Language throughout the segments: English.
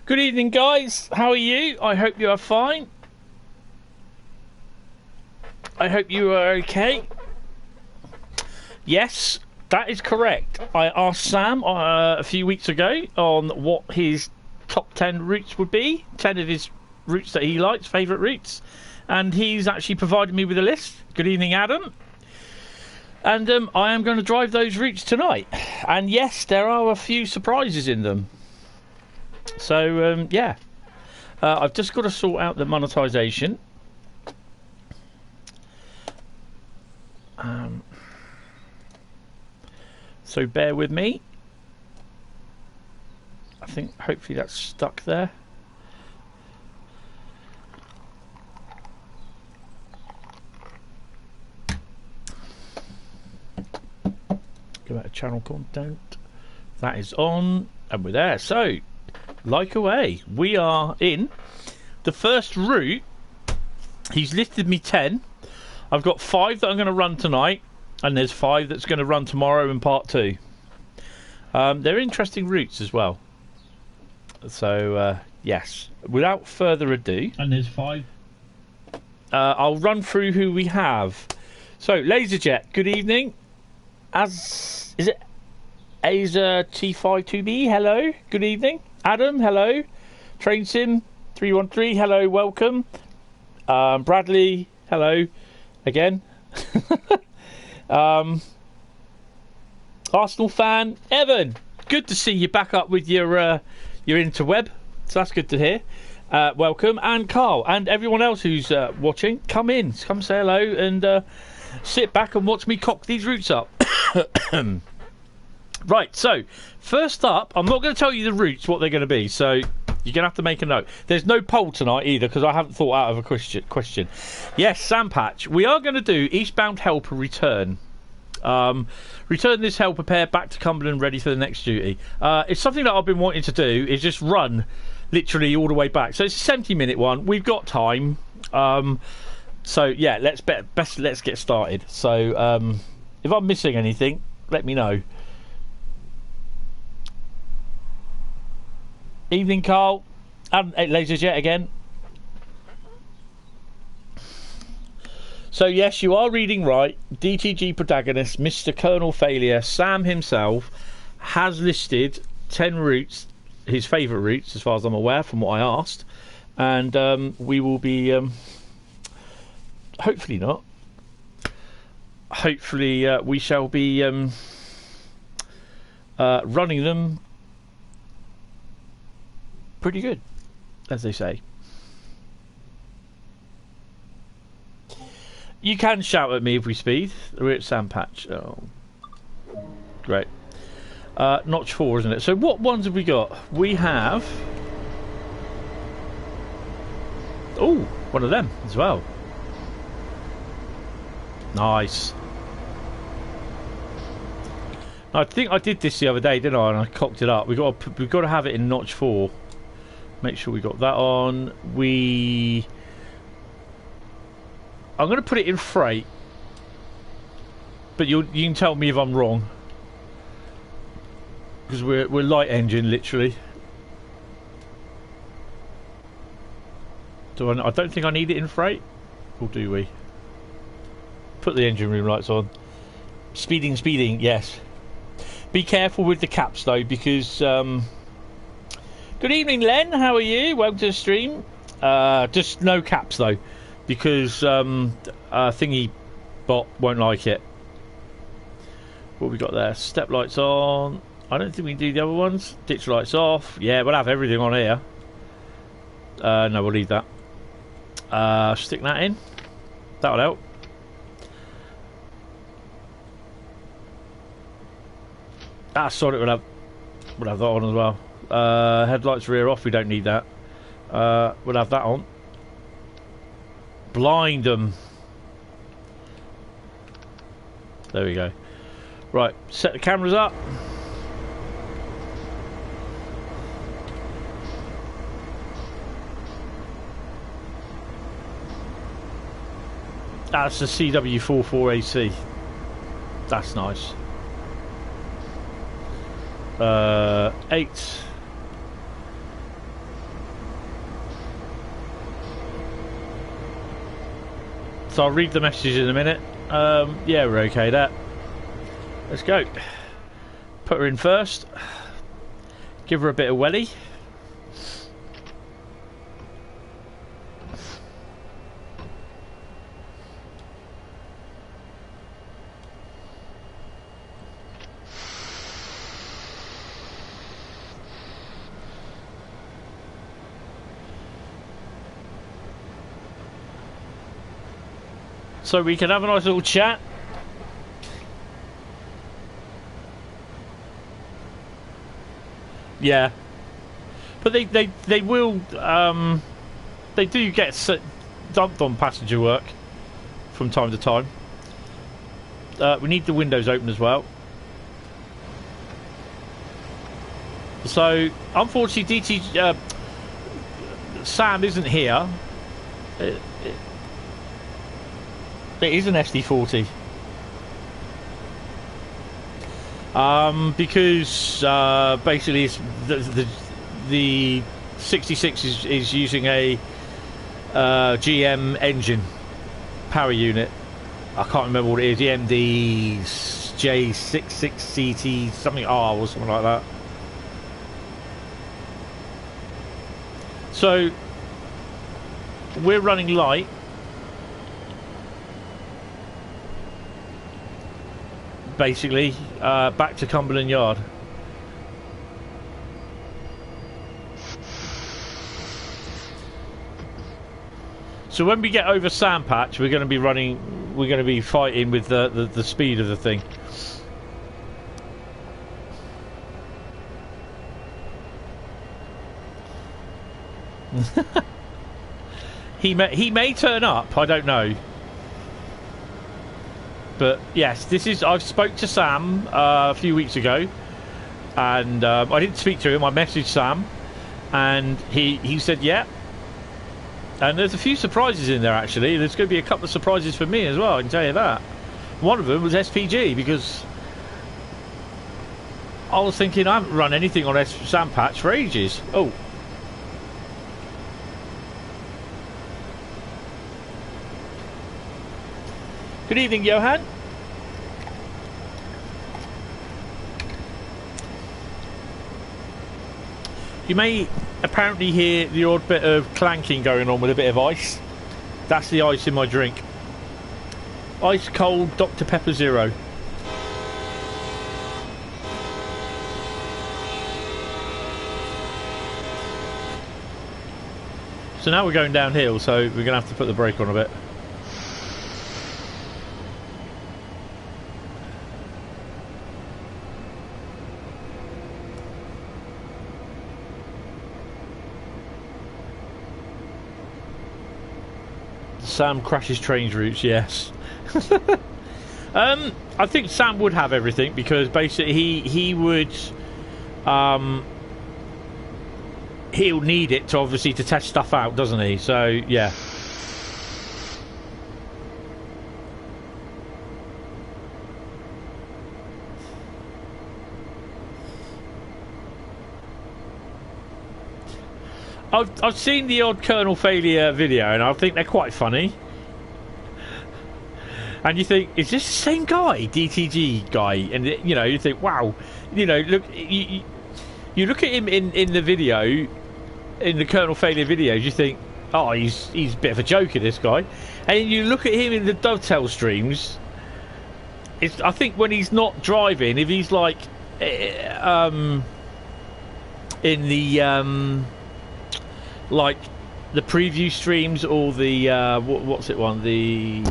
Good evening, guys. How are you? I hope you are fine. I hope you are okay. Yes, that is correct. I asked Sam a few weeks ago on what his top 10 routes would be, 10 of his routes that he likes, favourite routes, and he's actually provided me with a list. Good evening, Adam. And I am going to drive those routes tonight. And yes, there are a few surprises in them. So, yeah. I've just got to sort out the monetisation. So bear with me. I think hopefully that's stuck there. Go back to channel content. That is on, and we're there. So, like away, we are in the first route. He's listed me 10. I've got 5 that I'm going to run tonight, and there's 5 that's going to run tomorrow in part 2. They're interesting routes as well. So, yes, without further ado, and there's 5. I'll run through who we have. So, Laserjet, good evening. Is it Aza T52B? Hello, good evening. Adam, hello. Train Sim 313, hello, welcome. Bradley, hello again. Arsenal fan Evan, good to see you back up with your interweb. So that's good to hear. Welcome, and Carl and everyone else who's watching. Come in, come say hello, and sit back and watch me cock these routes up. Right, so first up, I'm not going to tell you the routes what they're going to be, so you're going to have to make a note. There's no poll tonight either because I haven't thought out of a question. Yes, Sam Patch, we are going to do eastbound helper return. Return this helper pair back to Cumberland ready for the next duty. It's something that I've been wanting to do, is just run literally all the way back. So it's a 70-minute one. We've got time. So yeah, let's get started. So if I'm missing anything, let me know. Evening, Carl. And Laserjet again. So yes, you are reading right. DTG Protaganist, Mr. Colonel Failure, Sam himself, has listed 10 routes, his favourite routes, as far as I'm aware, from what I asked. And we will be, hopefully not. Hopefully we shall be running them pretty good, as they say. You can shout at me if we speed. We're at Sam Patch. Oh, great. Notch 4, isn't it? So what ones have we got? We have... Oh, one of them as well. Nice. I think I did this the other day, didn't I? And I cocked it up. We've got to have it in Notch 4. Make sure we got that on. I'm going to put it in freight, but you can tell me if I'm wrong, because we're light engine literally. I don't think I need it in freight, or do we? Put the engine room lights on. Speeding, yes. Be careful with the caps though, because good evening, Len, how are you? Welcome to the stream. Just no caps though, because thingy bot won't like it. What have we got there? Step lights on. I don't think we can do the other ones. Ditch lights off. Yeah, we'll have everything on here. No, we'll leave that. Stick that in. That'll help. Sorry, we'll have that on as well. Headlights rear off, we don't need that. We'll have that on. Blind them. There we go. Right, set the cameras up. That's the CW44AC. That's nice. 8. So I'll read the messages in a minute. Yeah, we're okay there. Let's go. Put her in first. Give her a bit of welly. So we can have a nice little chat. Yeah, but they will they do get dumped on passenger work from time to time. We need the windows open as well. So unfortunately, Sam isn't here. It is an SD40. Because basically it's the 66 is using a GM engine power unit. I can't remember what it is. The MD J66CT something R or something like that. So we're running light. Basically, back to Cumberland Yard. So when we get over Sandpatch, we're going to be running. We're going to be fighting with the speed of the thing. He may turn up. I don't know. But yes, this is. I spoke to Sam a few weeks ago, and I didn't speak to him. I messaged Sam, and he said yeah. And there's a few surprises in there actually. There's going to be a couple of surprises for me as well. I can tell you that. One of them was SPG because I was thinking I haven't run anything on Sandpatch for ages. Oh. Good evening, Johan. You may apparently hear the odd bit of clanking going on with a bit of ice. That's the ice in my drink. Ice cold Dr. Pepper Zero. So now we're going downhill, so we're going to have to put the brake on a bit. Sam crashes trains routes, yes. I think Sam would have everything because basically he would he'll need it to obviously to test stuff out, doesn't he? So yeah. I've seen the odd kernel failure video and I think they're quite funny. And you think, is this the same guy, DTG guy? And you know, you think, wow, you know, look, you look at him in the video, in the kernel failure videos, you think, oh, he's a bit of a joker, this guy. And you look at him in the dovetail streams. I think when he's not driving, if he's like, in the like the preview streams or the what's it one, the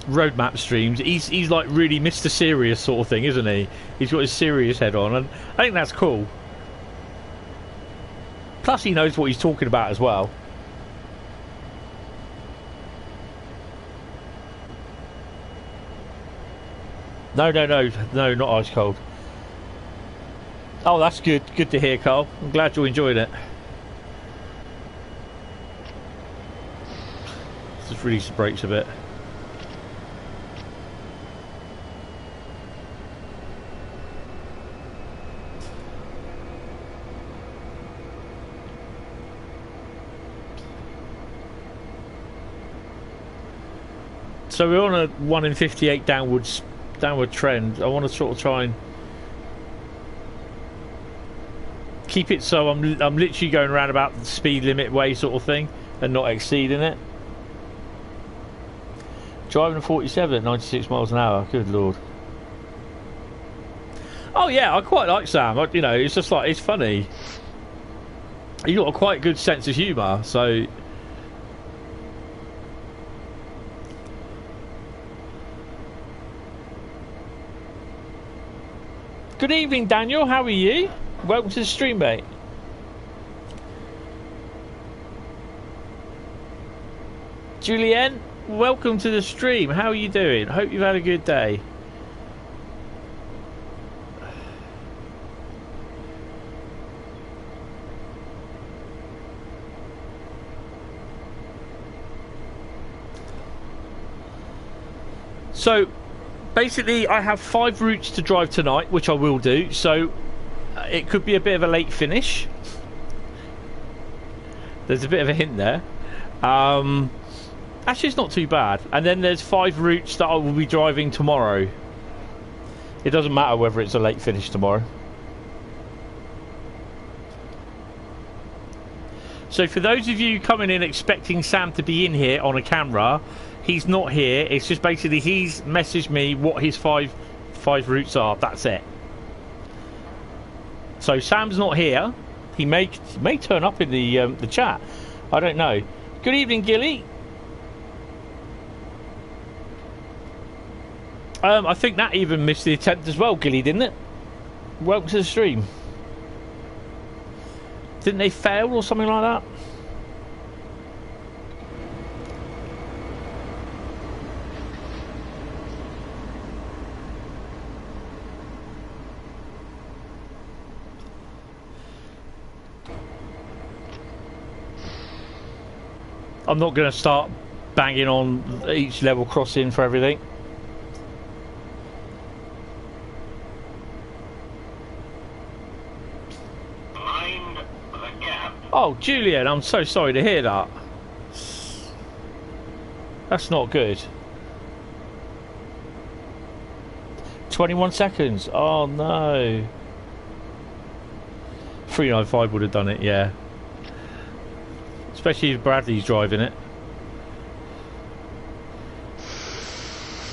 roadmap streams, he's like really Mr. Serious sort of thing, isn't he? He's got his serious head on, and I think that's cool. Plus he knows what he's talking about as well. No, not ice cold. Oh, that's good. Good to hear, Carl. I'm glad you enjoyed it. Just release the brakes a bit. So we're on a 1 in 58 downward trend. I want to sort of try and keep it so I'm literally going around about the speed limit way sort of thing and not exceeding it. Driving a 47 at 96 miles an hour. Good lord. Oh yeah, I quite like Sam. You know, it's just like, it's funny. He's got a quite good sense of humour, so. Good evening, Daniel. How are you? Welcome to the stream, mate. Julienne, welcome to the stream. How are you doing? Hope you've had a good day. So, basically, I have 5 routes to drive tonight, which I will do. So, it could be a bit of a late finish. There's a bit of a hint there. Actually, it's not too bad. And then there's 5 routes that I will be driving tomorrow. It doesn't matter whether it's a late finish tomorrow. So for those of you coming in expecting Sam to be in here on a camera, he's not here. It's just basically he's messaged me what his five routes are. That's it. So Sam's not here. He may turn up in the chat. I don't know. Good evening, Gilly. I think that even missed the attempt as well, Gilly, didn't it? Welcome to the stream. Didn't they fail or something like that? I'm not going to start banging on each level crossing for everything. Oh, Julian, I'm so sorry to hear that. That's not good. 21 seconds. Oh, no. 395 would have done it, yeah. Especially if Bradley's driving it.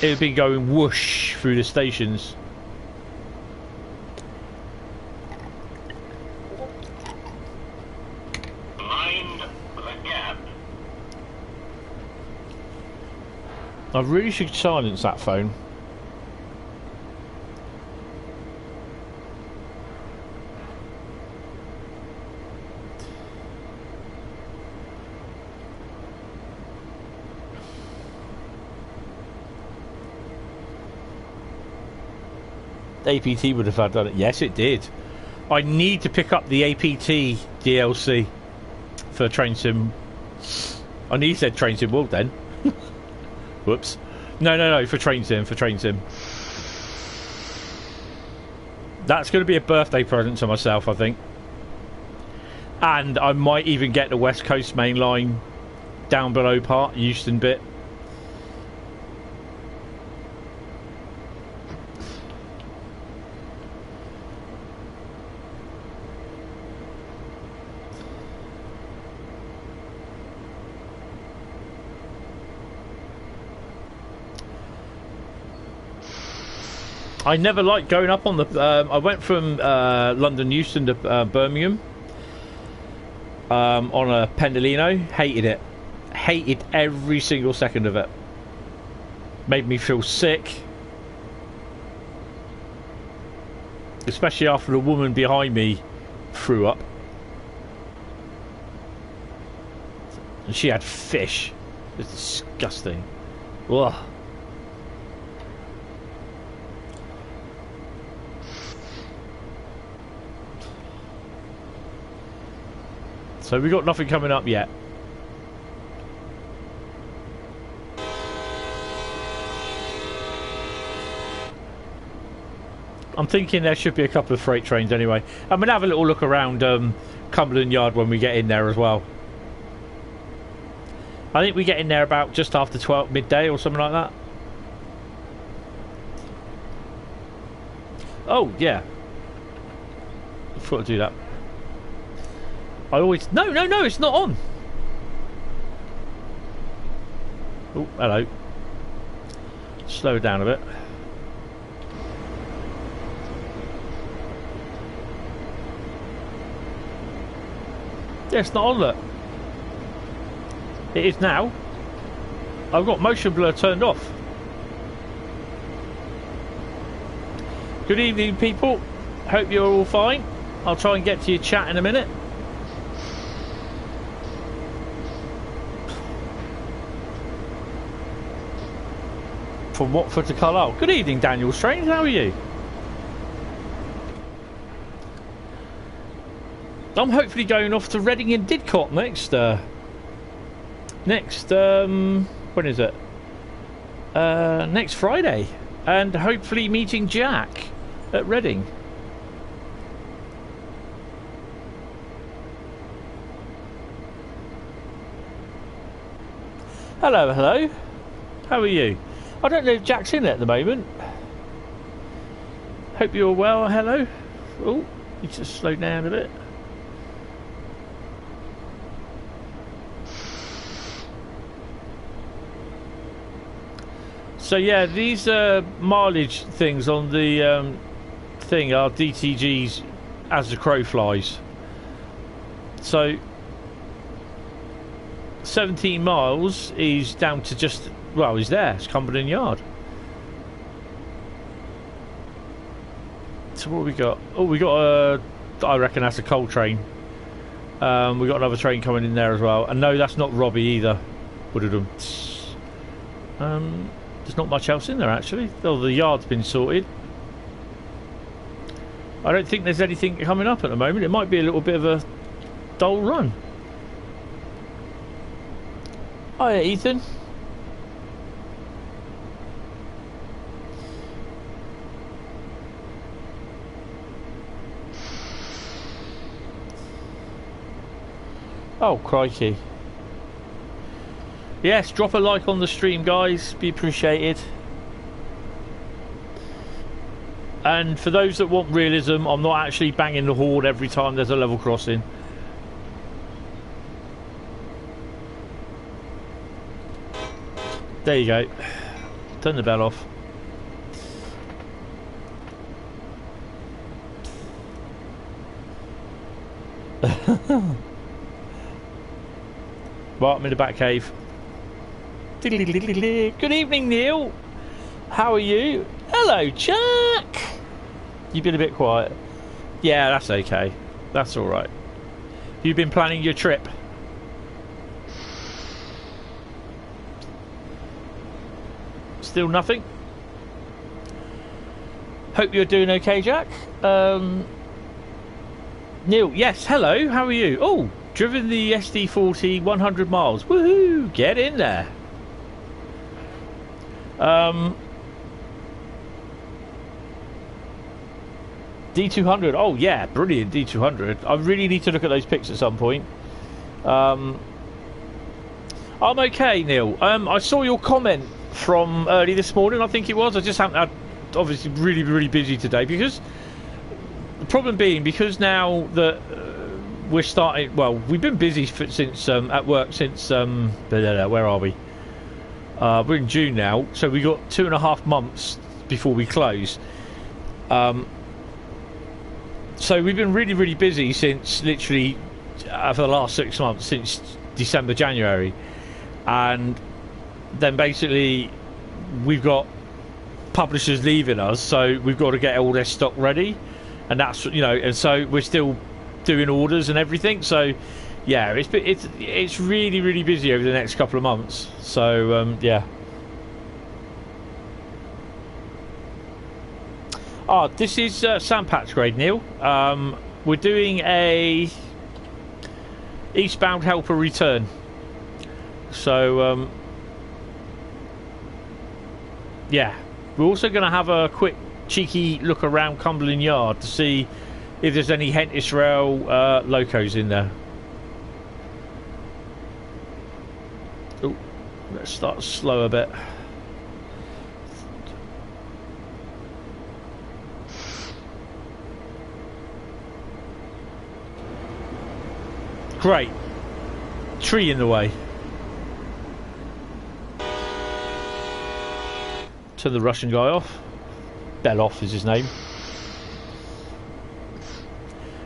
It would be going whoosh through the stations. I really should silence that phone. APT would have done it. Yes, it did. I need to pick up the APT DLC for Train Sim. I need said Train Sim World then. Whoops. No, for Train Sim, That's going to be a birthday present to myself, I think. And I might even get the West Coast main line down below part, Euston bit. I never liked going up on the... I went from London Euston to Birmingham on a Pendolino. Hated it. Hated every single second of it. Made me feel sick. Especially after the woman behind me threw up. And she had fish. It's disgusting. Ugh. So we got nothing coming up yet. I'm thinking there should be a couple of freight trains anyway. I'm going to have a little look around Cumberland Yard when we get in there as well. I think we get in there about just after 12 midday or something like that. Oh yeah, I thought I'd do that. I always no, it's not on. Oh, hello. Slow it down a bit. Yeah, it's not on, look. It is now. I've got motion blur turned off. Good evening, people. Hope you're all fine. I'll try and get to your chat in a minute. From Watford to Carlisle. Good evening, Daniel Strange. How are you? I'm hopefully going off to Reading and Didcot next. When is it? Next Friday, and hopefully meeting Jack at Reading. Hello, hello. How are you? I don't know if Jack's in at the moment. Hope you're well. Hello. Oh, you just slow down a bit. So yeah, these mileage things on the thing are DTG's as the crow flies. So 17 miles is down to just, well, he's there. It's Cumberland Yard. So what have we got? Oh, we got I reckon that's a coal train. We got another train coming in there as well. And no, that's not Robbie either. Would have done. There's not much else in there actually. Oh, the yard's been sorted. I don't think there's anything coming up at the moment. It might be a little bit of a dull run. Hiya, Ethan. Oh, crikey. Yes, drop a like on the stream, guys. Be appreciated. And for those that want realism, I'm not actually banging the horde every time there's a level crossing. There you go. Turn the bell off. Well, I'm in the back cave. Good evening, Neil. How are you? Hello, Jack. You've been a bit quiet. Yeah, that's okay. That's all right. You've been planning your trip. Still nothing? Hope you're doing okay, Jack. Neil, yes, hello. How are you? Oh, driven the SD40 100 miles. Woohoo! Get in there. D200. Oh yeah, brilliant D200. I really need to look at those pics at some point. I'm okay, Neil. I saw your comment from early this morning, I think it was. I just haven't had, obviously really busy today, because the problem being, because now that we're starting, well, we've been busy since at work since where are we? We're in June now, so we got 2.5 months before we close. So we've been really busy since literally for the last 6 months, since December, January, and then basically we've got publishers leaving us, so we've got to get all their stock ready, and that's, you know, and so we're still doing orders and everything. So yeah, it's really busy over the next couple of months. So yeah. Ah, this is Sandpatch grade, Neil. We're doing a eastbound helper return. So yeah, we're also going to have a quick cheeky look around Cumberland Yard to see if there's any Hentis Rail locos in there. Oh, Let's start slow a bit. Great. Tree in the way. Turn the Russian guy off. Belov is his name.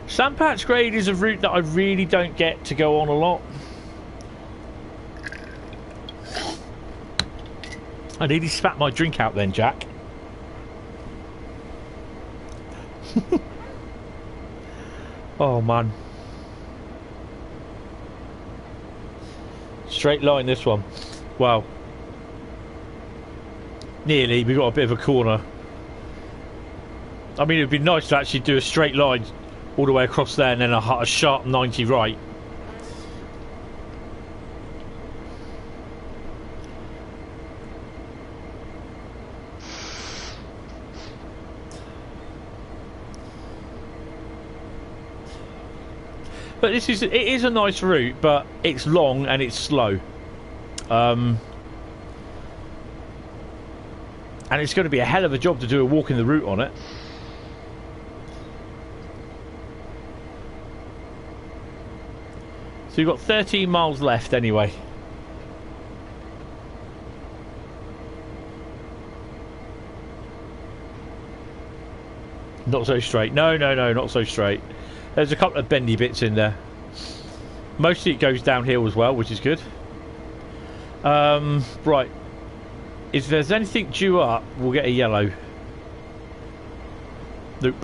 Sandpatch Grade is a route that I really don't get to go on a lot. I nearly spat my drink out then, Jack. Oh man. Straight line this one. Wow. Nearly, we got a bit of a corner. I mean, it'd be nice to actually do a straight line all the way across there and then a sharp 90 right. But it is a nice route, but it's long and it's slow. And it's going to be a hell of a job to do a walk in the route on it. So you've got 13 miles left anyway. Not so straight. No, not so straight. There's a couple of bendy bits in there. Mostly it goes downhill as well, which is good. Right. If there's anything due up, we'll get a yellow. Nope.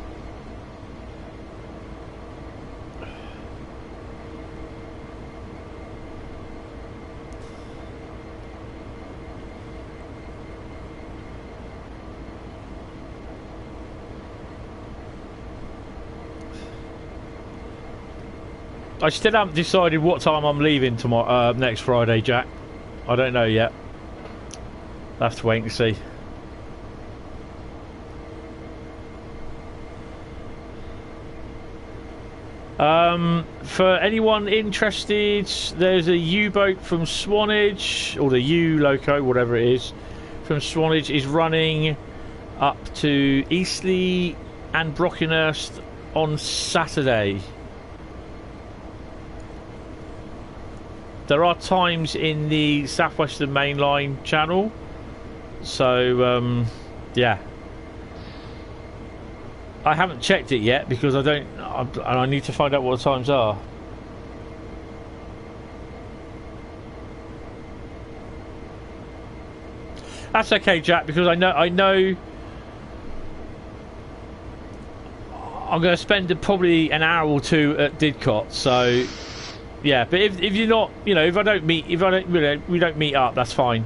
I still haven't decided what time I'm leaving tomorrow, next Friday, Jack. I don't know yet. I'll have to wait and see. For anyone interested, there's a U-boat from Swanage, or the U-Loco, whatever it is, from Swanage is running up to Eastleigh and Brockenhurst on Saturday. There are times in the Southwestern Main Line channel. So, yeah. I haven't checked it yet because I need to find out what the times are. That's okay, Jack, because I know I'm going to spend probably an hour or two at Didcot, so yeah. But if you're not, you know, if we don't meet up, that's fine.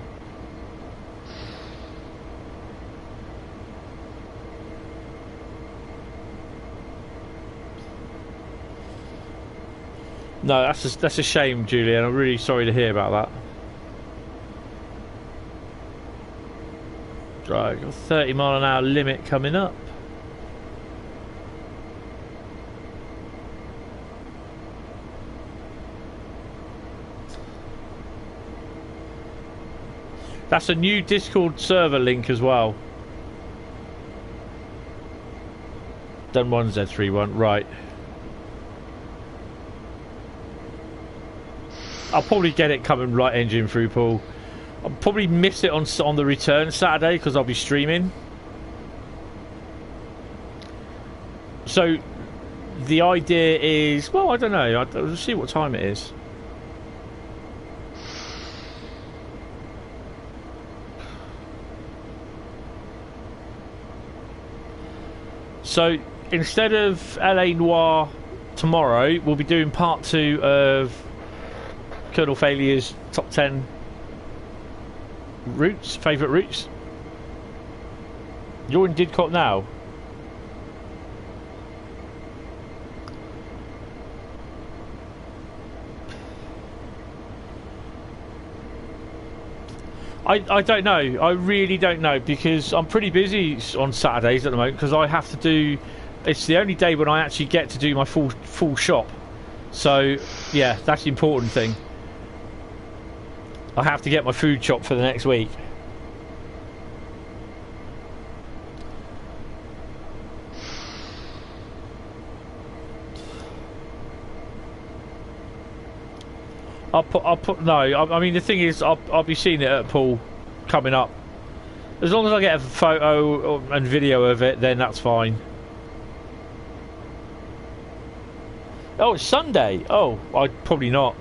No, that's a shame, Julian. I'm really sorry to hear about that. Right, got 30-mile-an-hour limit coming up. That's a new Discord server link as well. Done 1Z31, right. I'll probably get it coming right engine through, Paul. I'll probably miss it on the return Saturday because I'll be streaming. So the idea is, well, I don't know. I'll see what time it is. So instead of LA Noire tomorrow, we'll be doing part 2 of Colonel Failure's top 10 routes, favourite routes. You're in Didcot now. I don't know. I really don't know because I'm pretty busy on Saturdays at the moment because I have to do. It's the only day when I actually get to do my full shop. So yeah, that's the important thing. I have to get my food chopped for the next week. No, I mean the thing is I'll be seeing it at Pool coming up. As long as I get a photo and video of it, then that's fine. Oh, it's Sunday. Oh, probably not.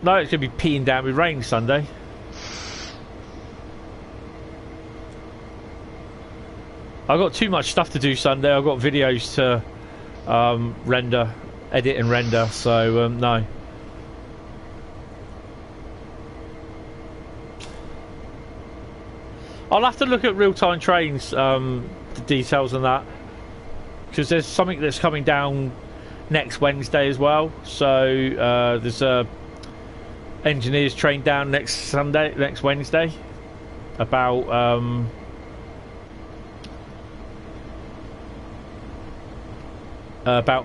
No, it's going to be peeing down with rain Sunday. I've got too much stuff to do Sunday. I've got videos to edit and render, so no. I'll have to look at real-time trains, the details on that, because there's something that's coming down next Wednesday as well. So there's a engineers train down next Wednesday, about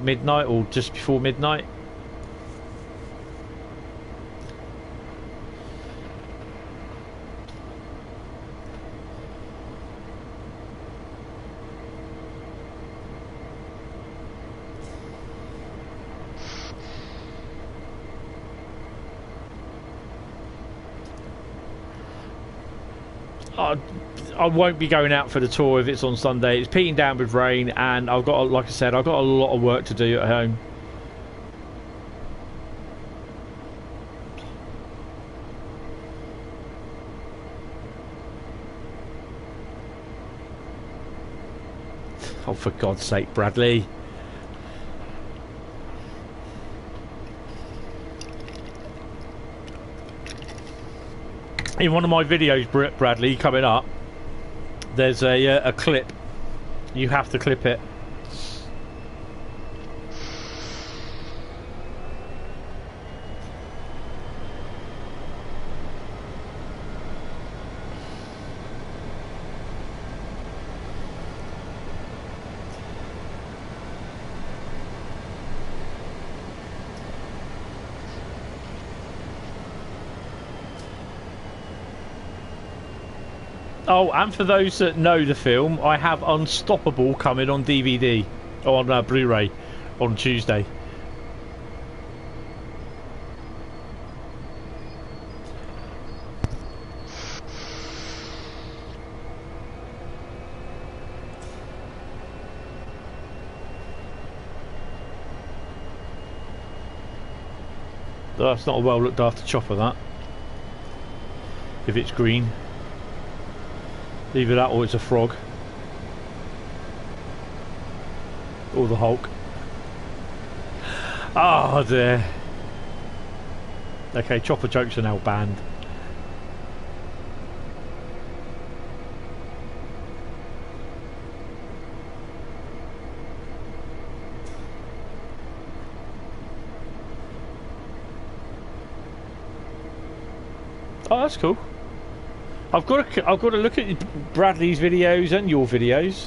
midnight or just before midnight. I won't be going out for the tour if it's on Sunday. It's peeing down with rain, and I've got, like I said, I've got a lot of work to do at home. Oh, for God's sake, Bradley. In one of my videos, Bradley, coming up, there's a clip. You have to clip it. Oh, and for those that know the film, I have Unstoppable coming on DVD, or on Blu-ray, on Tuesday. That's not a well looked after chopper, that. If it's green. Either that or it's a frog. Or the Hulk. Oh dear. Okay, chopper jokes are now banned. Oh, that's cool. I've got to look at Bradley's videos and your videos.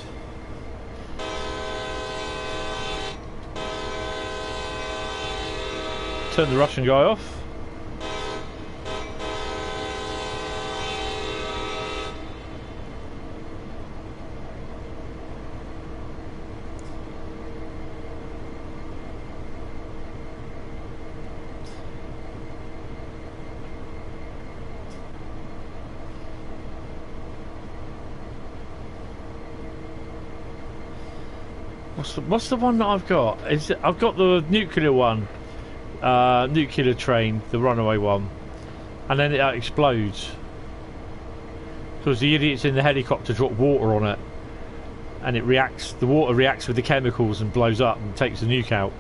Turn the Russian guy off. What's the one that I've got? I've got the nuclear one, nuclear train, the runaway one, and then it explodes because the idiots in the helicopter drop water on it, and it reacts. The water reacts with the chemicals and blows up and takes the nuke out.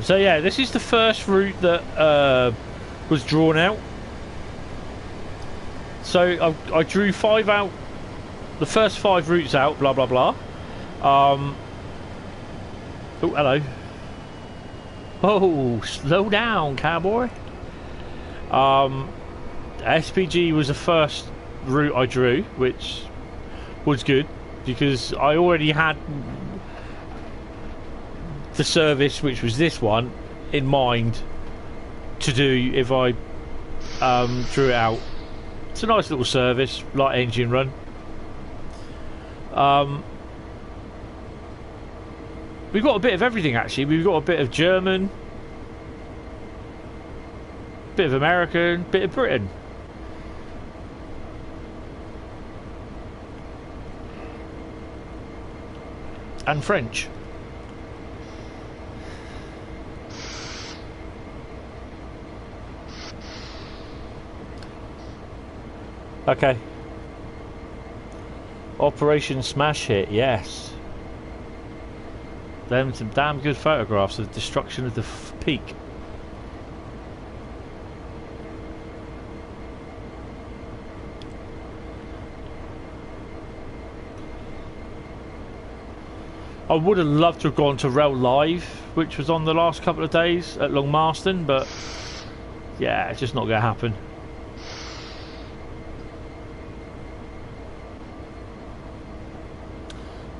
So yeah, this is the first route that was drawn out. So I drew 5 out the first 5 routes out, blah blah blah. Oh, hello. Oh, slow down, cowboy. SPG was the first route I drew, which was good because I already had the service, which was this one, in mind to do if I drew it out. It's a nice little service, light engine run. We've got a bit of everything actually. We've got a bit of German, bit of American, bit of Britain. And French. Okay. Operation Smash Hit, yes. Them some damn good photographs of the destruction of the peak. I would have loved to have gone to Rail Live, which was on the last couple of days at Long Marston, but yeah, it's just not going to happen.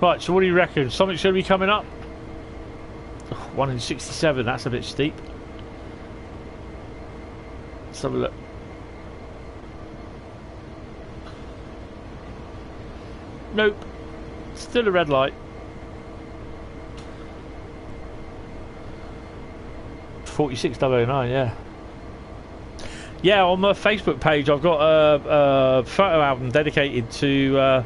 Right, so what do you reckon? Something's going to be coming up? 1 in 67, that's a bit steep. Let's have a look. Nope. Still a red light. 46009, yeah. Yeah, on my Facebook page I've got a photo album dedicated to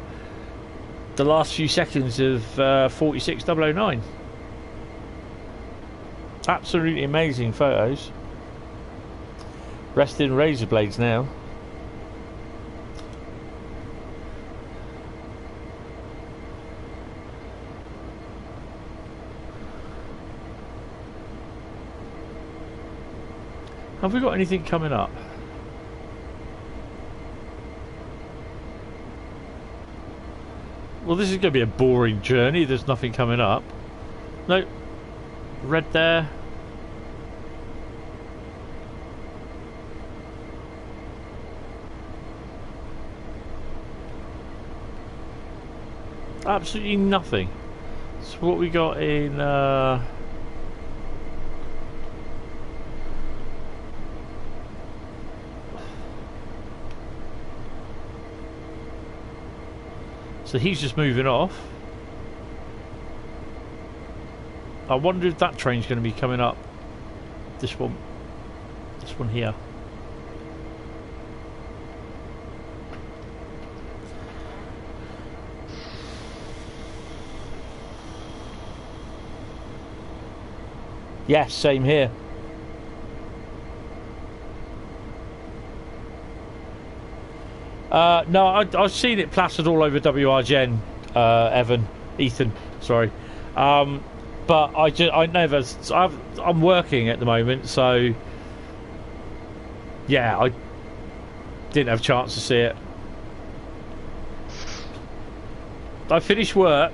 the last few seconds of 46009. Absolutely amazing photos. Rest in razor blades now. Have we got anything coming up? Well, this is going to be a boring journey. There's nothing coming up. Nope. Red there. Absolutely nothing. So what we got in... So he's just moving off. I wonder if that train's going to be coming up. This one here. Yes, same here. No, I've seen it plastered all over WRGen, Ethan, sorry. But I'm working at the moment, so yeah, I didn't have a chance to see it. I finished work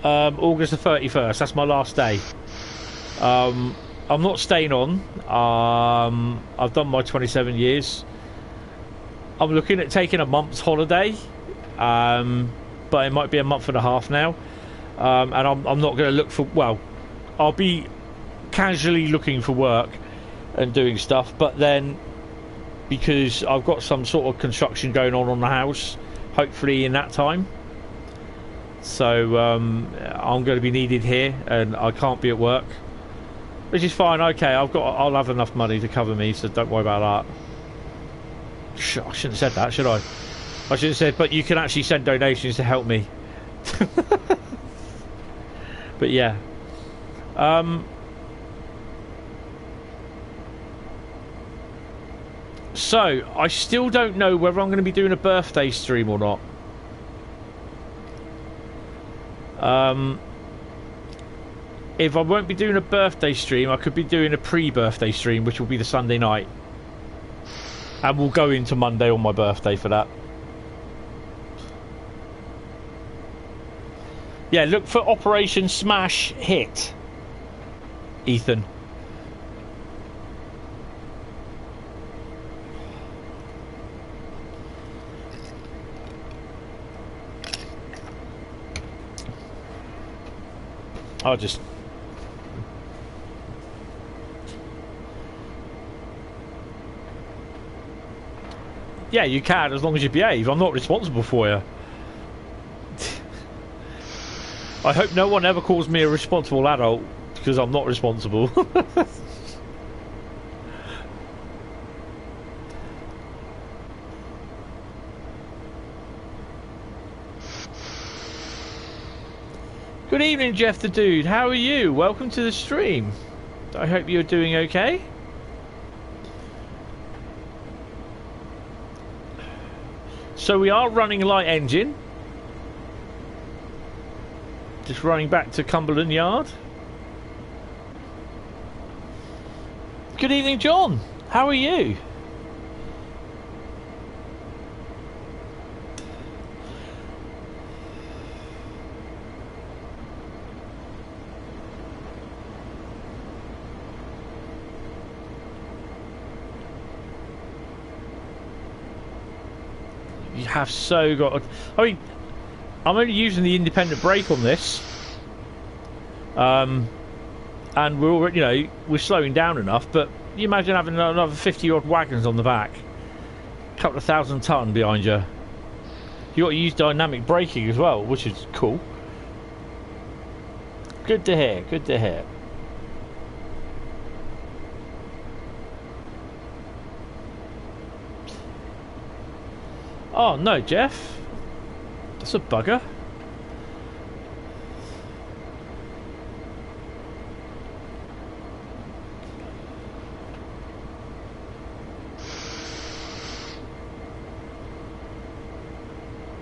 August the 31st. That's my last day. I'm not staying on. I've done my 27 years. I'm looking at taking a month's holiday, but it might be a month and a half now. And I'm not going to look for... Well, I'll be casually looking for work and doing stuff, but then because I've got some sort of construction going on the house, hopefully in that time. So I'm going to be needed here, and I can't be at work, which is fine. Okay, I'll have enough money to cover me, so don't worry about that. I shouldn't have said that, should I? I should have said, but you can actually send donations to help me. But yeah. So, I still don't know whether I'm going to be doing a birthday stream or not. If I won't be doing a birthday stream, I could be doing a pre-birthday stream, which will be the Sunday night. And we'll go into Monday on my birthday for that. Yeah, look for Operation Smash Hit, Ethan. I'll just... Yeah, you can, as long as you behave. I'm not responsible for you. I hope no one ever calls me a responsible adult, because I'm not responsible. Good evening, Jeff the Dude. How are you? Welcome to the stream. I hope you're doing okay. So we are running a light engine. Just running back to Cumberland Yard. Good evening, John. How are you? You have so got... I mean, I'm only using the independent brake on this. And we're already, you know, we're slowing down enough, but you imagine having another 50 odd wagons on the back. A couple of 1,000 ton behind you. You got to use dynamic braking as well, which is cool. Good to hear, good to hear. Oh no, Jeff. That's a bugger.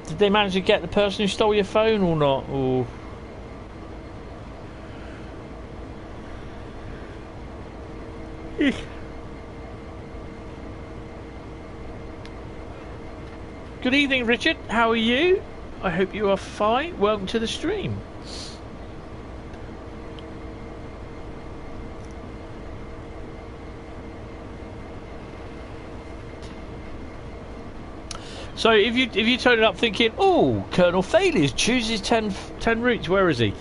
Did they manage to get the person who stole your phone or not? Or... Good evening, Richard. How are you? I hope you are fine. Welcome to the stream. So if you turn it up thinking, oh, Colonel Failures chooses 10 routes, where is he?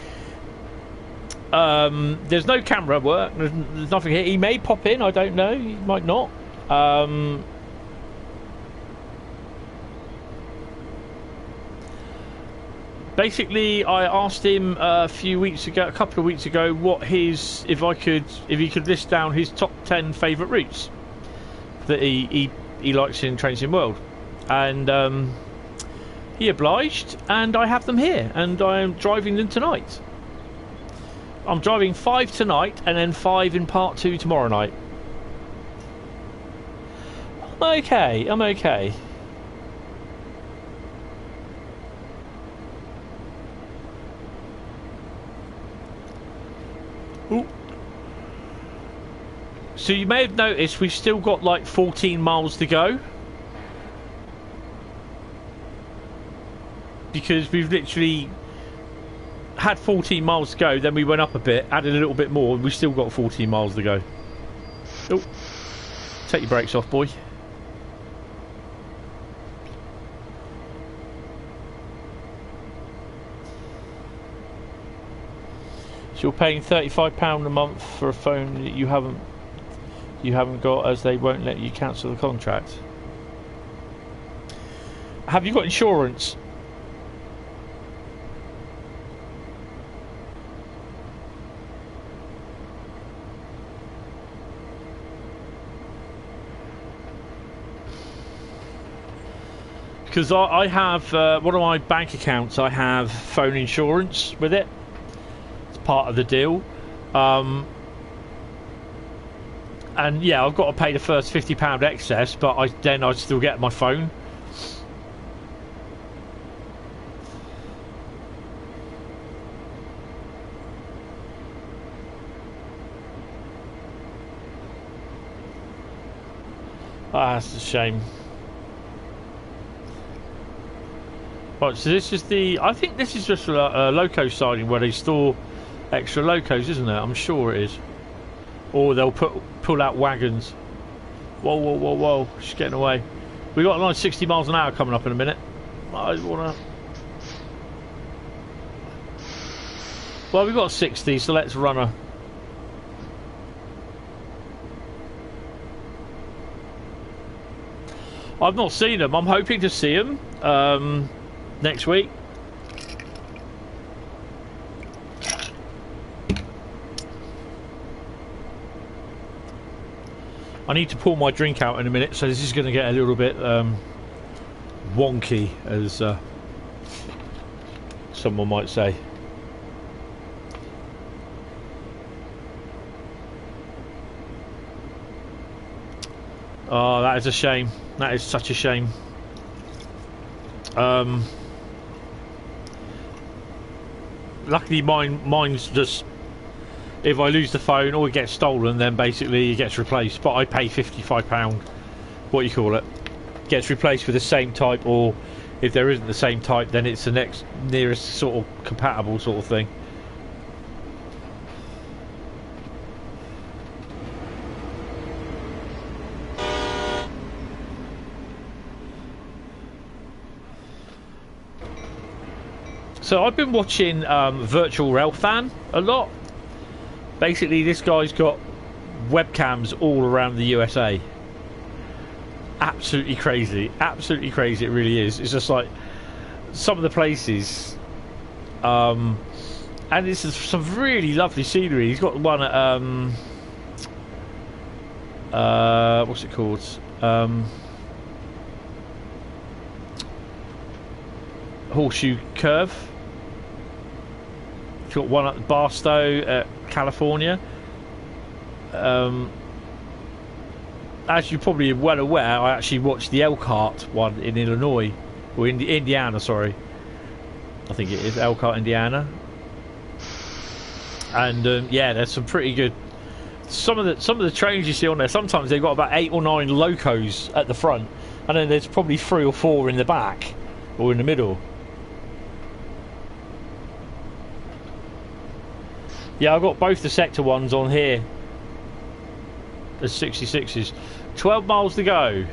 There's no camera work. There's nothing here. He may pop in. I don't know. He might not. Basically, I asked him a couple of weeks ago, what his, if he could list down his top 10 favourite routes that he likes in Train Sim World, and he obliged, and I have them here, and I am driving them tonight. I'm driving 5 tonight, and then 5 in part 2 tomorrow night. I'm okay. Ooh. So you may have noticed we've still got like 14 miles to go, because we've literally had 14 miles to go, then we went up a bit, added a little bit more, and we've still got 14 miles to go. Oh, take your brakes off, boy. So you're paying £35 a month for a phone that you haven't got, as they won't let you cancel the contract. Have you got insurance? Because I have one of my bank accounts, I have phone insurance with it. Part of the deal, and yeah, I've got to pay the first £50 excess, but I still get my phone. Ah, that's a shame. Right, so this is the... I think this is just a loco siding where they store extra locos, isn't it? I'm sure it is. Or they'll pull out wagons. Whoa, whoa, whoa, whoa. She's getting away. We got like 60 miles an hour coming up in a minute. I want to... Well, we've got 60, so let's run her. I've not seen them. I'm hoping to see them next week. I need to pull my drink out in a minute, so this is going to get a little bit wonky, as someone might say. Oh, that is a shame. That is such a shame. Luckily mine's just, if I lose the phone or it gets stolen, then basically it gets replaced. But I pay £55, what you call it, gets replaced with the same type, or if there isn't the same type, then it's the next nearest sort of compatible sort of thing. So I've been watching Virtual Railfan a lot. Basically, this guy's got webcams all around the USA. Absolutely crazy. Absolutely crazy, it really is. It's just like some of the places. And it's some really lovely scenery. He's got one at, what's it called? Horseshoe Curve. He's got one at Barstow, California. As you're probably well aware, I actually watched the Elkhart one in Illinois, or in Indiana, sorry. I think it is Elkhart, Indiana. And yeah, there's some pretty good. Some of the trains you see on there, sometimes they've got about 8 or 9 locos at the front, and then there's probably 3 or 4 in the back or in the middle. Yeah, I've got both the sector ones on here as 66s. 12 miles to go.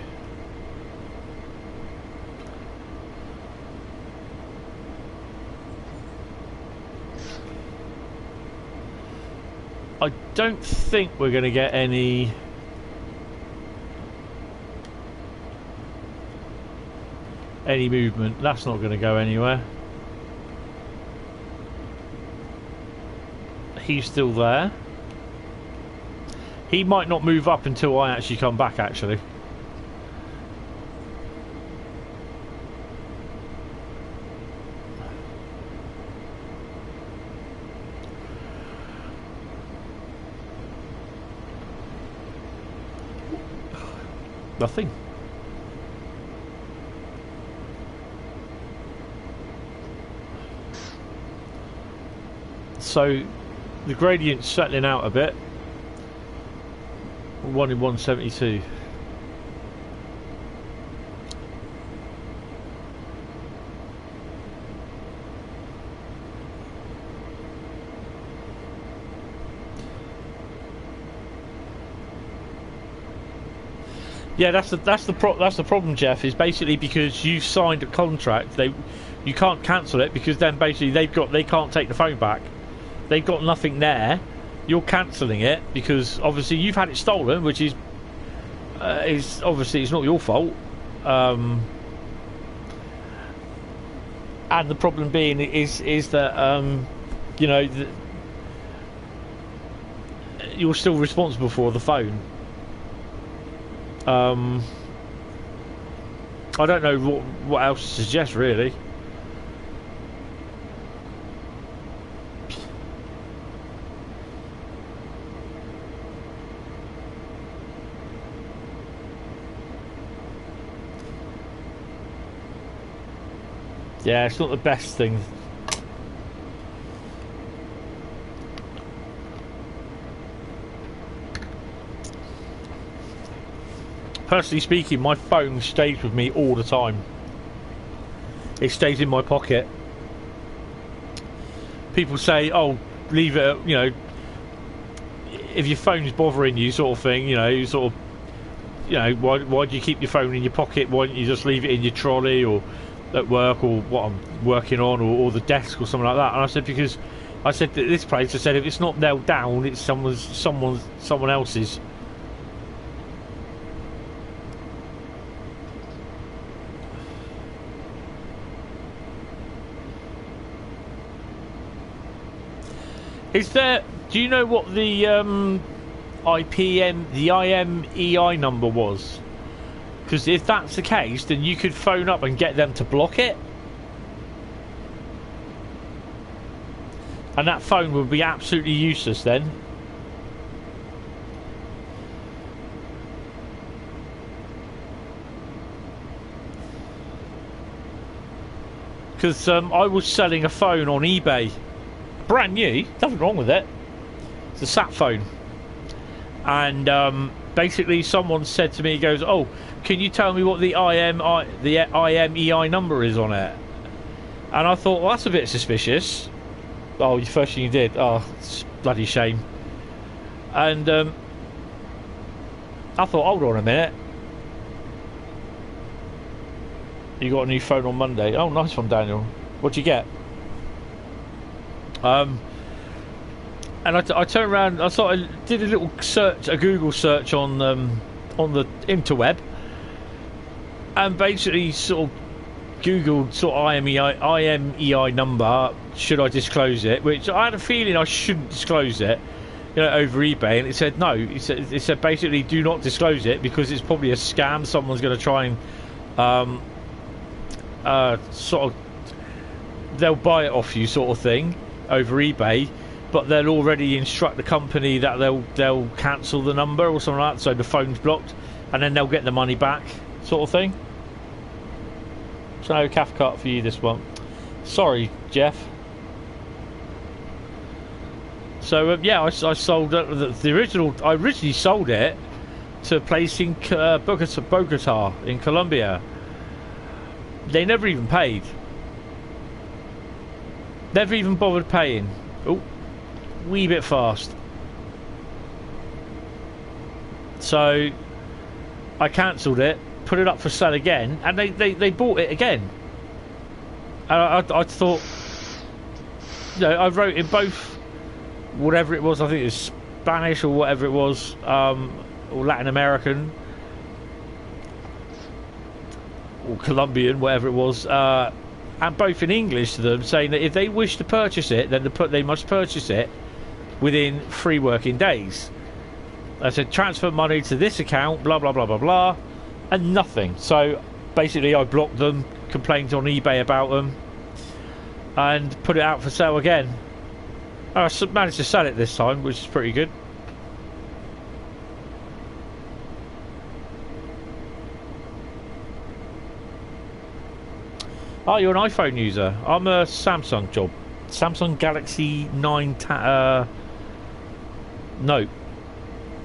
I don't think we're going to get any movement. That's not going to go anywhere. He's still there. He might not move up until I actually come back, actually. Nothing. So the gradient's settling out a bit. 1 in 172. Yeah, that's the problem, Jeff. Is basically because you've signed a contract, you can't cancel it, because then basically they can't take the phone back. They've got nothing there. You're cancelling it because obviously you've had it stolen, which is obviously it's not your fault. And the problem being is that you know, you're still responsible for the phone. I don't know what else to suggest, really. Yeah, it's not the best thing. Personally speaking, my phone stays with me all the time. it stays in my pocket. People say, oh, leave it, you know, if your phone's bothering you, sort of thing, you know, you sort of, you know, why do you keep your phone in your pocket? Why don't you just leave it in your trolley or at work or what I'm working on, or the desk or something like that? And I said, because I said that this place, I said, if it's not nailed down, it's someone else's. Is there? Do you know what the IMEI number was? Because if that's the case, then you could phone up and get them to block it, and that phone would be absolutely useless then. Because I was selling a phone on eBay. Brand new, nothing wrong with it. It's a sat phone, and basically someone said to me, he goes, "Oh, can you tell me what the IMEI number is on it?" And I thought, well, that's a bit suspicious. Oh, the first thing you did, oh, it's a bloody shame. And I thought, hold on a minute, you got a new phone on Monday. Oh, nice one, Daniel. What'd you get? And I turned around. I sort of did a little search, a Google search on the interweb, and basically sort of Googled sort of IMEI number. Should I disclose it? Which I had a feeling I shouldn't disclose it, you know, over eBay. And it said no. It said basically do not disclose it because it's probably a scam. Someone's going to try and sort of, they'll buy it off you, sort of thing, over eBay, but they'll already instruct the company that they'll cancel the number or something like that, so the phone's blocked, and then they'll get the money back, sort of thing. So calf cut for you this one. Sorry, Jeff. So yeah, I sold the original. I originally sold it to a place in Bogota in Colombia. They never even paid. Never even bothered paying. Oh, wee bit fast. So I cancelled it, put it up for sale again, and they bought it again. And I thought, you know, I wrote in both, whatever it was, I think it was Spanish or whatever it was, or Latin American, or Colombian, whatever it was, and both in English to them, saying that if they wish to purchase it, then they must purchase it within 3 working days. I said transfer money to this account, blah blah blah blah blah, and nothing. So basically I blocked them, complained on eBay about them, and put it out for sale again. I managed to sell it this time, which is pretty good. Oh, you're an iPhone user. I'm a Samsung job. Samsung Galaxy 9 Note.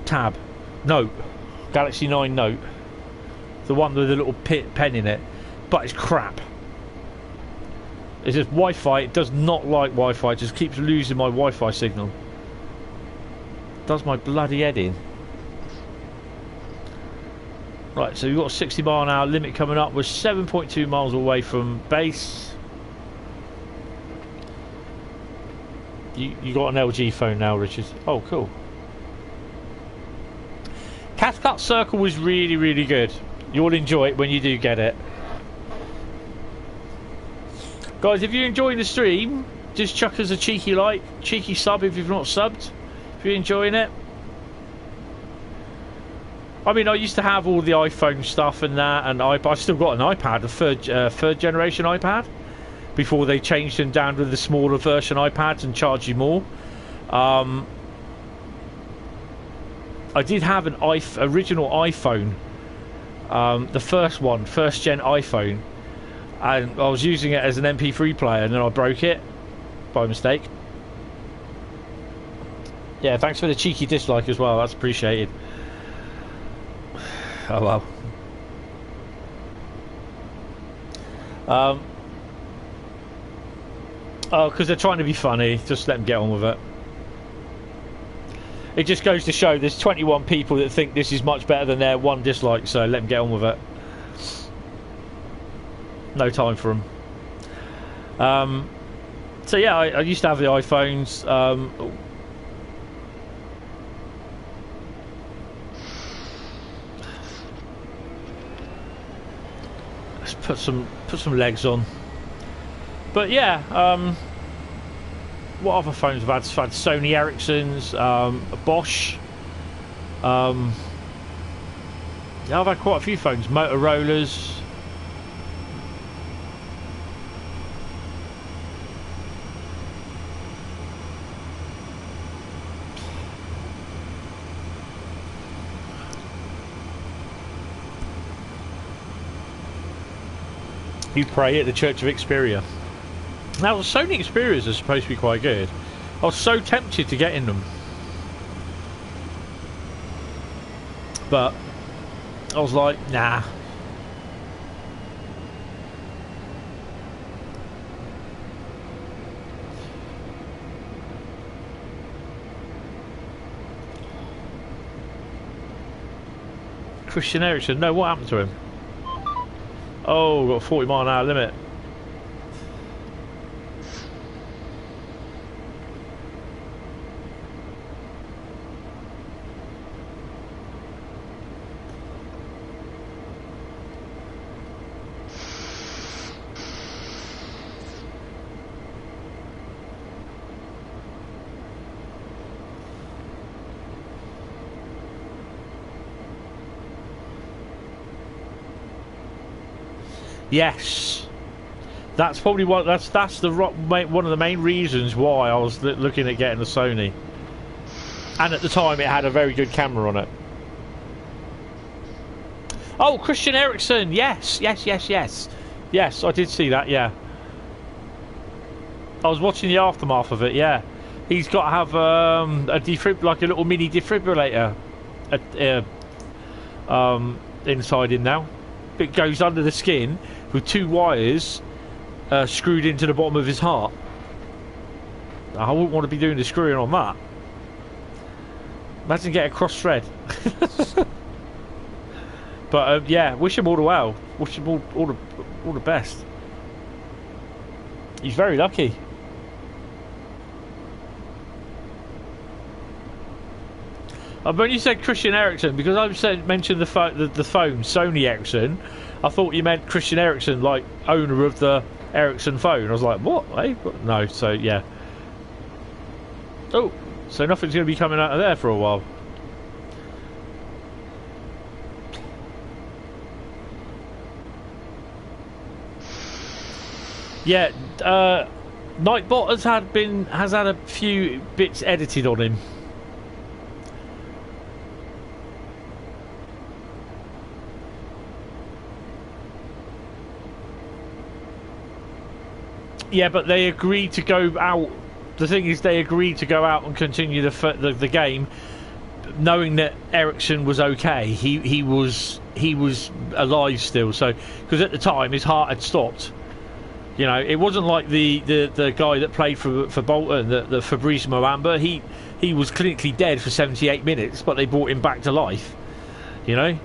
Tab. Note. Galaxy 9 Note. The one with the little pen in it. But it's crap. It's just Wi-Fi. It does not like Wi-Fi. It just keeps losing my Wi-Fi signal. Does my bloody head in. Right, so we've got a 60 mile an hour limit coming up. We're 7.2 miles away from base. You got an LG phone now, Richard. Oh, cool. Cathcart Circle was really, really good. You'll enjoy it when you do get it. Guys, if you're enjoying the stream, just chuck us a cheeky like, cheeky sub if you've not subbed. If you're enjoying it. I mean, I used to have all the iPhone stuff and that, and I still got an iPad, a third generation iPad, before they changed them down to the smaller version iPads and charge you more. I did have an original iPhone, the first gen iPhone, and I was using it as an MP3 player, and then I broke it by mistake. Yeah, thanks for the cheeky dislike as well, that's appreciated. Oh well. Oh, because they're trying to be funny. Just let them get on with it. It just goes to show there's 21 people that think this is much better than their one dislike, so let them get on with it. No time for them. So yeah, I used to have the iPhones. Let's put some legs on. But yeah, what other phones have I had? I've had Sony Ericsson's, Bosch. Yeah, I've had quite a few phones. Motorola's. You pray at the Church of Xperia. Now, the Sony Xperias are supposed to be quite good. I was so tempted to get in them, but I was like, nah. Christian Eriksen, no, what happened to him? Oh, got a 40-mile-an-hour limit. Yes, that's probably what one of the main reasons why I was looking at getting a Sony, and at the time it had a very good camera on it. Oh, Christian Eriksen, yes, I did see that. Yeah, I was watching the aftermath of it. Yeah, he's got to have like a little mini defibrillator inside him now. It goes under the skin with 2 wires screwed into the bottom of his heart. I wouldn't want to be doing the screwing on that. Imagine getting a cross thread. But yeah, wish him all the well. Wish him all the best. He's very lucky. When you said Christian Eriksen, because I mentioned the phone Sony Ericsson, I thought you meant Christian Eriksen, like owner of the Ericsson phone. I was like, what? Eh? No, so yeah. Oh, so nothing's going to be coming out of there for a while. Yeah, Nightbot has had a few bits edited on him. Yeah, but they agreed to go out. The thing is, they agreed to go out and continue the game, knowing that Ericsson was okay. He was alive still. So, because at the time his heart had stopped. You know, it wasn't like the guy that played for Bolton, the Fabrice Muamba. He was clinically dead for 78 minutes, but they brought him back to life. You know,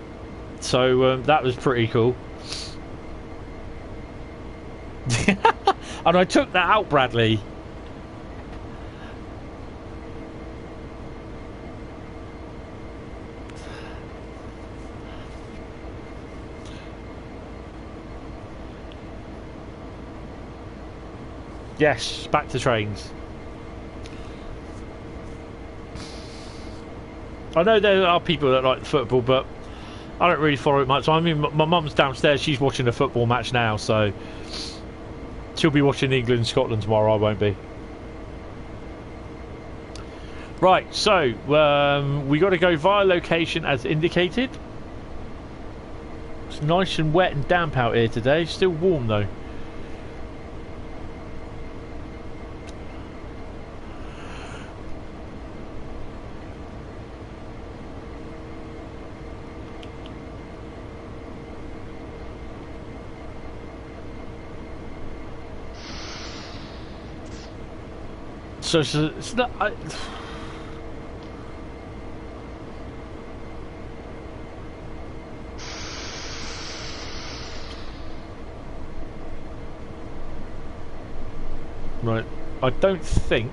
so that was pretty cool. And I took that out, Bradley. Yes, back to trains. I know there are people that like football, but I don't really follow it much. I mean, my mum's downstairs, she's watching a football match now, so she'll be watching England Scotland tomorrow. I won't be. Right, so we got to go via location as indicated. It's nice and wet and damp out here today. Still warm though. So it's not. Right, I don't think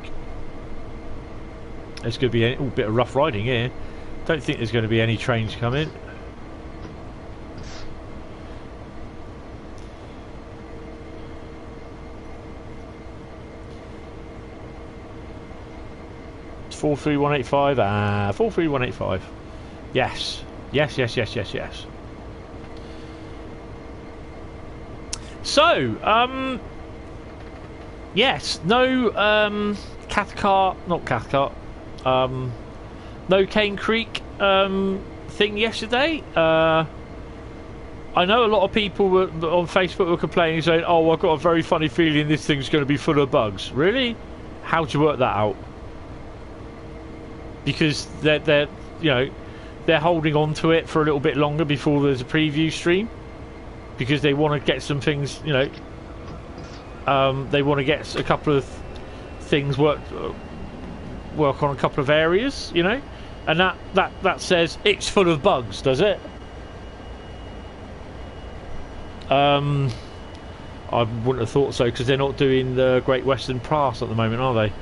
there's going to be a bit of rough riding here. Don't think there's going to be any trains coming. It's 43185. 43185. Yes. Yes. So, yes, no Cathcart, not Cathcart, no Cane Creek thing yesterday. I know a lot of people on Facebook were complaining, saying, "Oh, I've got a very funny feeling this thing's going to be full of bugs." Really? How'd you work that out? Because they're holding on to it for a little bit longer before there's a preview stream, because they want to get some things, they want to get a couple of things work on a couple of areas, and that says it's full of bugs, does it? I wouldn't have thought so, because they're not doing the Great Western Pass at the moment, are they?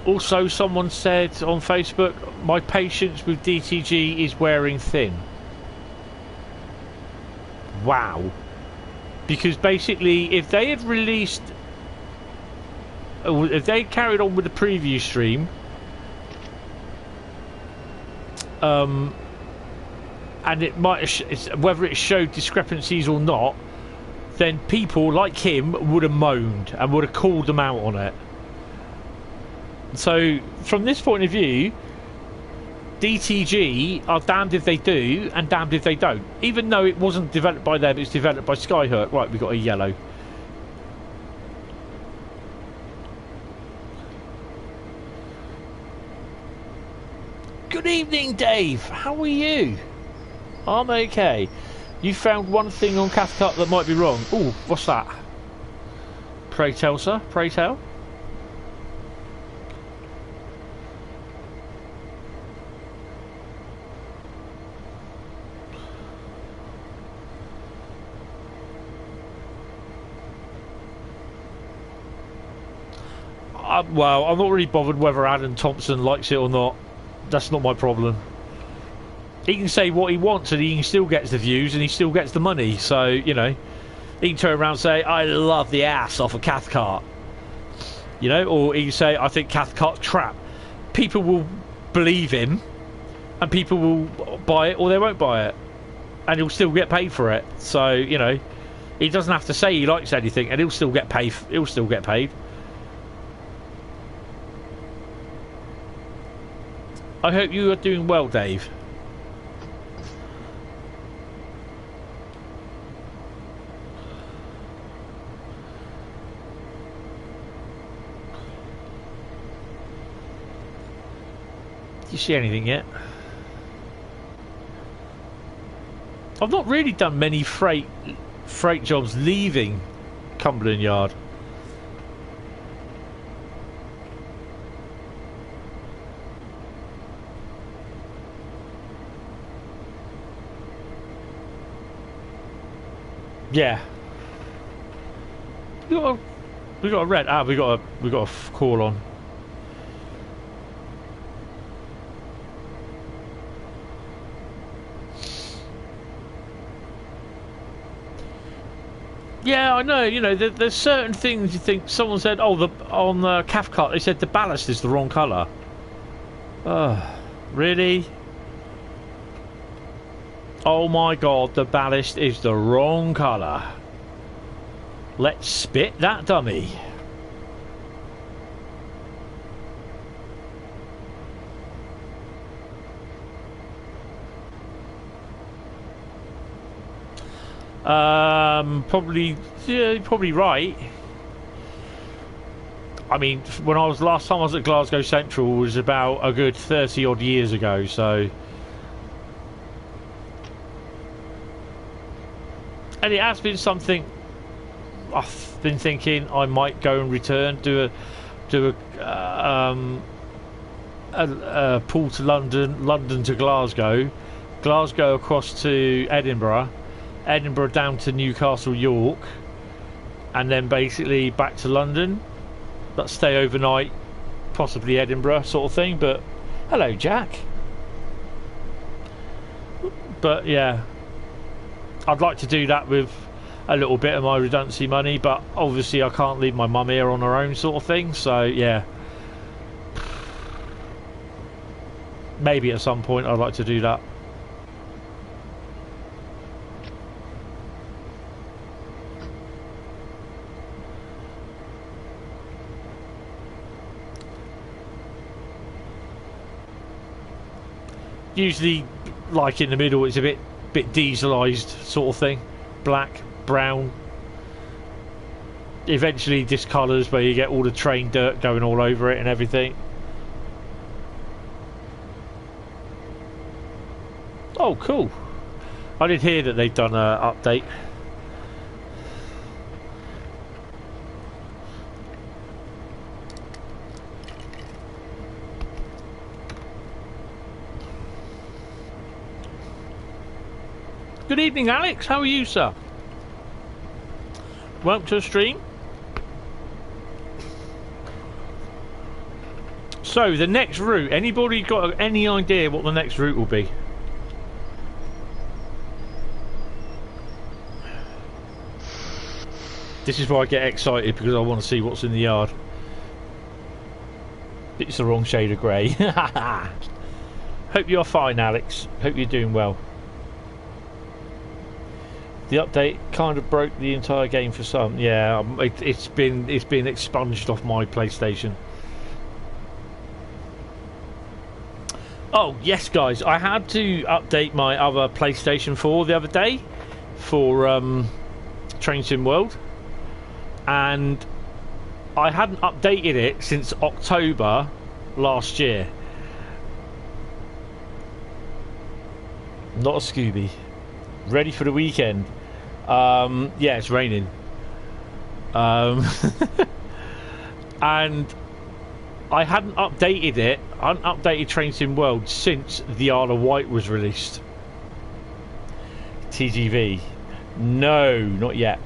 Also, someone said on Facebook, my patience with DTG is wearing thin. Wow. Because basically, if they had released, if they carried on with the preview stream, and it might have, whether it showed discrepancies or not, then people like him would have moaned and would have called them out on it. So, from this point of view, DTG are damned if they do and damned if they don't. Even though it wasn't developed by them, it's developed by Skyhurt. Right, we got a yellow. Good evening, Dave. How are you? I'm okay. You found one thing on Cathcart that might be wrong. Ooh, what's that? Pray tell, sir. Pray tell. Well, I'm not really bothered whether Adam Thompson likes it or not. That's not my problem. He can say what he wants and he still gets the views and he still gets the money. So, he can turn around and say, I love the ass off of Cathcart. Or he can say, I think Cathcart's crap. People will believe him and people will buy it or they won't buy it. And he'll still get paid for it. So, he doesn't have to say he likes anything and he'll still get paid. He'll still get paid. I hope you are doing well, Dave. Did you see anything yet? I've not really done many freight jobs leaving Cumberland Yard. Yeah. We got a red. We got a call on. Yeah, I know. There's certain things you think. Someone said, "Oh, on the Cathcart, they said the ballast is the wrong colour." Oh, really? Oh my God, the ballast is the wrong colour. Let's spit that dummy. Probably, yeah, you're probably right. I mean, when last time I was at Glasgow Central was about a good 30 odd years ago, so. And it has been something I've been thinking I might go and return, do a pull to London, London to Glasgow, Glasgow across to Edinburgh, Edinburgh down to Newcastle, York, and then basically back to London, but stay overnight, possibly Edinburgh sort of thing. But hello, Jack. But yeah, I'd like to do that with a little bit of my redundancy money, but obviously I can't leave my mum here on her own sort of thing. So yeah, maybe at some point I'd like to do that. Usually, like in the middle, it's a bit dieselised sort of thing, black, brown. Eventually discolours where you get all the train dirt going all over it and everything. Oh, cool! I did hear that they've done an update. Good evening, Alex. How are you, sir? Welcome to the stream. So, the next route. Anybody got any idea what the next route will be? This is why I get excited, because I want to see what's in the yard. It's the wrong shade of grey. Hope you're fine, Alex. Hope you're doing well. The update kind of broke the entire game for some. Yeah, it's been expunged off my PlayStation. Oh yes, guys, I had to update my other PlayStation 4 the other day for Train Sim World, and I hadn't updated it since October last year. Not a Scooby. Ready for the weekend. Yeah, it's raining. And I hadn't updated it. I hadn't updated Train Sim World since the Isle of Wight was released. TGV. No, not yet.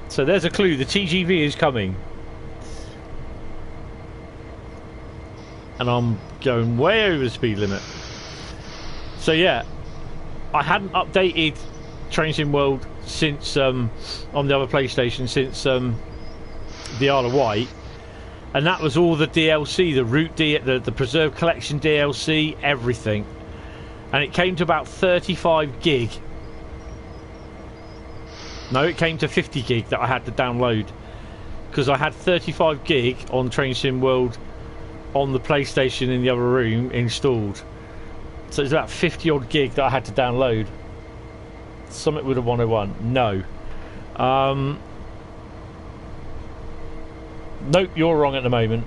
So there's a clue. The TGV is coming. And I'm going way over the speed limit. So yeah, I hadn't updated Train Sim World since on the other PlayStation since the Isle of Wight, and that was all the DLC, the route the Preserved Collection DLC, everything, and it came to about 35 gig. No, it came to 50 gig that I had to download, because I had 35 gig on Train Sim World on the PlayStation in the other room installed. So it's about 50 odd gig that I had to download. Summit with a 101. No. Nope, you're wrong at the moment.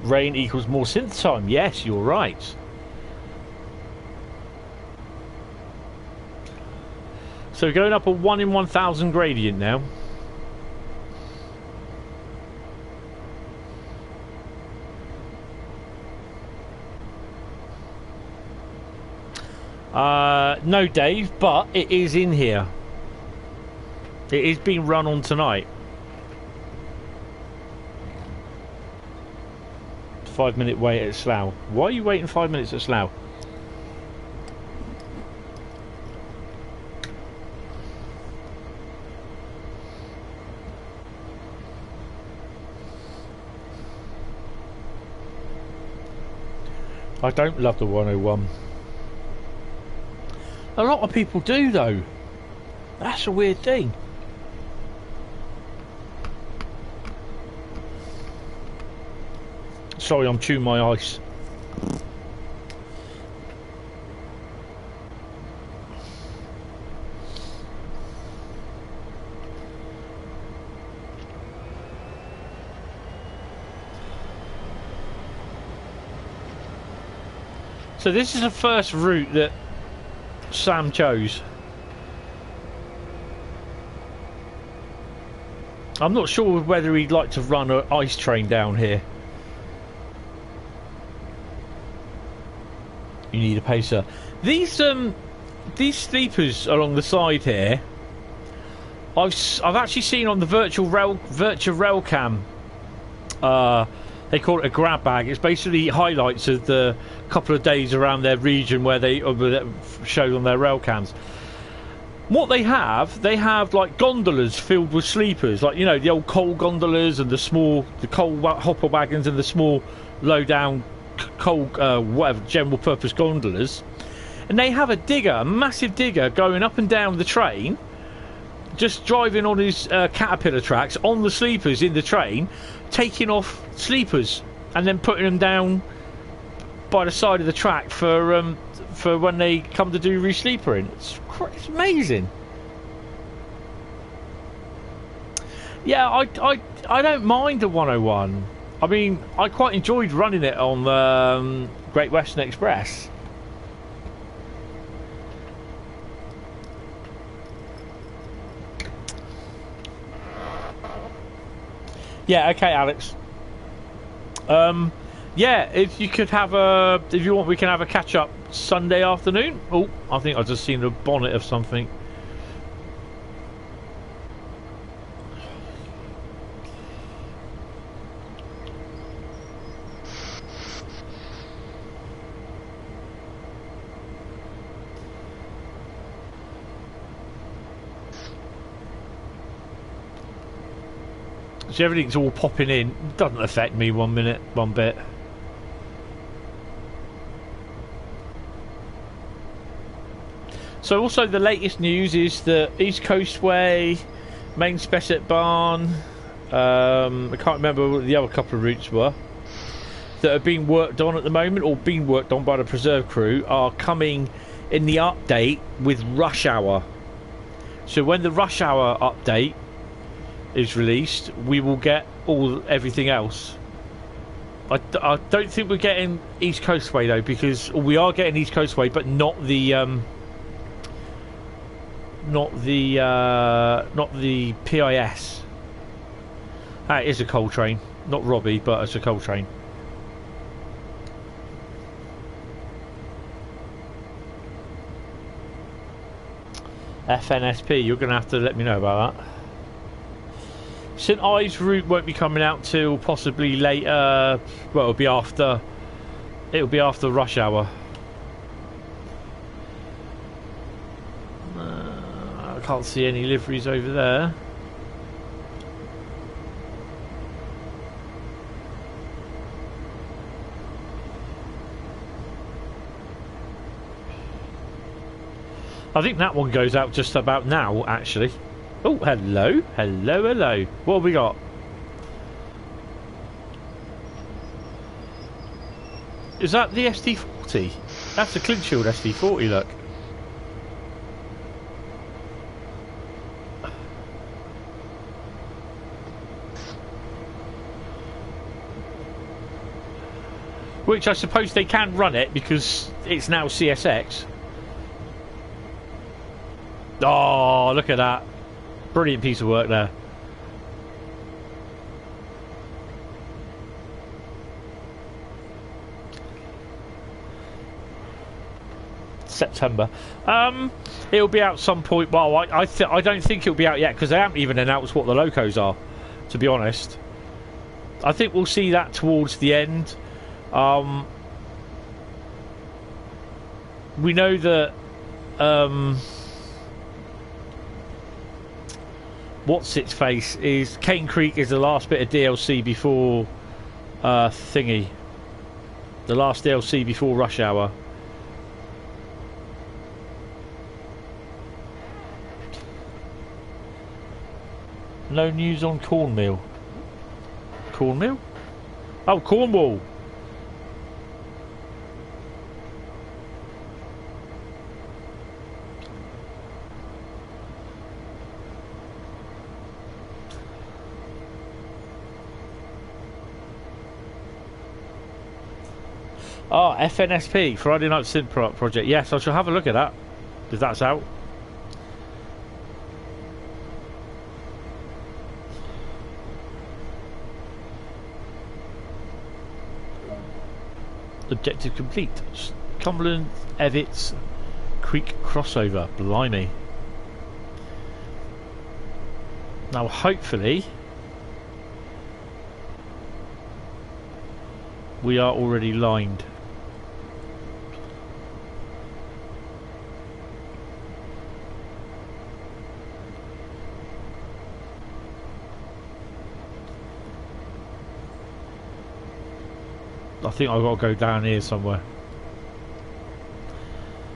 Rain equals more synth time. Yes, you're right. So we're going up a 1 in 1,000 gradient now. No, Dave, but it is in here. It is being run on tonight. 5-minute wait at Slough. Why are you waiting 5 minutes at Slough? I don't love the 101. A lot of people do, though. That's a weird thing. Sorry, I'm chewing my ice. So this is the first route that Sam chose. I'm not sure whether he'd like to run an ice train down here. You need a pacer. These sleepers along the side here, I've actually seen on the virtual Railcam. They call it a grab bag. It's basically highlights of the couple of days around their region where they showed on their rail cams. What they have like gondolas filled with sleepers, like, you know, the old coal gondolas and the coal hopper wagons and the small low down coal whatever general purpose gondolas, and they have a massive digger going up and down the train, just driving on his caterpillar tracks on the sleepers in the train, taking off sleepers and then putting them down by the side of the track for when they come to do re-sleepering. It's amazing. Yeah, I don't mind the 101. I mean, I quite enjoyed running it on the Great Western Express. Yeah, okay, Alex. Yeah, if you want, we can have a catch up Sunday afternoon. Oh, I think I've just seen a bonnet of something. So everything's all popping in. Doesn't affect me one bit. So also the latest news is the East Coast Way, Main Spessett Barn, I can't remember what the other couple of routes were, that are being worked on at the moment, or being worked on by the preserve crew, are coming in the update with rush hour. So when the rush hour update is released, we will get everything else. I don't think we're getting East Coast Way though, because we are getting East Coast Way, but not the PIS. It is a coal train, not Robbie, but it's a coal train. FNSP, you're going to have to let me know about that. St Ives route won't be coming out till possibly later. Well, it'll be after rush hour. I can't see any liveries over there. I think that one goes out just about now, actually. Oh, hello. Hello. What have we got? Is that the SD40? That's a Clinchfield SD40, look. Which I suppose they can run it because it's now CSX. Oh, look at that. Brilliant piece of work there. September. It'll be out some point. Well, I don't think it'll be out yet because they haven't even announced what the locos are, to be honest. I think we'll see that towards the end. We know that what's its face is Cane Creek is the last bit of DLC before thingy, the last DLC before rush hour. No news on Cornmeal. Cornmeal? Oh, Cornwall. Oh, FNSP, Friday Night Synth Project. Yes, I shall have a look at that, if that's out. Objective complete. Cumberland Evitts Creek crossover. Blimey. Now hopefully we are already lined. I think I've got to go down here somewhere.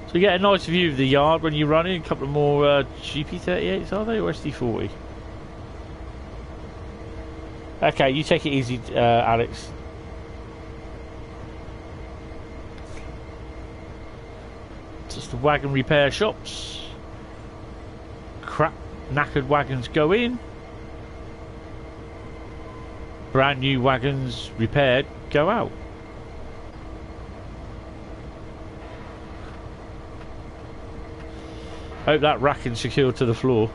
So you get a nice view of the yard when you're running. A couple of more GP38s, are they, or SD40? Okay, you take it easy, Alex. Just the wagon repair shops. Crap, knackered wagons go in. Brand new wagons repaired go out. Hope that racking's secured to the floor.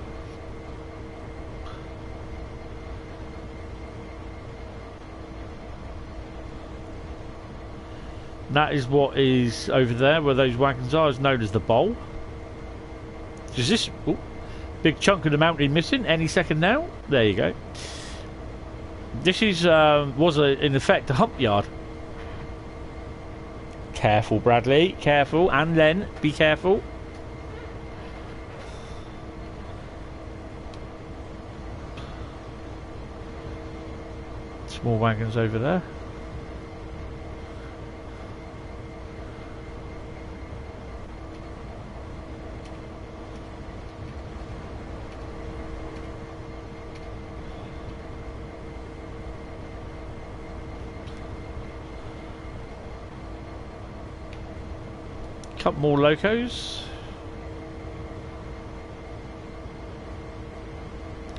That is what is over there where those wagons are, is known as the bowl. Is this big chunk of the mountain missing any second now? There you go. This is was in effect a hump yard. Careful, Bradley, careful, and Len, be careful. More wagons over there. Couple more locos.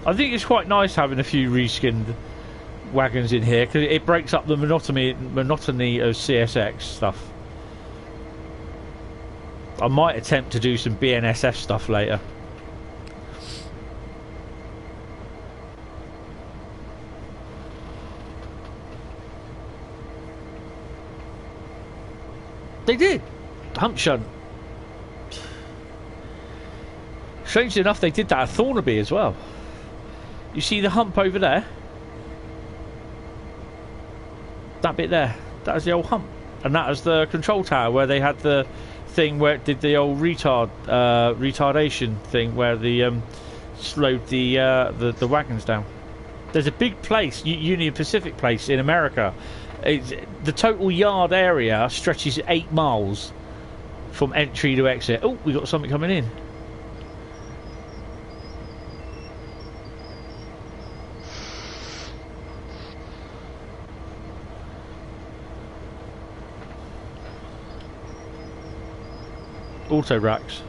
I think it's quite nice having a few reskinned wagons in here because it breaks up the monotony of CSX stuff. I might attempt to do some BNSF stuff later. They did hump shunt. Strangely enough, they did that at Thornaby as well. You see the hump over there? That bit there, that was the old hump, and that was the control tower where they had the thing where it did the old retardation thing where the slowed the wagons down. There's a big place, Union Pacific place in America. The total yard area stretches 8 miles from entry to exit. Oh, we got something coming in. Auto racks.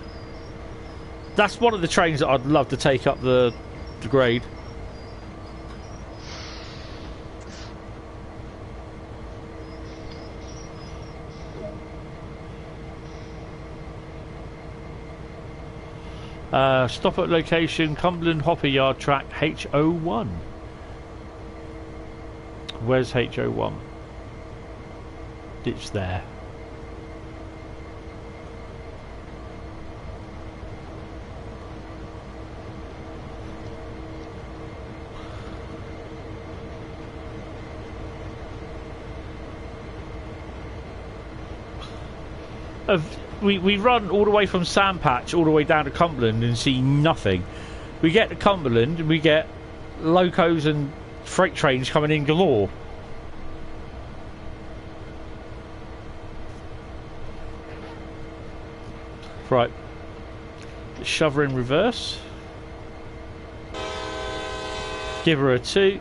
That's one of the trains that I'd love to take up the grade. Stop at location Cumberland Hopper Yard track H01. Where's H01? It's there. We run all the way from Sandpatch all the way down to Cumberland and see nothing. We get to Cumberland and we get locos and freight trains coming in galore. Right, shove her in reverse, give her a 2,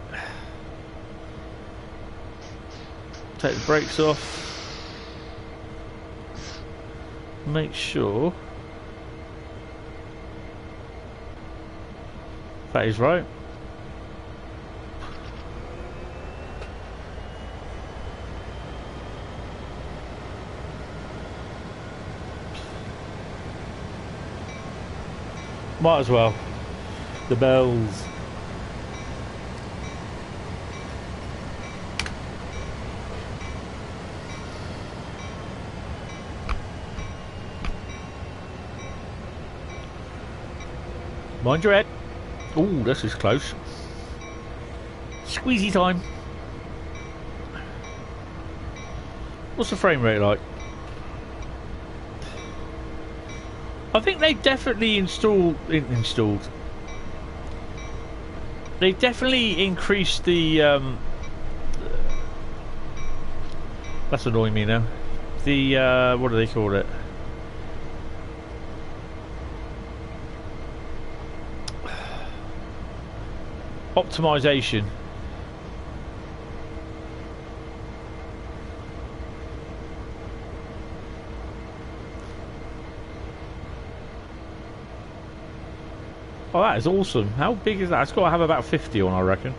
take the brakes off. Make sure that is right. Might as well. The bells. Mind your head. Ooh, this is close. Squeezy time. What's the frame rate like? I think they definitely installed. They definitely increased the. That's annoying me now. The what do they call it? Optimization. Oh, that is awesome. How big is that? It's got to have about 50 on, I reckon.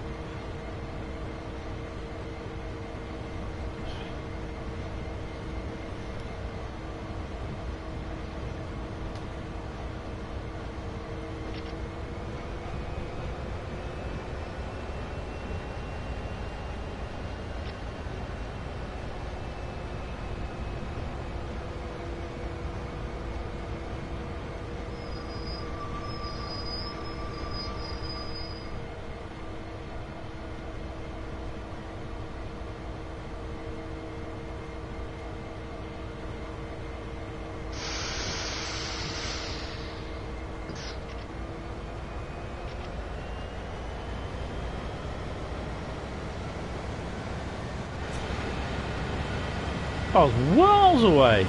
I was miles away.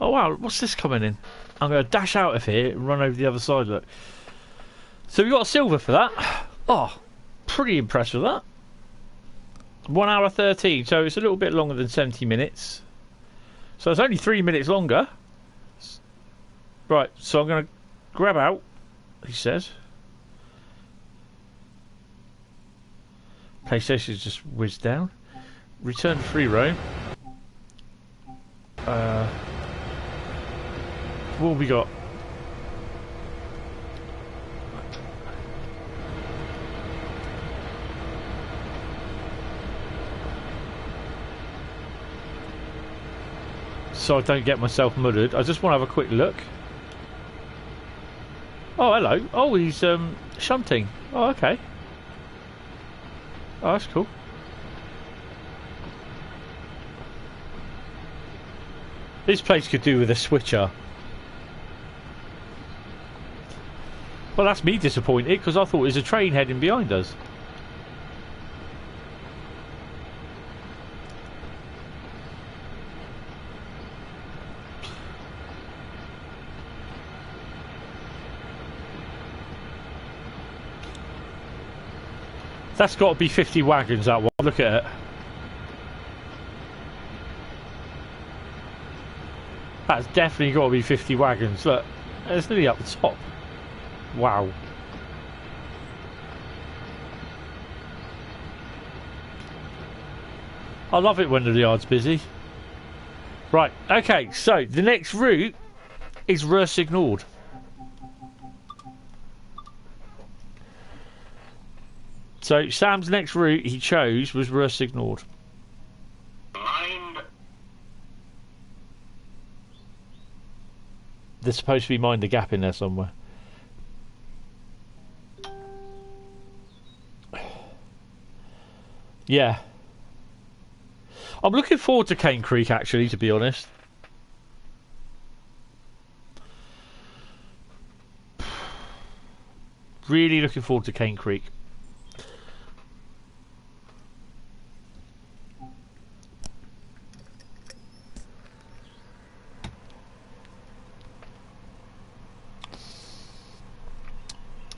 Oh wow, what's this coming in? I'm going to dash out of here and run over the other side, look. So we got a silver for that. Oh, pretty impressed with that. 1 hour 13, so it's a little bit longer than 70 minutes. So it's only 3 minutes longer. Right, so I'm going to grab out, he says. PlayStation's just whizzed down. Return to free roam. What have we got? So I don't get myself muddered. I just want to have a quick look. Oh, hello. Oh, he's shunting. Oh, okay. Oh, that's cool. This place could do with a switcher. Well, that's me disappointed because I thought it was a train heading behind us. That's got to be 50 wagons, that one. Look at it. That's definitely got to be 50 wagons. Look, it's nearly up the top. Wow. I love it when the yard's busy. Right, okay, so the next route is Rhein-Ruhr. So Sam's next route he chose was Rhein-Ruhr. There's supposed to be Mind the Gap in there somewhere. Yeah. I'm looking forward to Cane Creek, actually, to be honest. Really looking forward to Cane Creek.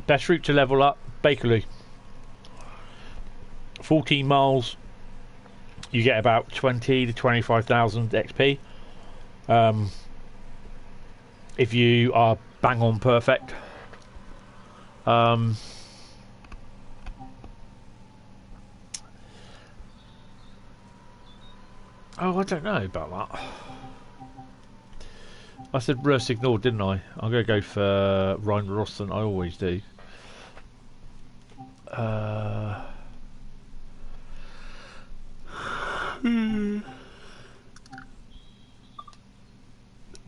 Best route to level up, Bakerloo. 14 miles, you get about 20 to 25,000 XP. If you are bang on perfect. Oh, I don't know about that. I said Rhein-Ruhr, didn't I? I'm going to go for Rhein-Ruhr, I always do.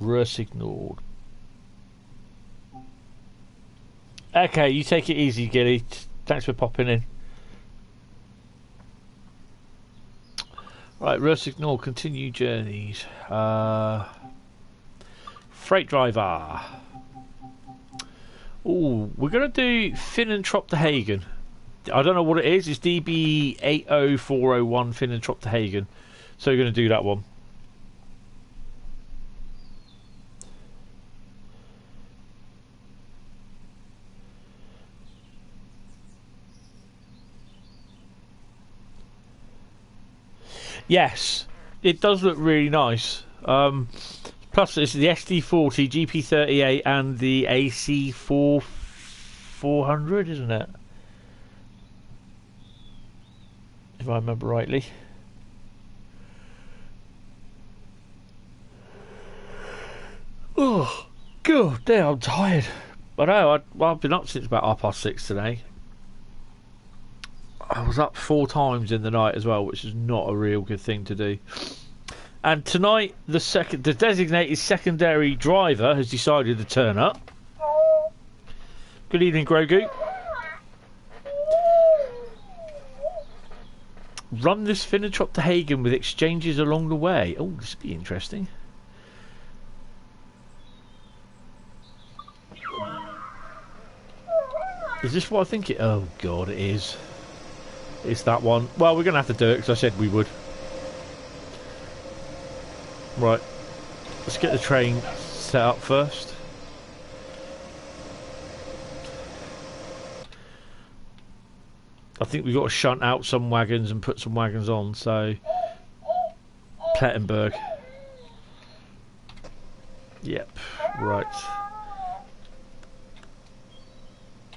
Ignored. Okay, you take it easy, Gilly. Thanks for popping in. Right, Ignored. Continue journeys. Freight driver. Oh, we're going to do Finnentrop-to-Hagen. I don't know what it is. It's DB 80401 Finnentrop-to-Hagen. So we're going to do that one. Yes, it does look really nice. Plus, it's the SD40, GP38, and the AC400, isn't it? If I remember rightly. Oh, God damn, I'm tired. I know, I've been up since about 6:30 today. I was up 4 times in the night as well, which is not a real good thing to do. And tonight, the designated secondary driver has decided to turn up. Good evening, Grogu. Run this Finnentrop-to-Hagen with exchanges along the way. Oh, this would be interesting. Is this what I think it... Oh, God, it is. It's that one. Well, we're going to have to do it because I said we would. Right. Let's get the train set up first. I think we've got to shunt out some wagons and put some wagons on, so... Plettenberg. Yep. Right.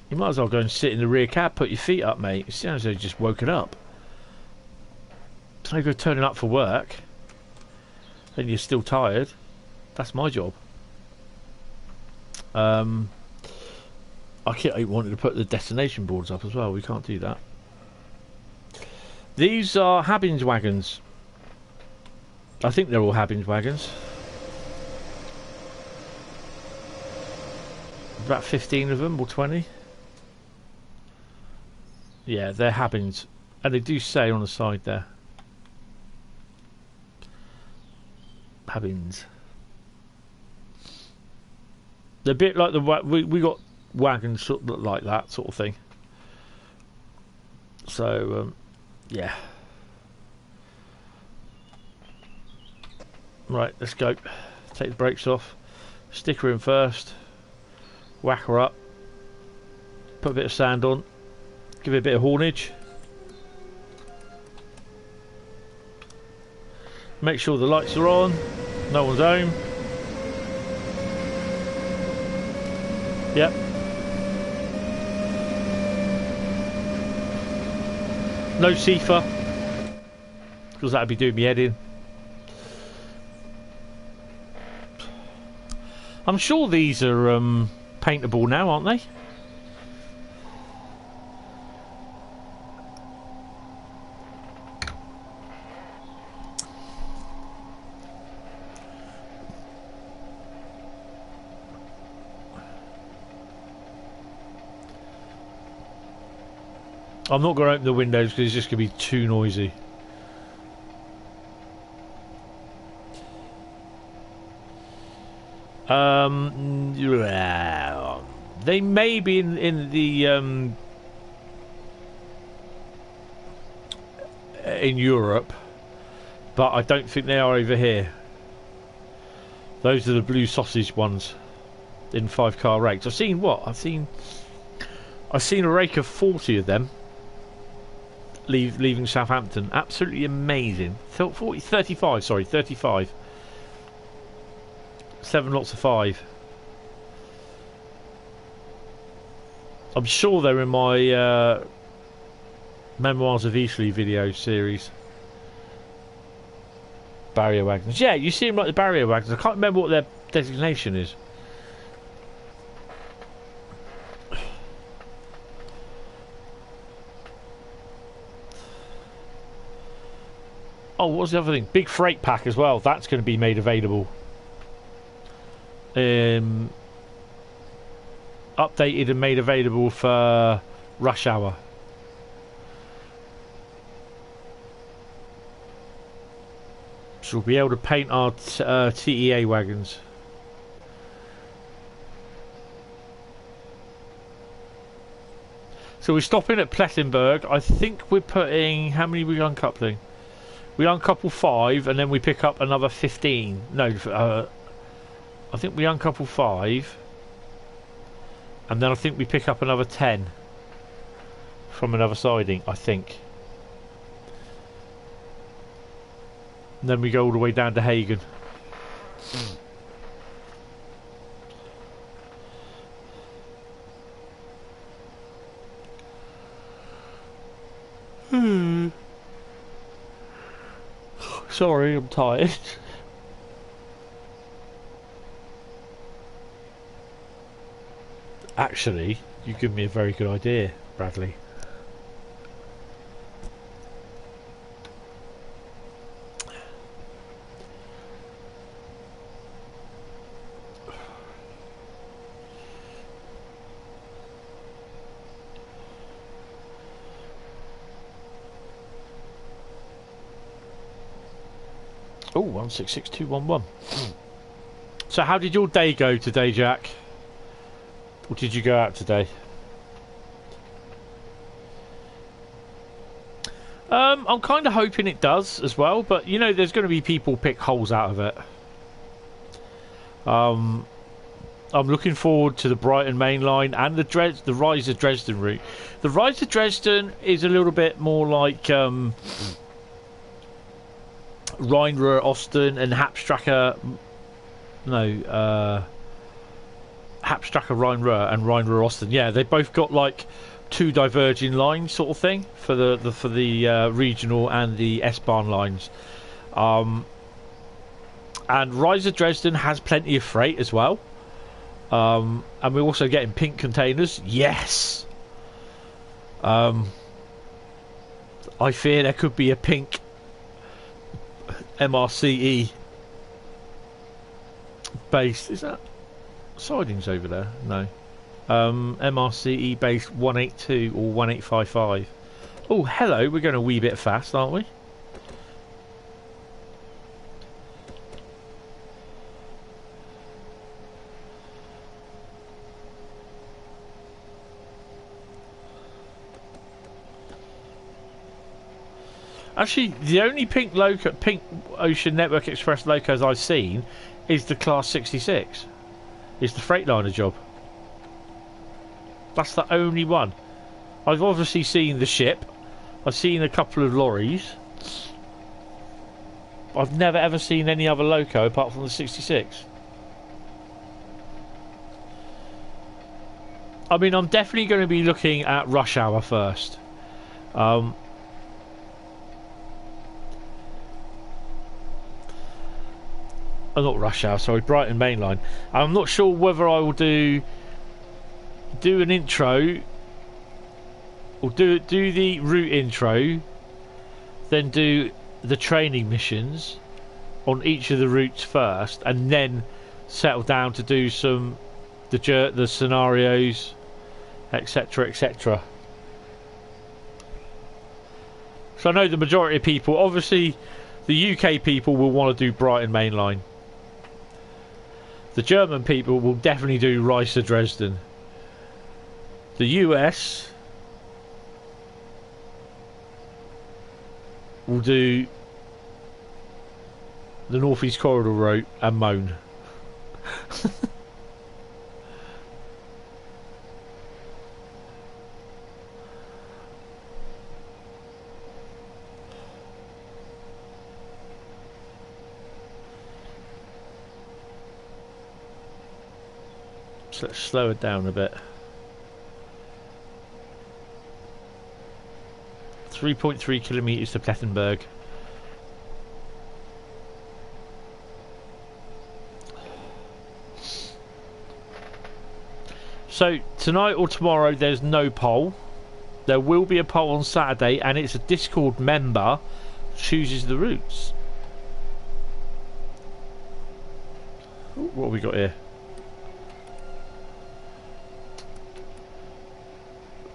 You might as well go and sit in the rear cab, put your feet up, mate. It sounds like you just woken up. It's no good turning up for work and you're still tired. That's my job. I keep wanting to put the destination boards up as well. We can't do that. These are Habbins wagons. I think they're all Habbins wagons. About 15 of them, or 20. Yeah, they're Habbins. And they do say on the side there. Habbins. They're a bit like the... We got wagons sort of like that sort of thing. So, yeah. Right, let's go. Take the brakes off. Stick her in first. Whack her up. Put a bit of sand on. Give it a bit of haulage. Make sure the lights are on. No one's home. Yep. No SEFA, because that'd be doing me head in. I'm sure these are paintable now, aren't they? I'm not going to open the windows because it's just going to be too noisy. They may be in the in Europe, but I don't think they are over here. Those are the blue sausage ones in 5-car rakes. I've seen what? I've seen a rake of 40 of them. Leaving Southampton. Absolutely amazing. 35, sorry, 35. 7 lots of 5. I'm sure they're in my Memoirs of Eastleigh video series. Barrier wagons. Yeah, you see them like the barrier wagons. I can't remember what their designation is. Oh, what's the other thing? Big freight pack as well. That's going to be made available. updated and made available for rush hour. So we'll be able to paint our TEA wagons. So we're stopping at Plettenberg. I think we're putting... How many are we uncoupling? We uncouple 5 and then we pick up another 15. No, I think we uncouple 5 and then I think we pick up another 10 from another siding, I think. And then we go all the way down to Hagen. Sorry, I'm tired. Actually, you give me a very good idea, Bradley. Oh, 166211. So how did your day go today, Jack? Or did you go out today? I'm kind of hoping it does as well, but you know, there's going to be people pick holes out of it. I'm looking forward to the Brighton main line and the Rise of Dresden route. The Rise of Dresden is a little bit more like Rhein-Ruhr Osten and Hauptstrecke. No, Hauptstrecke Rhein-Ruhr and Rhein-Ruhr Osten. Yeah, they both got like two diverging lines, sort of thing, for the regional and the S-Bahn lines. And Rise of Dresden has plenty of freight as well. And we're also getting pink containers. Yes. I fear there could be a pink MRCE base. Is that sidings over there? No. MRCE base 182 or 1855. Oh, hello. We're going a wee bit fast, aren't we? Actually, the only pink Ocean Network Express locos I've seen is the Class 66. It's the Freightliner job. That's the only one. I've obviously seen the ship. I've seen a couple of lorries. I've never ever seen any other loco apart from the 66. I mean, I'm definitely going to be looking at rush hour first. Not rush hour, sorry, Brighton mainline. I'm not sure whether I will do an intro or do the route intro, then do the training missions on each of the routes first, and then settle down to do some the scenarios, etc, etc. So I know the majority of people, obviously the UK people, will want to do Brighton mainline. The German people will definitely do Rise to Dresden. The US will do the Northeast Corridor route and moan. So let's slow it down a bit. 3.3 kilometres to Plettenberg. So tonight or tomorrow there's no poll. There will be a poll on Saturday, and it's a Discord member chooses the routes. Ooh, what have we got here?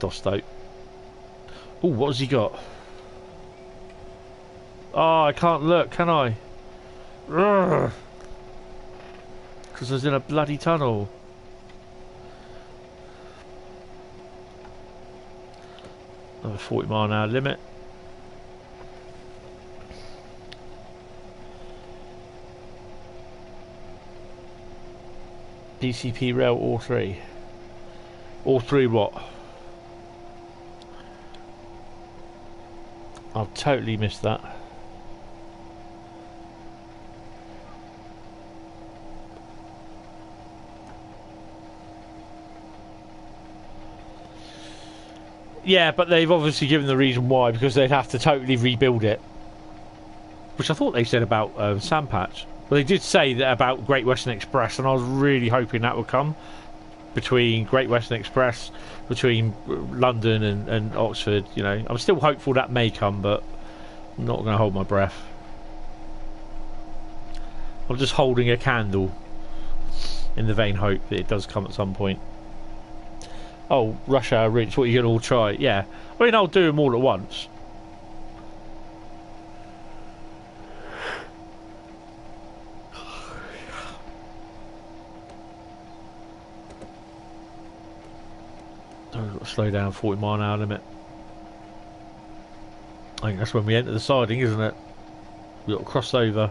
Dosto. Oh, what has he got? Oh, I can't look, can I? Because I was in a bloody tunnel. Another 40-mile-an-hour limit. DCP rail or 3. Or 3 what? I've totally missed that. Yeah, but they've obviously given the reason why, because they'd have to totally rebuild it. Which I thought they said about Sandpatch. Well, they did say that about Great Western Express, and I was really hoping that would come. Between Great Western Express, between London and Oxford, you know. I'm still hopeful that may come, but I'm not going to hold my breath. I'm just holding a candle in the vain hope that it does come at some point. Oh, rush hour routes, what are you going to all try? Yeah, I mean, I'll do them all at once. Slow down, 40-mile-an-hour limit. I think that's when we enter the siding, isn't it? We've got to cross over.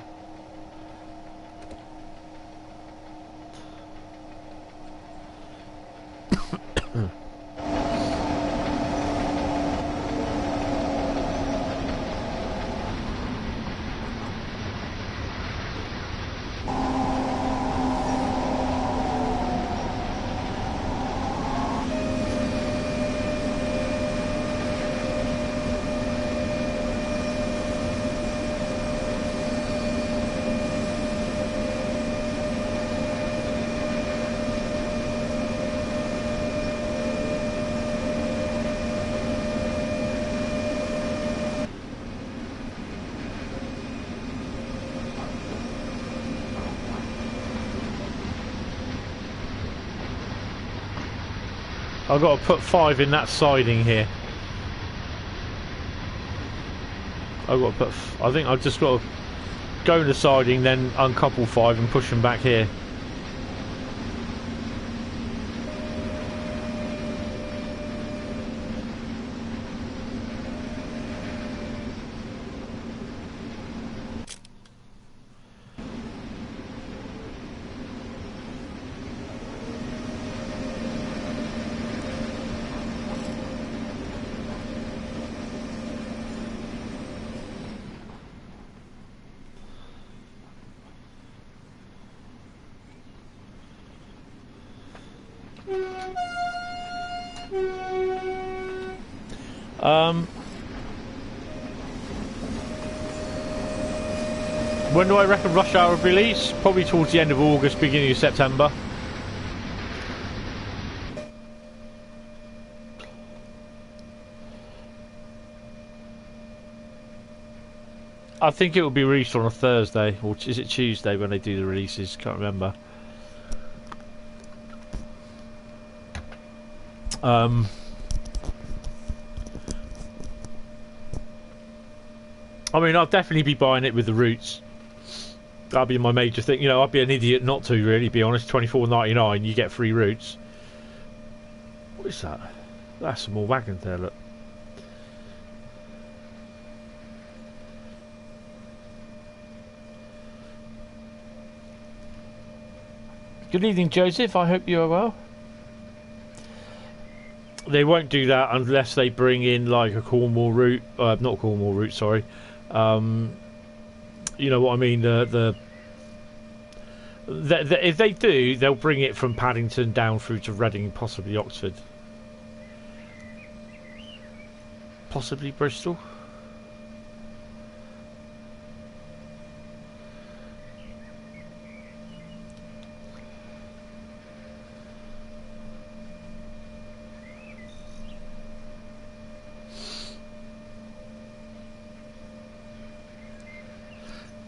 I've got to put 5 in that siding here. I've got to put. I think I've just got to go in the siding, then uncouple 5 and push them back here. When do I reckon rush hour release? Probably towards the end of August, beginning of September. I think it will be released on a Thursday, or is it Tuesday when they do the releases? Can't remember. I mean, I'll definitely be buying it with the routes. That'll be my major thing. You know, I'd be an idiot not to, really, be honest. $24.99, you get free routes. What is that? That's some more wagons there, look. Good evening, Joseph. I hope you are well. They won't do that unless they bring in, like, a Cornwall route. Not Cornwall route, sorry. You know what I mean? If they do, they'll bring it from Paddington down through to Reading, possibly Oxford, possibly Bristol.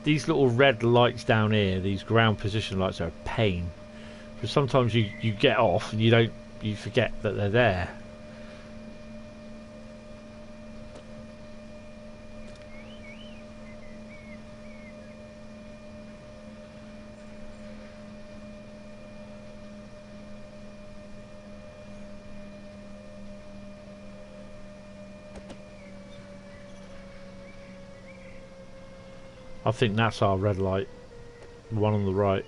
These little red lights down here, these ground position lights, are a pain. Because sometimes you get off and you forget that they're there. I think that's our red light. The one on the right.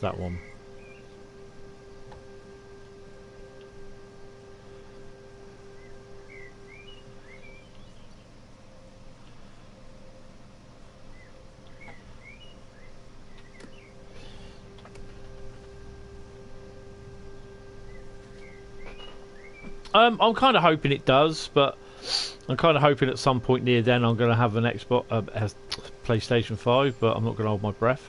That one. I'm kind of hoping it does, but I'm kind of hoping at some point near then I'm going to have an Xbox, PlayStation 5, but I'm not going to hold my breath.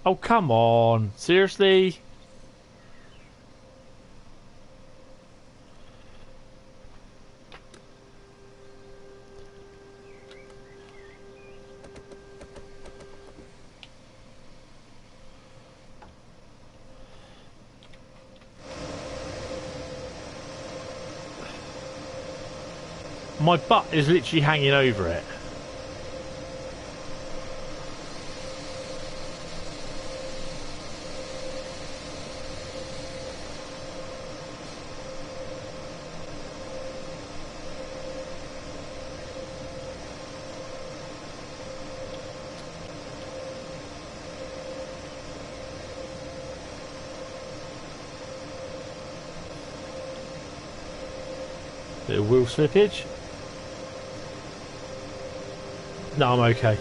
Oh, come on. Seriously? My butt is literally hanging over it. Bit of wheel slippage. No, I'm okay.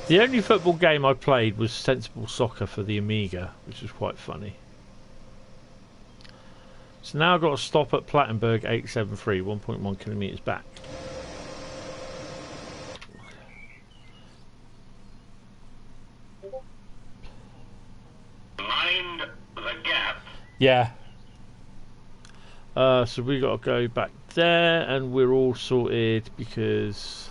The only football game I played was Sensible Soccer for the Amiga, which was quite funny. So now I've got to stop at Plattenberg 873, 1.1 kilometres back. Mind the gap. Yeah. So we got to go back there, and we're all sorted because.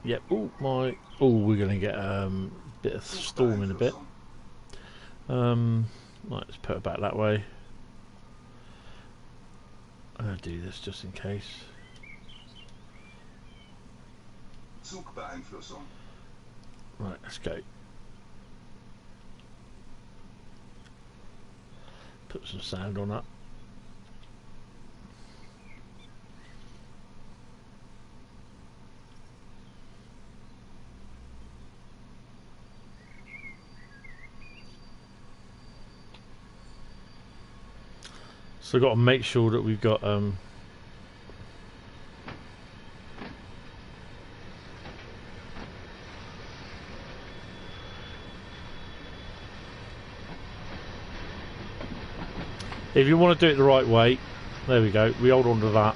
Yep. Oh my. Oh, we're gonna get a bit of storm in a bit. Let's put it back that way. I'm gonna do this just in case. Right, let's go. Put some sound on that. So I've got to make sure that we've got if you want to do it the right way, there we go, we hold on to that.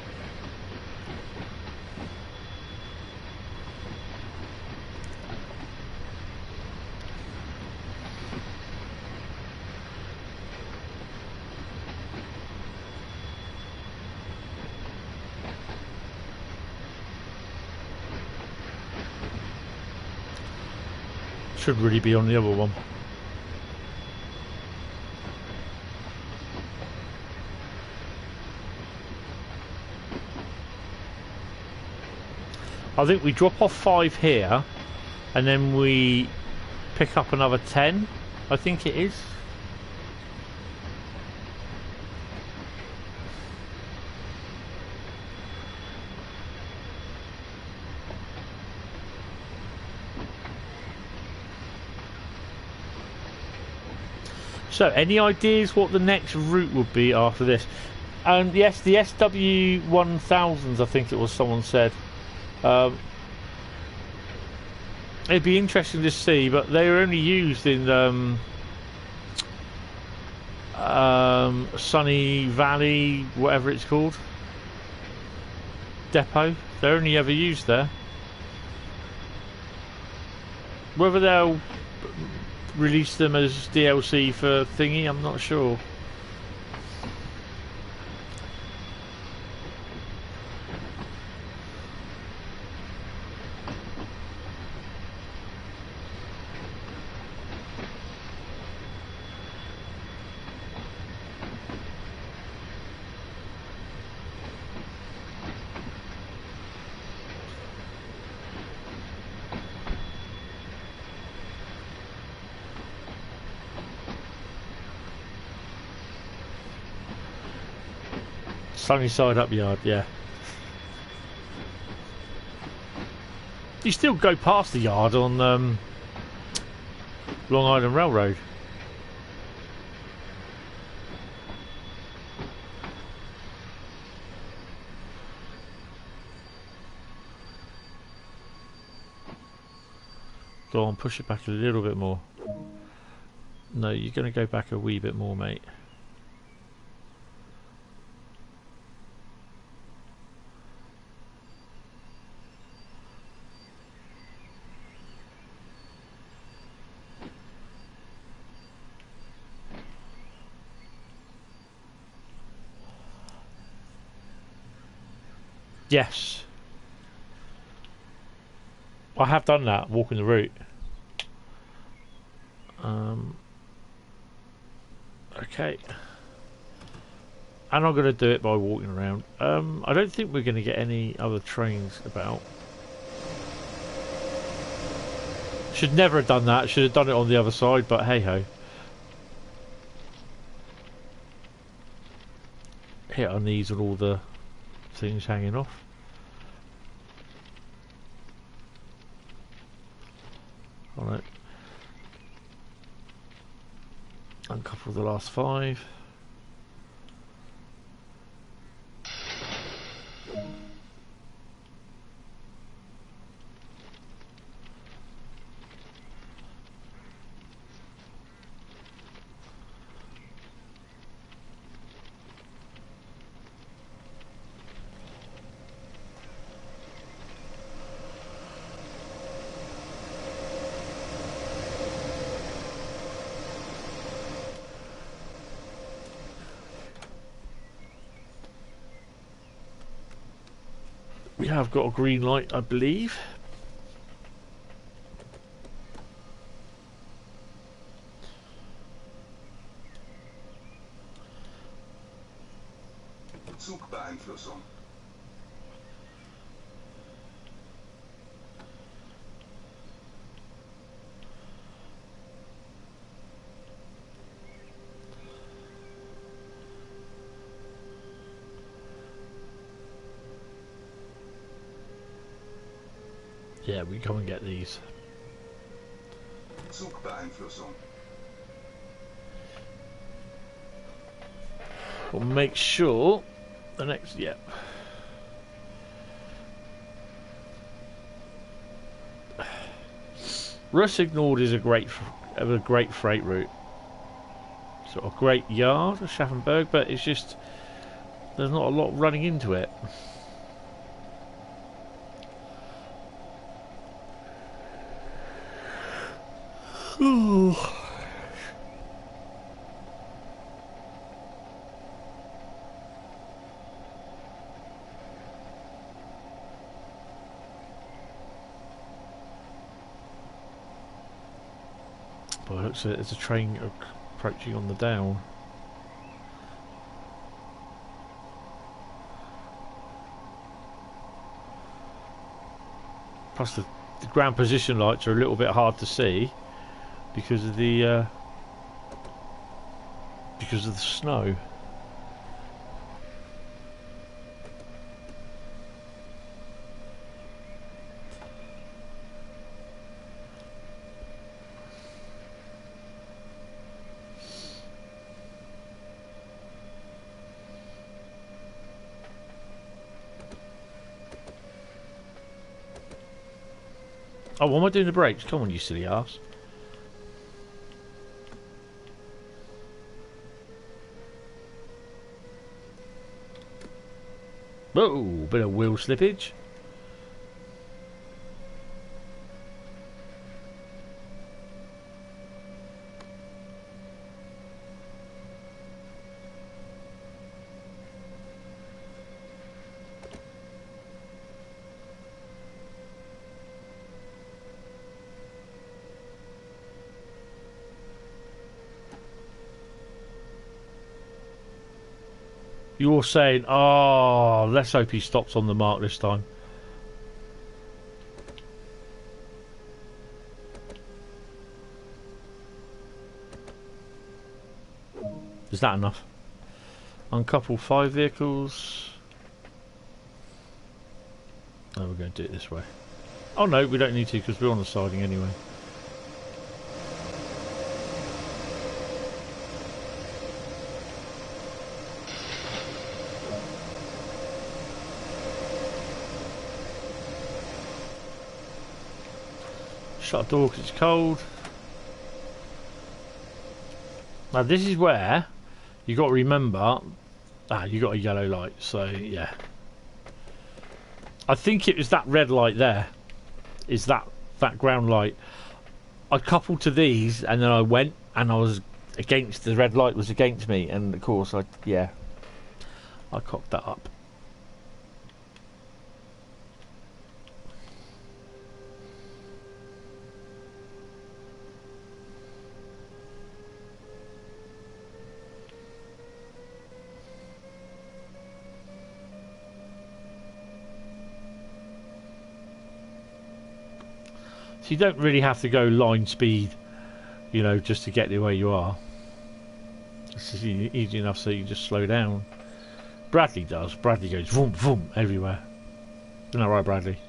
Should really be on the other one. I think we drop off 5 here and then we pick up another 10, I think it is. So, any ideas what the next route would be after this? And yes, the SW1000s, I think it was someone said. It'd be interesting to see, but they were only used in Sunny Valley, whatever it's called, depot. They're only ever used there. Whether they'll release them as DLC for thingy, I'm not sure. Sunny side up yard, yeah. You still go past the yard on Long Island Railroad. Go on, push it back a little bit more. No, you're going to go back a wee bit more, mate. Yes. I have done that, walking the route. Okay. And I'm going to do it by walking around. I don't think we're going to get any other trains about. Should never have done that. Should have done it on the other side, but hey ho. Hit our knees with all the things hanging off. Alright. Uncouple the last 5. We have got a green light, I believe. Zugbeeinflussung. Yeah, we go and get these. Zugbeeinflussung. We'll make sure the next, yeah. Russignord is a great freight route. Sort of great yard, Schaffenburg, but it's just there's not a lot running into it. Ooh. Well, it looks like there's a train approaching on the down. Plus the ground position lights are a little bit hard to see because of the snow. Oh, why am I doing the brakes? Come on, you silly ass. Whoa, bit of wheel slippage. You're saying, oh, let's hope he stops on the mark this time. Is that enough? Uncouple 5 vehicles. Oh, we're going to do it this way. Oh no, we don't need to because we're on the siding anyway. Shut the door because it's cold. Now this is where you got to remember. You got a yellow light, so yeah. I think it was that red light there. Is that ground light? I coupled to these, and then I went, and I was against the red light was against me, and of course I cocked that up. You don't really have to go line speed, you know, just to get to where you are. This is easy enough so you just slow down. Bradley does. Bradley goes vroom vroom everywhere. Isn't that right, Bradley?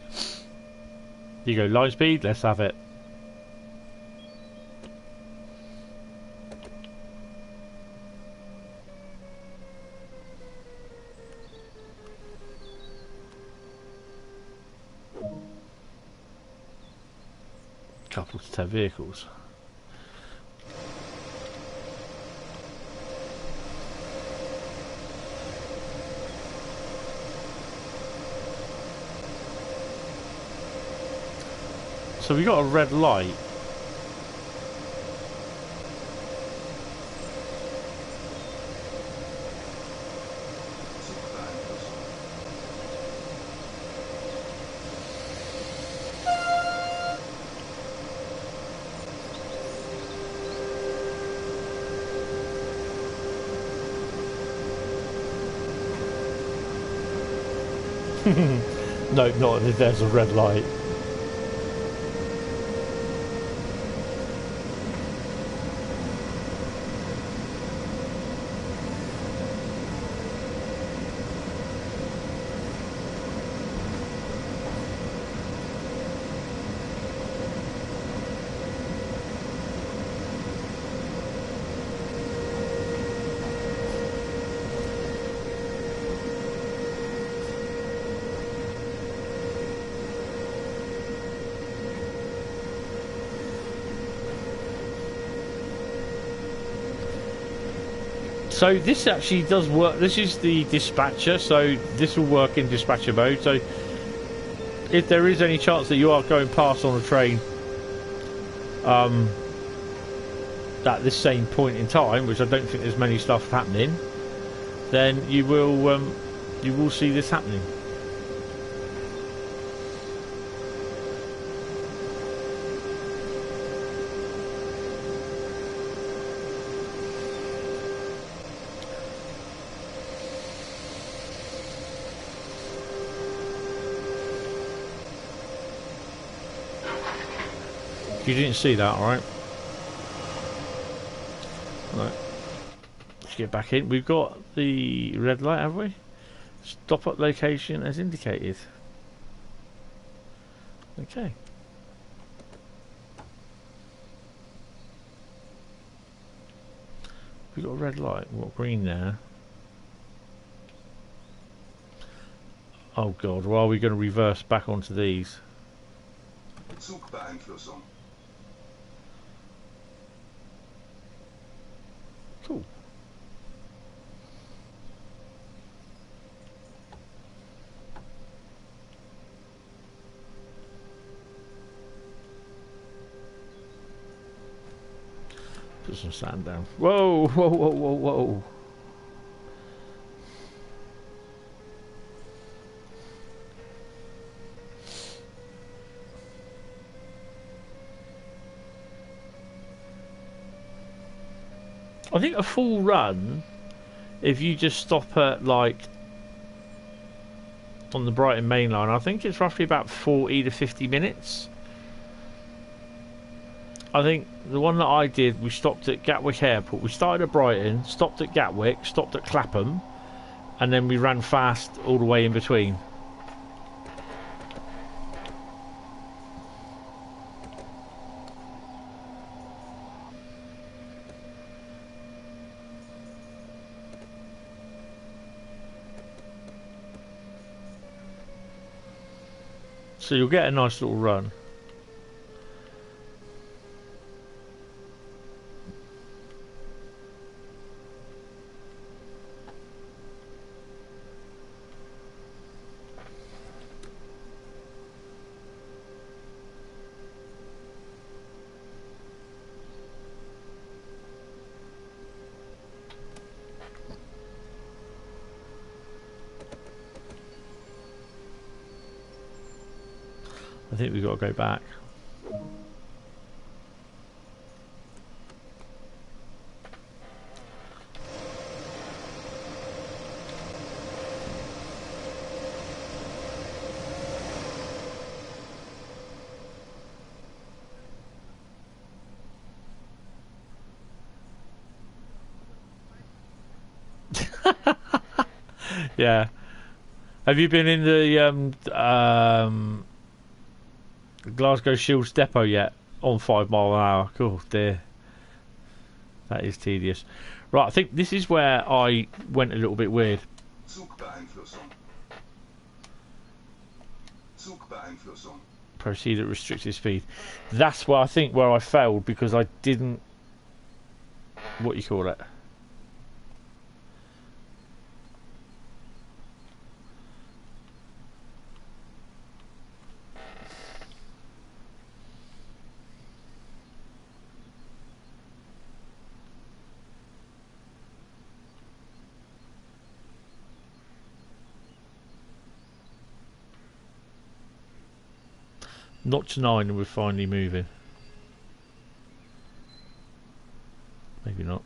You go line speed, let's have it. Couple to 10 vehicles. So we got a red light. No, not if there's a red light. So this actually does work. This is the dispatcher, so this will work in dispatcher mode. So if there is any chance that you are going past on a train at this same point in time, which I don't think there's many stuff happening, then you will see this happening. You didn't see that, alright? Right. Let's get back in. We've got the red light, have we? Stop at location as indicated. Okay. We've got a red light. What, green there? Oh god, well, are we going to reverse back onto these? Zugbeeinflussung. Cool. Put some sand down. Whoa, whoa, whoa, whoa, whoa. I think a full run, if you just stop at like on the Brighton main line, I think it's roughly about 40 to 50 minutes. I think the one that I did, we stopped at Gatwick Airport. We started at Brighton, stopped at Gatwick, stopped at Clapham, and then we ran fast all the way in between. So you'll get a nice little run. I think we've got to go back. Yeah. Have you been in the Glasgow Shields depot yet? On 5 mile an hour. Oh dear. That is tedious. Right, I think this is where I went a little bit weird. Zugbeeinflussung. Zugbeeinflussung. Proceed at restricted speed. That's where I think where I failed because I didn't, what you call it? Notch 9 and we're finally moving. Maybe not.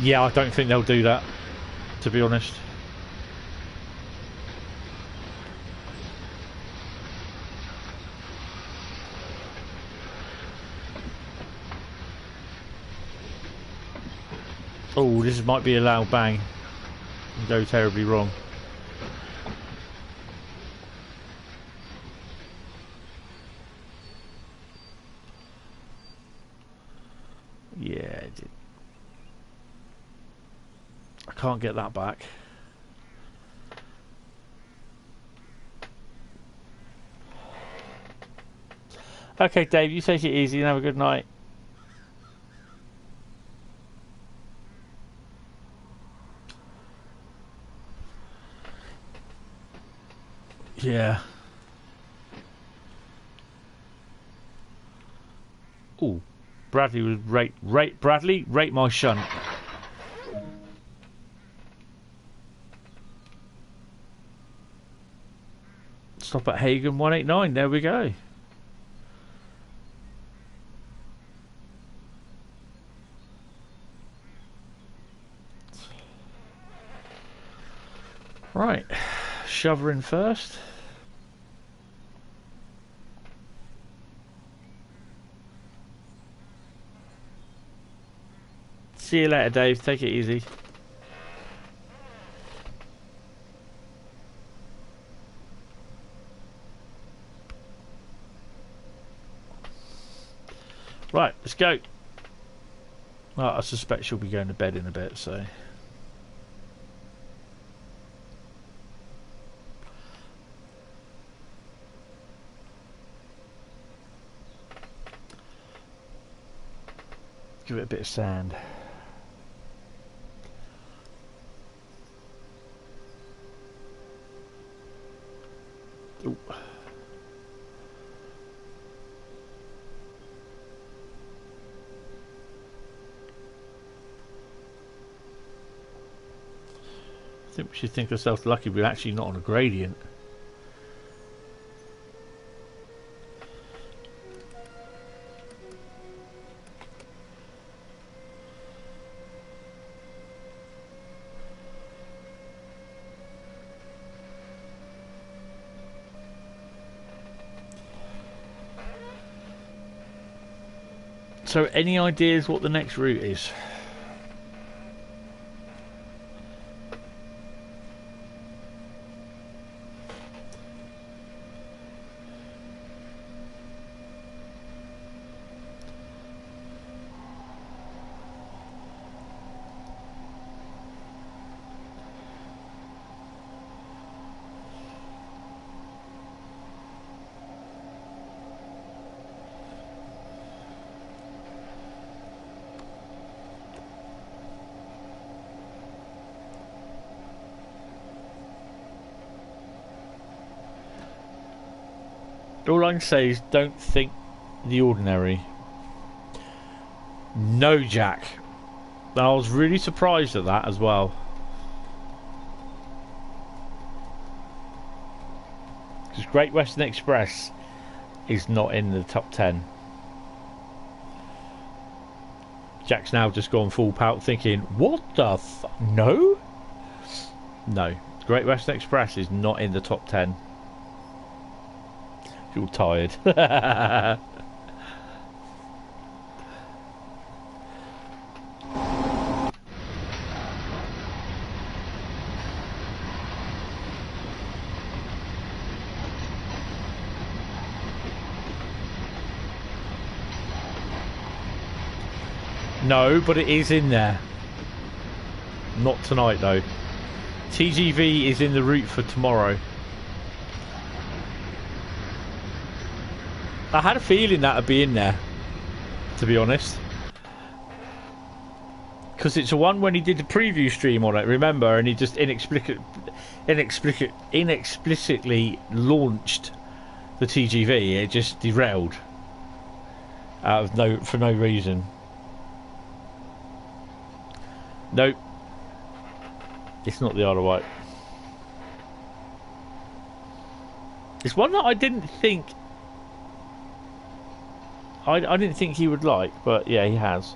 Yeah, I don't think they'll do that, to be honest. Oh, this might be a loud bang and go terribly wrong. Yeah, it did. I can't get that back. Okay, Dave, you take it easy and have a good night. Yeah. Ooh, Bradley was Bradley, rate my shunt. Stop at Hagen 189. There we go. Right, shove her in first. See you later, Dave. Take it easy. Right, let's go. Well, I suspect she'll be going to bed in a bit, so. Give it a bit of sand. Ooh. think we should think ourselves lucky we're actually not on a gradient. So, any ideas what the next route is? All I can say is don't think the ordinary. No, Jack. I was really surprised at that as well. Because Great Western Express is not in the top 10. Jack's now just gone full pout thinking, what the No? No. Great Western Express is not in the top 10. You're tired. No, but it is in there. Not tonight though. TGV is in the route for tomorrow. I had a feeling that would be in there, to be honest. Because it's the one when he did the preview stream on it, remember? And he just inexplicitly launched the TGV. It just derailed for no reason. Nope. It's not the Isle of Wight. It's one that I didn't think... I didn't think he would like, but yeah, he has.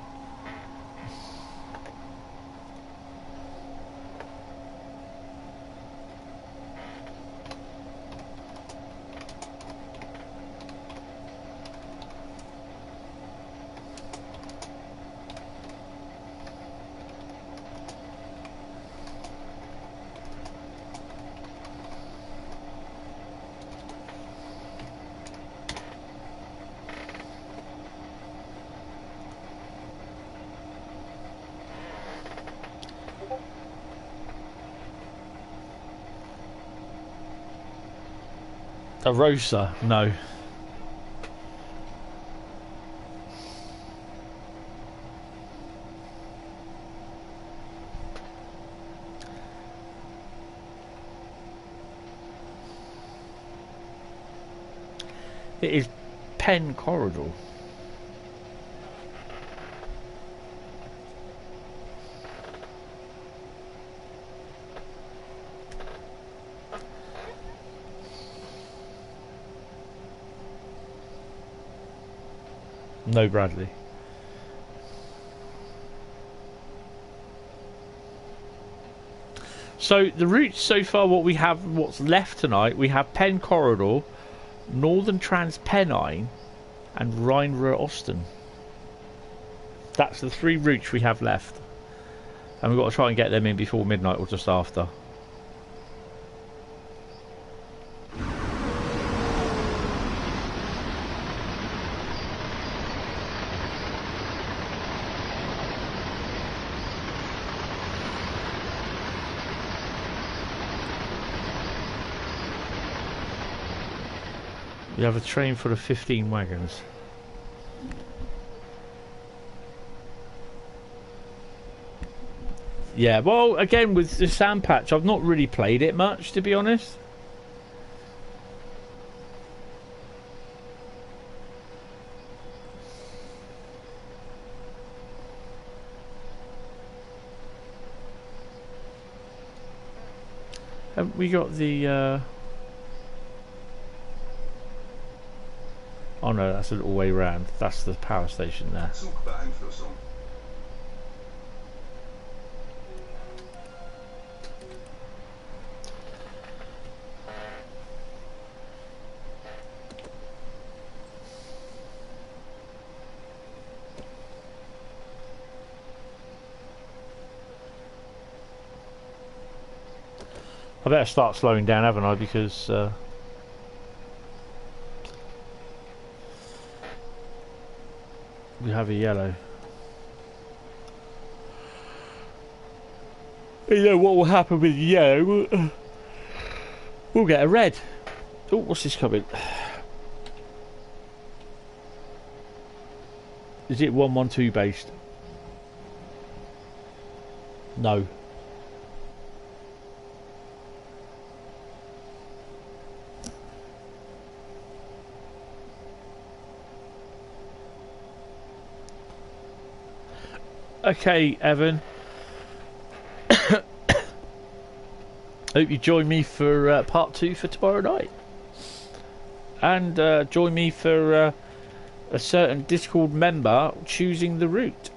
A Rosa, no. It is Pen Corridor. No, Bradley. So the routes so far, what's left tonight, we have Pen Corridor, Northern Trans Pennine, and Rhein-Ruhr Osten. That's the 3 routes we have left, and we've got to try and get them in before midnight or just after. We have a train full of 15 wagons. Yeah, well, again, with the sand patch, I've not really played it much, to be honest. Haven't we got the... Oh no, that's a little way round. That's the power station there. Zugbeeinflussung. I better start slowing down, haven't I? Because we have a yellow. You know what will happen with yellow? We'll get a red. Oh, what's this coming? Is it 112 based? No. Okay, Evan. Hope you join me for part 2 for tomorrow night. And join me for a certain Discord member choosing the route.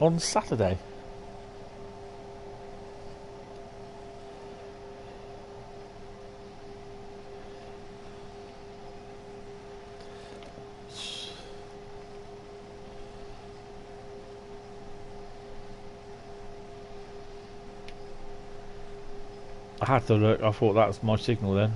On Saturday. I had to look, I thought that was my signal then.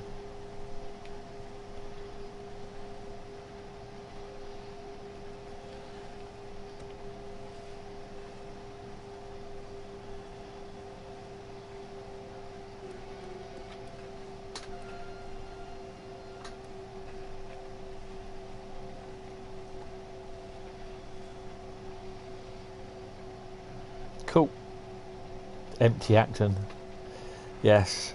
Cool. Empty Acton. Yes.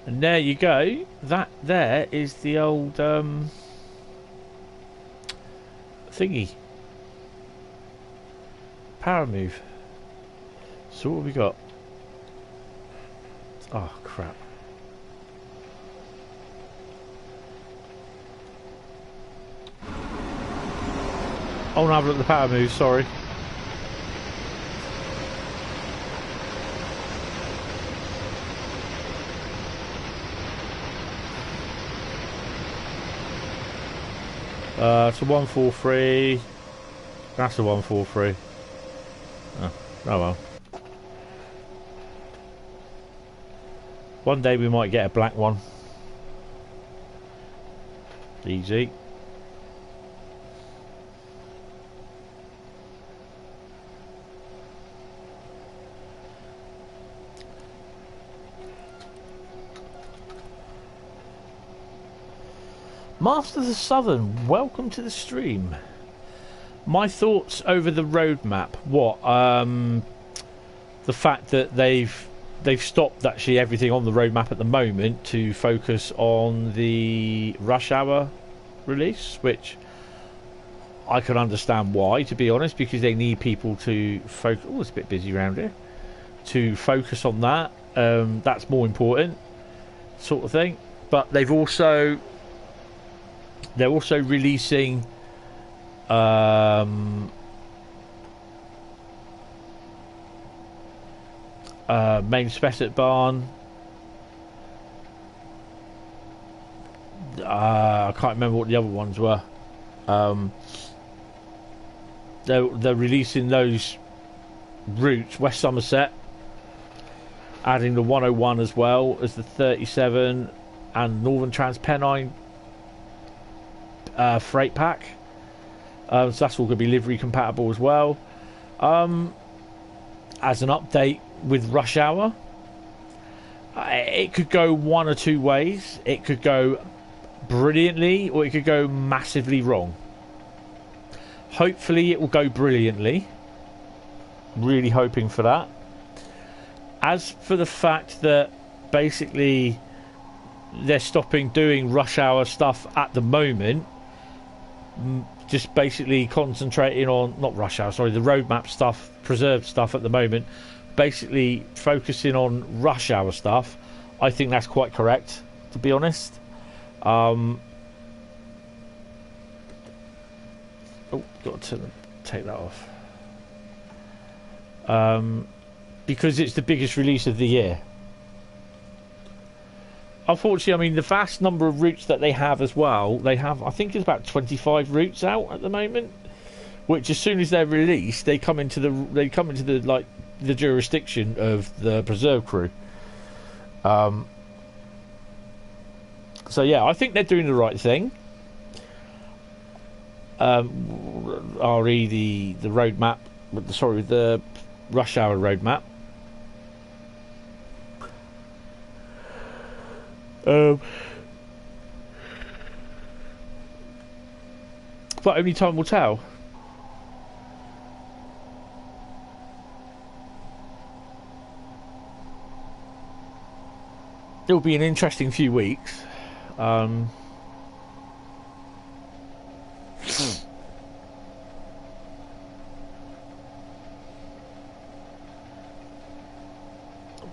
And there you go. That there is the old thingy. Power move. So what have we got? Oh crap. Oh no, I've looked at the power move, sorry. It's a 143. That's a 143. Oh well. One day we might get a black one. Easy. Master of the Southern, welcome to the stream. My thoughts over the roadmap. What? The fact that they've stopped actually everything on the roadmap at the moment to focus on the rush hour release, which I can understand why, to be honest, because they need people to focus. Oh, it's a bit busy around here. To focus on that, that's more important, sort of thing. But they're also releasing main spec at barn. I can't remember what the other ones were. They're releasing those routes. West Somerset, adding the 101 as well as the 37 and Northern Trans Pennine freight pack. So that's all going to be livery compatible as well. As an update with rush hour, it could go one or two ways. It could go brilliantly or it could go massively wrong. Hopefully it will go brilliantly. Really hoping for that. As for the fact that basically they're stopping doing rush hour stuff at the moment, just basically concentrating on, not rush hour, sorry, the roadmap stuff, preserved stuff at the moment, basically focusing on rush hour stuff, I think that's quite correct, to be honest. Oh, got to take that off. Because it's the biggest release of the year. Unfortunately, I mean, the vast number of routes that they have as well, they have, I think it's about 25 routes out at the moment, which as soon as they're released, they come into the like the jurisdiction of the preserve crew. So yeah, I think they're doing the right thing. RE the roadmap, sorry, the rush hour roadmap. But only time will tell. It'll be an interesting few weeks.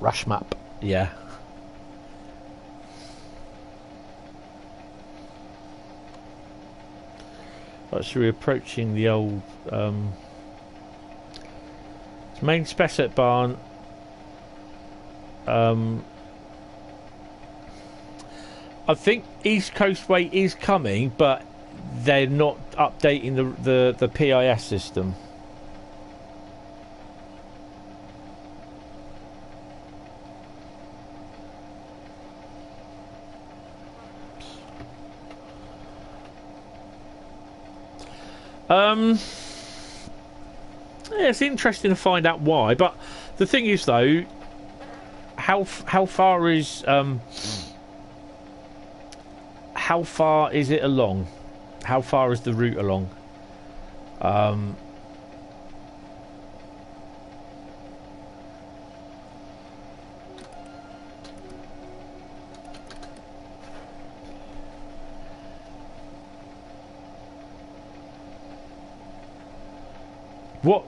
Rush map, yeah. Right, so we're approaching the old main Spessart barn. I think East Coast Way is coming, but they're not updating the PIS system. Yeah, it's interesting to find out why, but the thing is though, how far is it along? How far is the route along?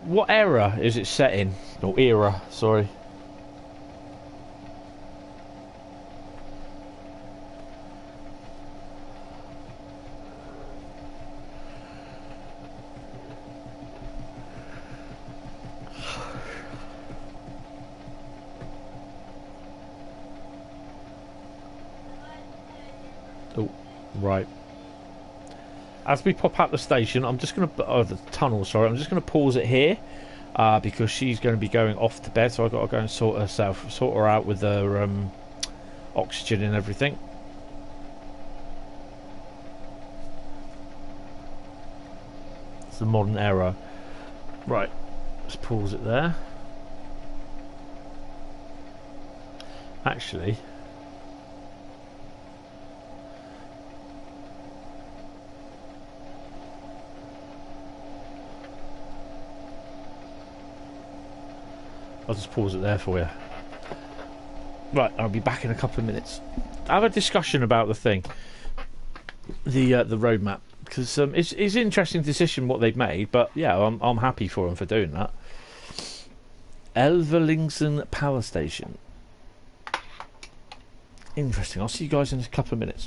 What era is it set in? Or era, sorry. Oh, right. As we pop out the station, I'm just going to... Oh, the tunnel, sorry. I'm just going to pause it here. Because she's going to be going off to bed. So I've got to go and sort her out with her oxygen and everything. It's the modern era. Right. Let's pause it there. Actually... I'll just pause it there for you. Right, I'll be back in a couple of minutes. Have a discussion about the thing, the roadmap, because it's an interesting decision what they've made. But yeah, I'm happy for them for doing that. Elverlingsen Power Station. Interesting. I'll see you guys in a couple of minutes.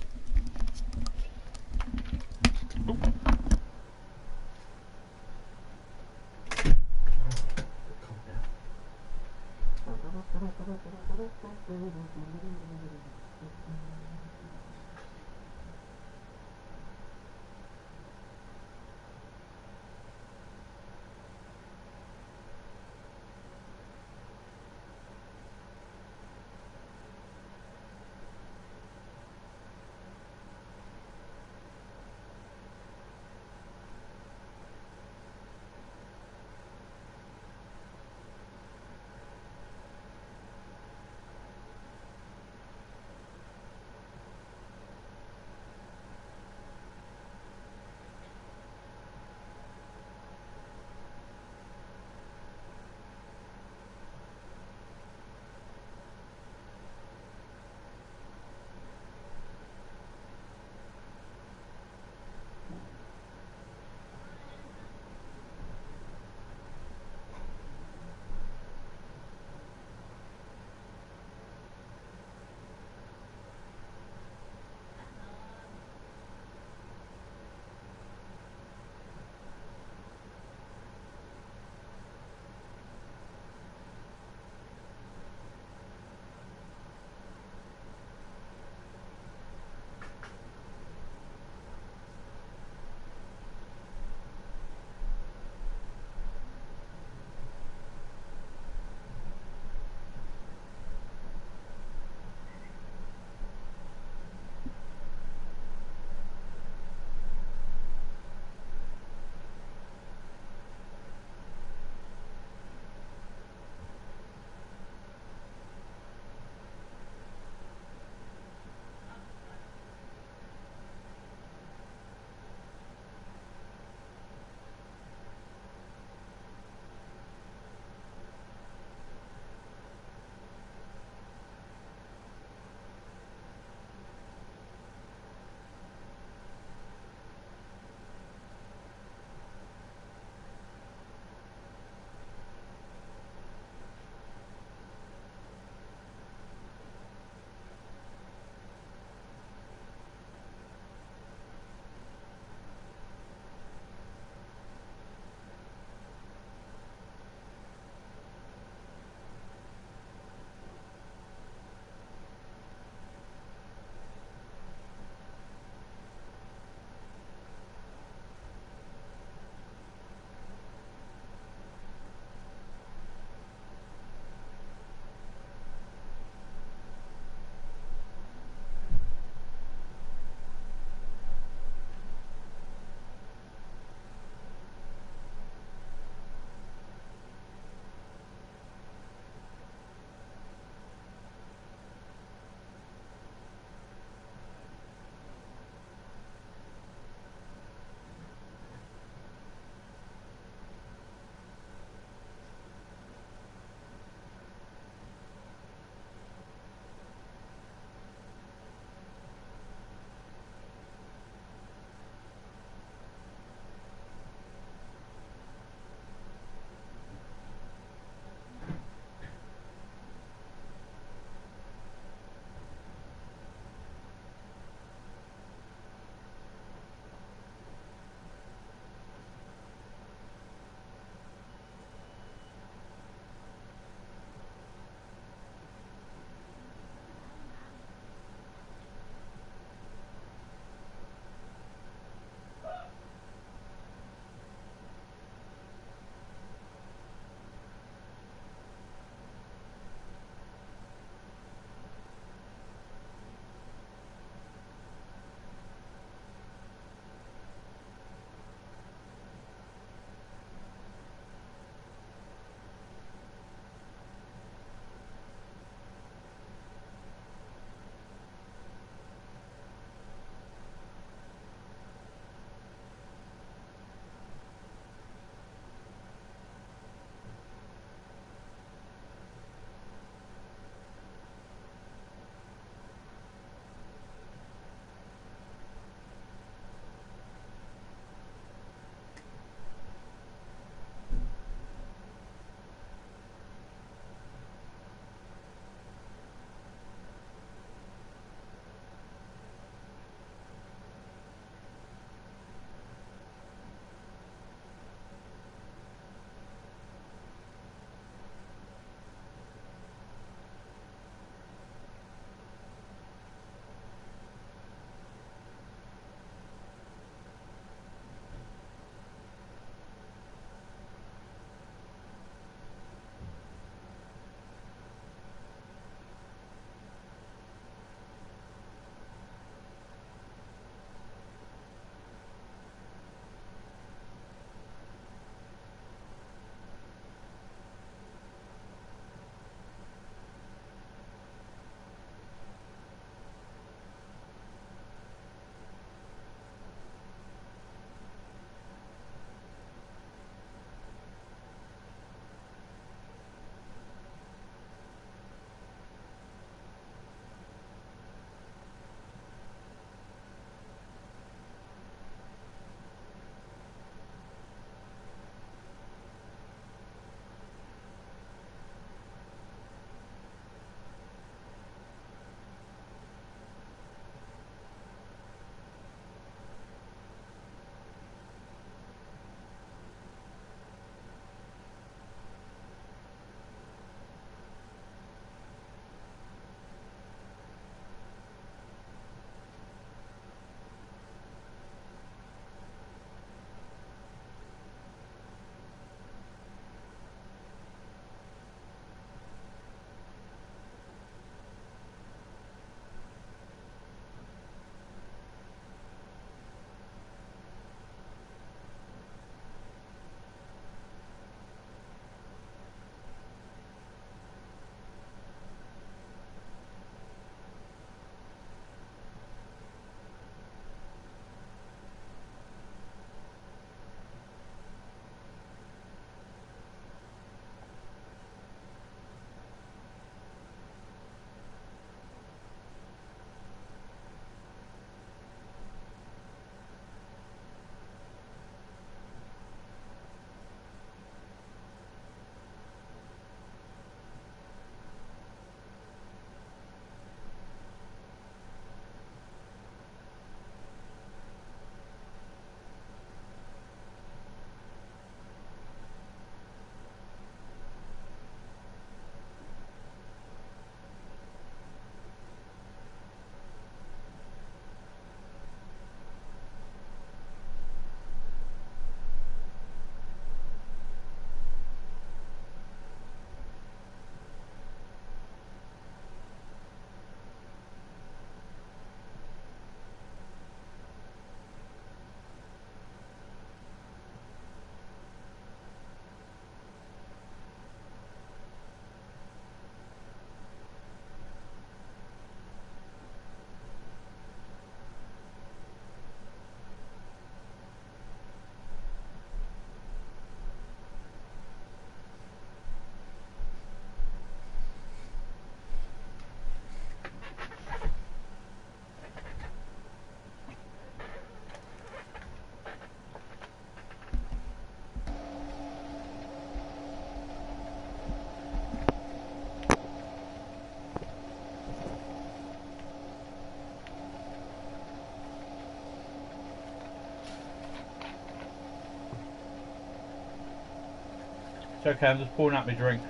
It's okay, I'm just pouring out my drink.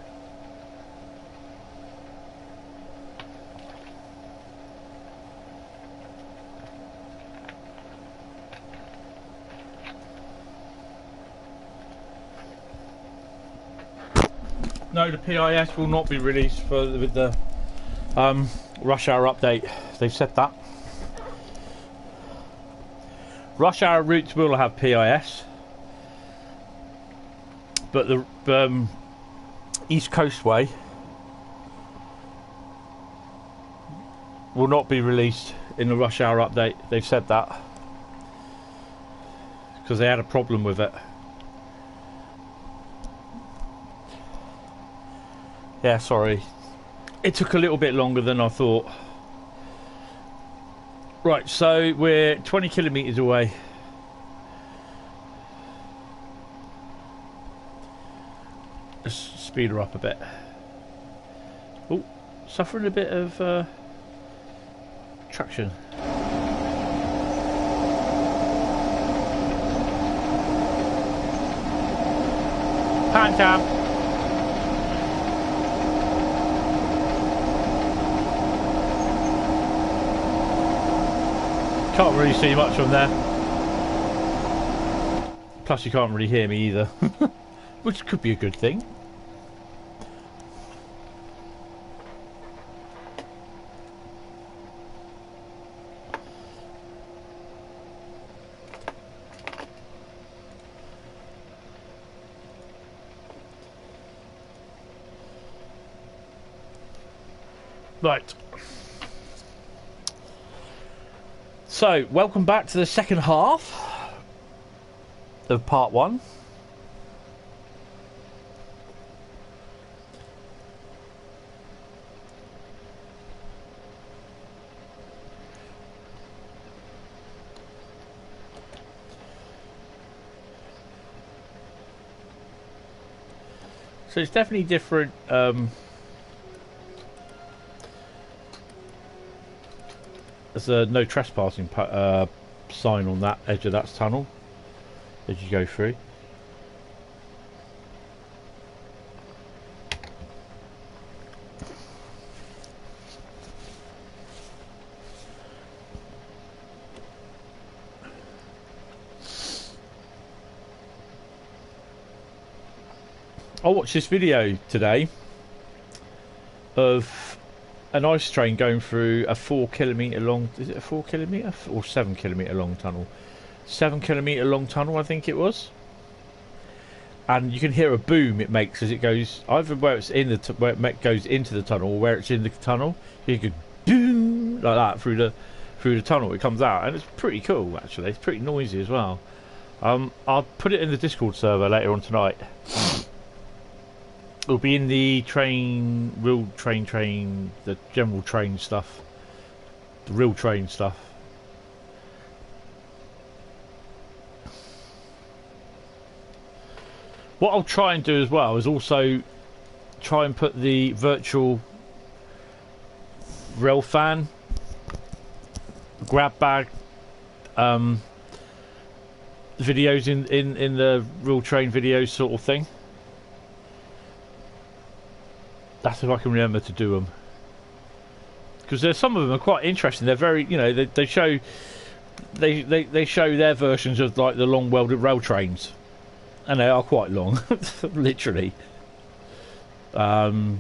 No, the PIS will not be released with the rush hour update. They've said that. Rush hour routes will have PIS, but the East Coast Way will not be released in the rush hour update. They've said that because they had a problem with it. Yeah, sorry. It took a little bit longer than I thought. Right, so we're 20 kilometres away. Let's speed her up a bit. Oh, suffering a bit of traction. Pan cam. Can't really see much from there. Plus you can't really hear me either. Which could be a good thing. Right. So, welcome back to the second half of part one. So it's definitely different. There's a no trespassing sign on that edge of that tunnel as you go through. I watched this video today of an ice train going through a 4 kilometre long, is it a 4 kilometre or 7 kilometre long tunnel? 7 kilometre long tunnel, I think it was. And you can hear a boom it makes as it goes, either where it's in the where it goes into the tunnel or where it's in the tunnel. You could boom like that through the tunnel. It comes out, and it's pretty cool actually. It's pretty noisy as well. I'll put it in the Discord server later on tonight. It'll be in the train, the general train stuff, the real train stuff. What I'll try and do as well is also try and put the virtual rail fan, grab bag videos in the real train videos sort of thing. That's if I can remember to do them, because there's some of them are quite interesting. They're very, you know, they show they show their versions of like the long welded rail trains, and they are quite long, literally. And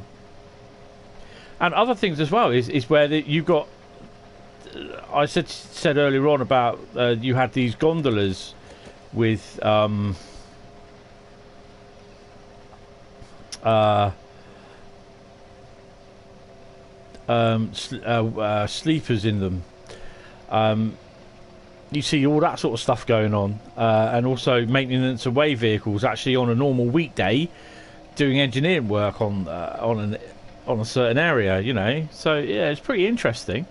other things as well is where you've got. I said earlier on about you had these gondolas with sleepers in them. You see all that sort of stuff going on, and also maintenance of way vehicles actually on a normal weekday doing engineering work on a certain area, you know. So yeah, it's pretty interesting.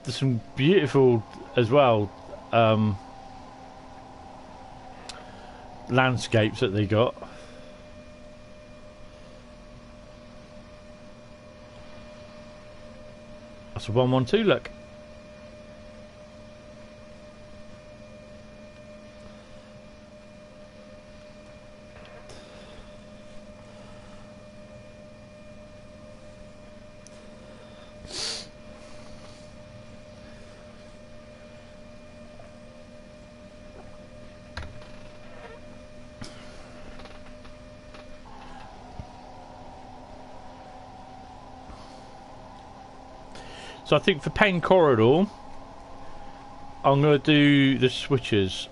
There's some beautiful as well landscapes that they got. That's a 112 look. So I think for Peninsula Corridor, I'm going to do the switches.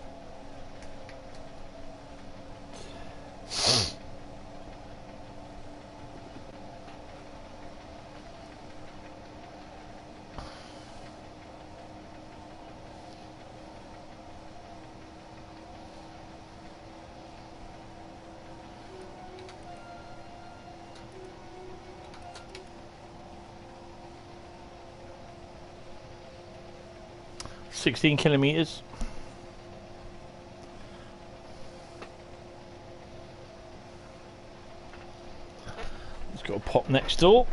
$16 kilometers. Just got to pop next door,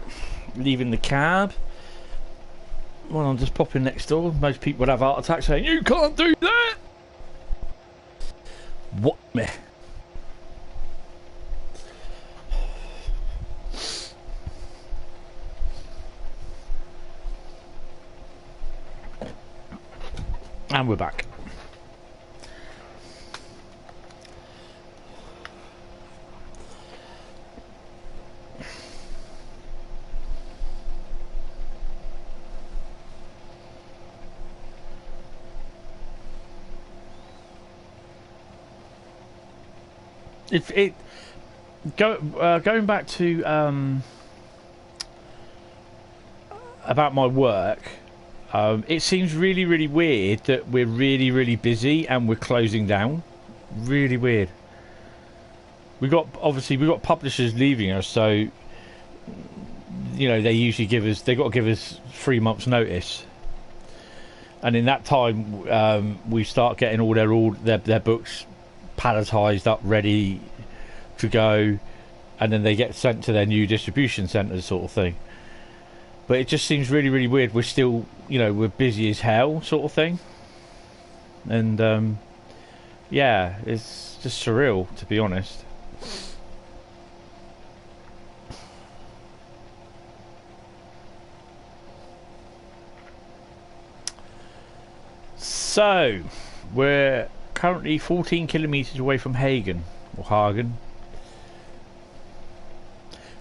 leaving the cab. Well, I'm just popping next door. Most people would have heart attacks saying, "You can't do that." What me? And we're back. Going back to about my work. It seems really, really weird that we're really, really busy and we're closing down. Really weird. We got publishers leaving us, so you know they usually they've got to give us 3 months' notice, and in that time we start getting all their books palletized up, ready to go, and then they get sent to their new distribution centres, sort of thing. But it just seems really, really weird. We're still, you know, we're busy as hell, sort of thing. And, yeah, it's just surreal, to be honest. So, we're currently 14 kilometres away from Hagen, or Hagen.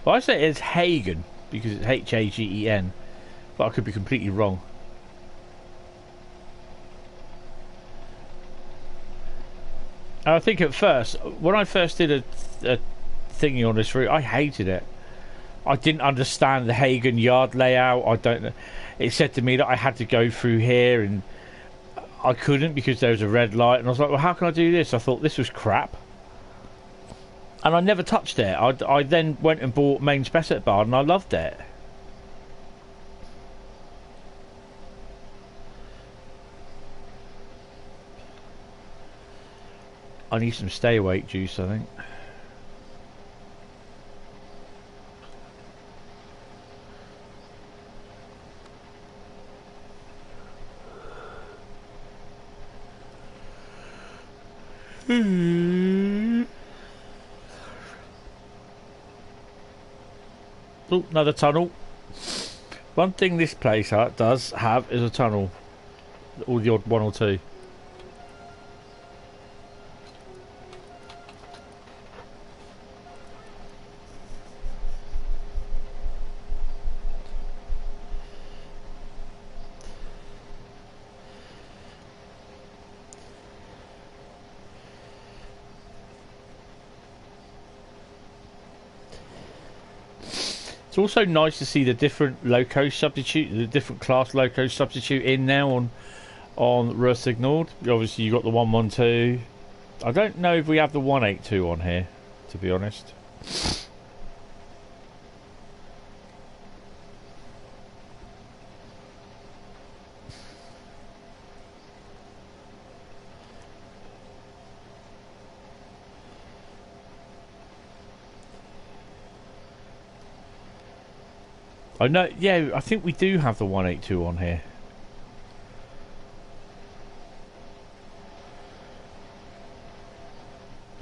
Well, I say it's Hagen, because it's Hagen, but I could be completely wrong. And I think at first, when I first did a thingy on this route, I hated it. I didn't understand the Hagen yard layout. I don't know. It said to me that I had to go through here, and I couldn't because there was a red light. And I was like, well, how can I do this? I thought this was crap. And I never touched it. I then went and bought Main Spec Bar, and I loved it. I need some stay awake juice, I think. Oh, another tunnel. One thing this place does have is a tunnel. Or the odd one or two. It's also nice to see the different loco substitute, the different class loco substitute in now on Rhein Nord. Obviously, you got the 112. I don't know if we have the 182 on here, to be honest. I know, yeah, I think we do have the 182 on here.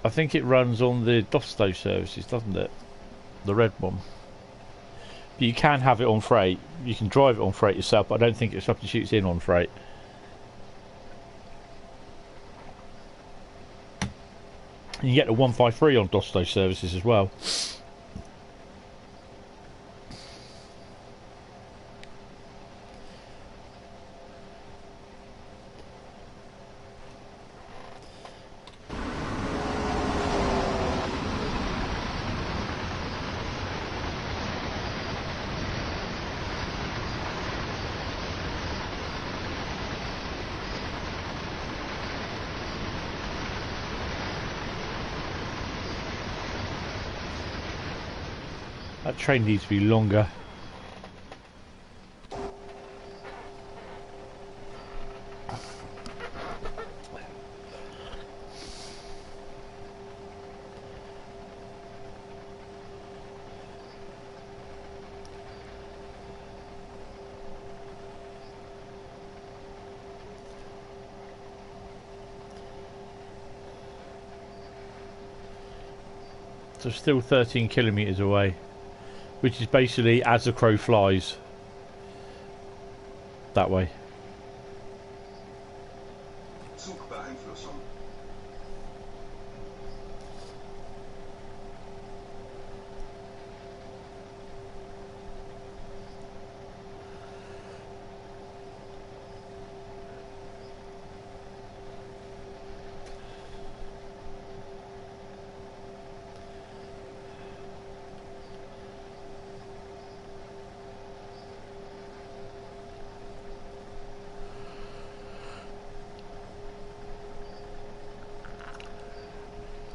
I think it runs on the Dosto services, doesn't it? The red one. But you can have it on freight. You can drive it on freight yourself, but I don't think it substitutes in on freight. And you get the 153 on Dosto services as well. That train needs to be longer. So still 13 kilometres away, which is basically as the crow flies that way. Zugbeeinflussung.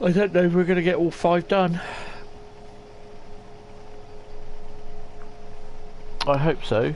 I don't know if we're going to get all 5 done. I hope so.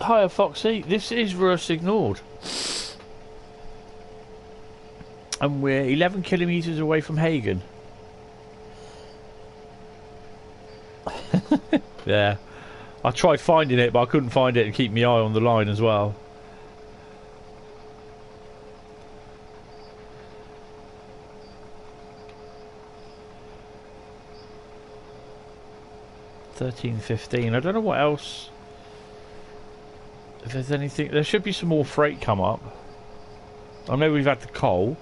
Hiya Foxy, this is Russ Ignored. And we're 11 kilometres away from Hagen. Yeah. I tried finding it, but I couldn't find it and keep my eye on the line as well. $13.15. I don't know what else. If there's anything, there should be some more freight come up. I know we've had the coal.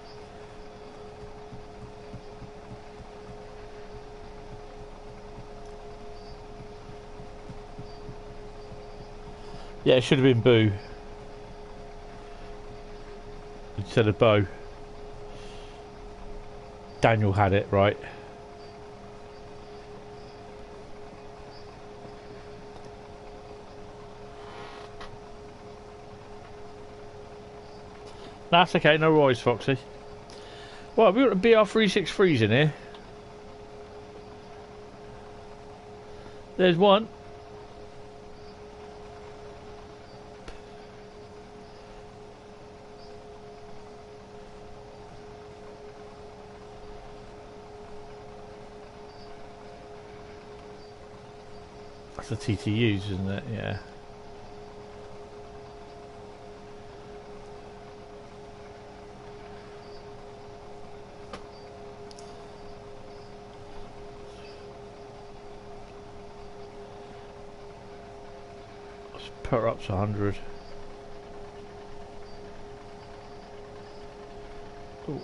Yeah, it should have been Boo instead of Bo. Daniel had it right. That's okay, no worries, Foxy. Well, we've got a BR363s in here. There's one. That's the TTUs, isn't it? Yeah. Put her up to 100. Ooh.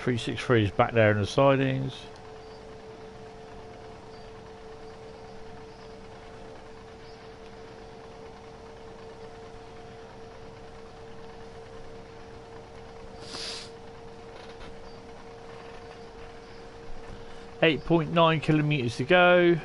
.363 is back there in the sidings. .9 kilometers to go.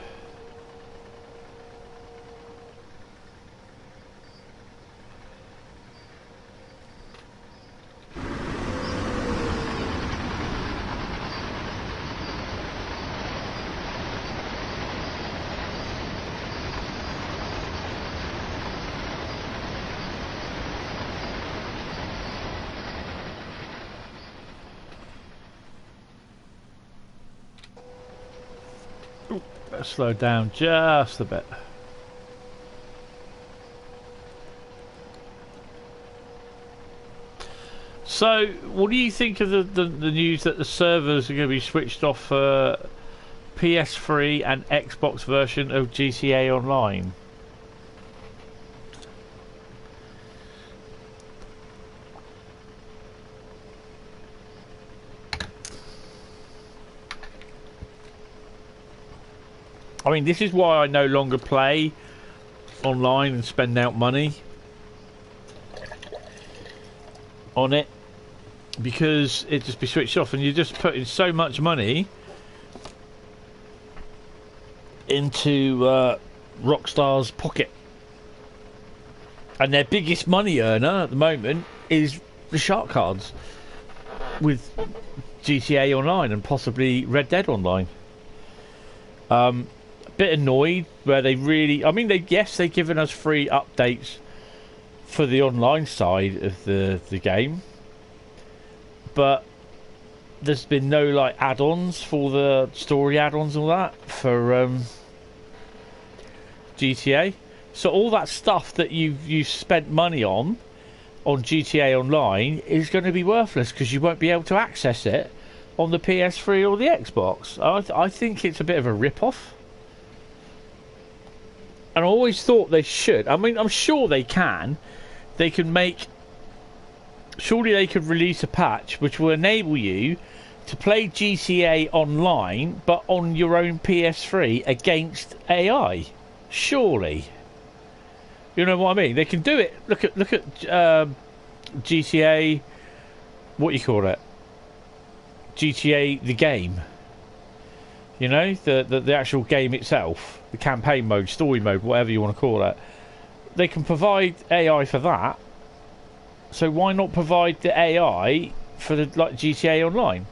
Better slow down just a bit. So, what do you think of the news that the servers are going to be switched off for PS3 and Xbox version of GTA Online? I mean, this is why I no longer play online and spend out money on it, because it just be switched off and you're just putting so much money into Rockstar's pocket, and their biggest money earner at the moment is the shark cards with GTA Online and possibly Red Dead Online. A bit annoyed where they really, I mean, they've given us free updates for the online side of the game, but there's been no like add-ons for the story add-ons and all that for GTA. So all that stuff that you've spent money on GTA Online is going to be worthless because you won't be able to access it on the PS3 or the Xbox. I think it's a bit of a rip-off. And I always thought they should. I mean, I'm sure they can. They can make... Surely they could release a patch which will enable you to play GTA Online, but on your own PS3 against AI. Surely. You know what I mean? They can do it. Look at GTA... What you call it? GTA the game. You know, the actual game itself, the campaign mode, story mode, whatever you want to call it. They can provide AI for that. So why not provide the AI for the like GTA Online?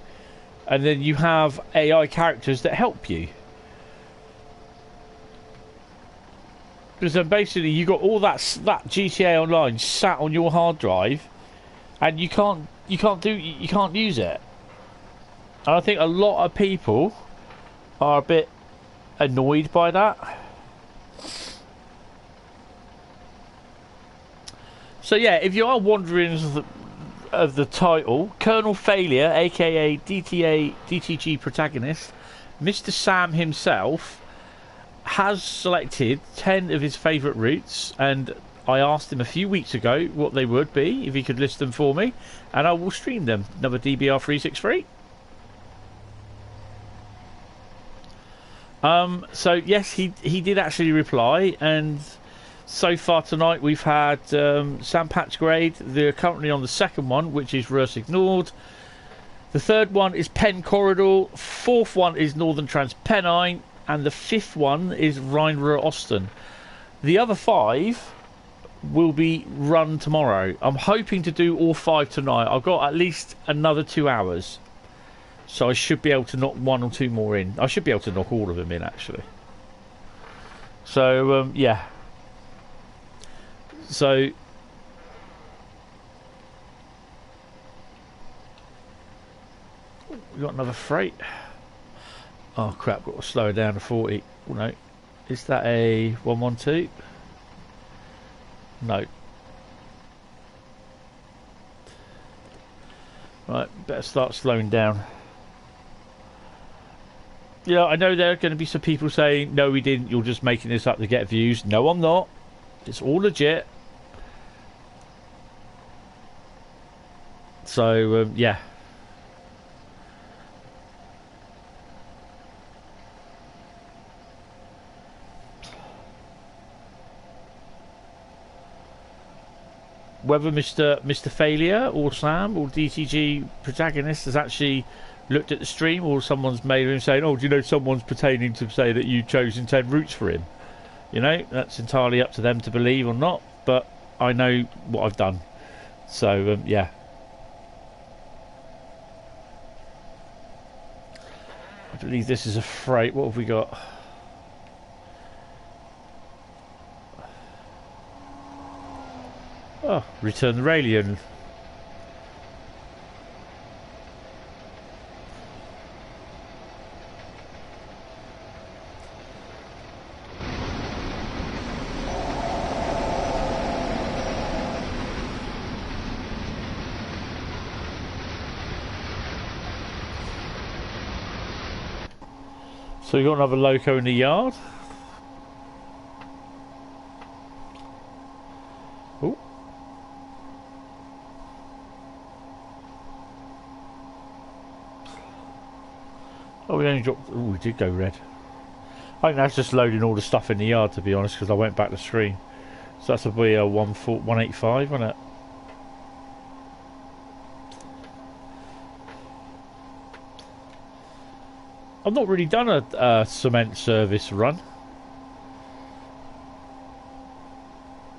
And then you have AI characters that help you. Because then basically you got all that GTA Online sat on your hard drive, and you can't use it. And I think a lot of people are a bit annoyed by that. So yeah, if you are wondering of the title, Colonel Failure, aka DTG Protaganist, Mr. Sam himself has selected 10 of his favourite routes, and I asked him a few weeks ago what they would be, if he could list them for me, and I will stream them. Another DBR363. So yes, he did actually reply, and so far tonight we've had Sam Patchgrade. They're currently on the second one, which is Rurs Ignored. The third one is Pen Corridor. Fourth one is Northern Trans Pennine, and the fifth one is Rhein-Ruhr Osten. The other 5 will be run tomorrow. I'm hoping to do all 5 tonight. I've got at least another 2 hours. So I should be able to knock 1 or 2 more in. I should be able to knock all of them in, actually. So, yeah. So... we got another freight. Oh, crap. Got to slow it down to 40. Oh, no. Is that a 112? No. Right, better start slowing down. Yeah, I know there are going to be some people saying, no, we didn't, you're just making this up to get views. No, I'm not. It's all legit. So, yeah. Whether Mr. Failure or Sam or DTG Protaganist has actually looked at the stream, or someone's made him saying, oh, do you know someone's pertaining to say that you've chosen 10 routes for him? You know, that's entirely up to them to believe or not, but I know what I've done. So, yeah. I believe this is a freight. What have we got? Oh, return the Railcam. So we got another loco in the yard. Oh. Oh, we only dropped. Oh, we did go red. I think that's just loading all the stuff in the yard, to be honest, because I went back to screen. So that's a be a 185, wasn't it? I've not really done a cement service run.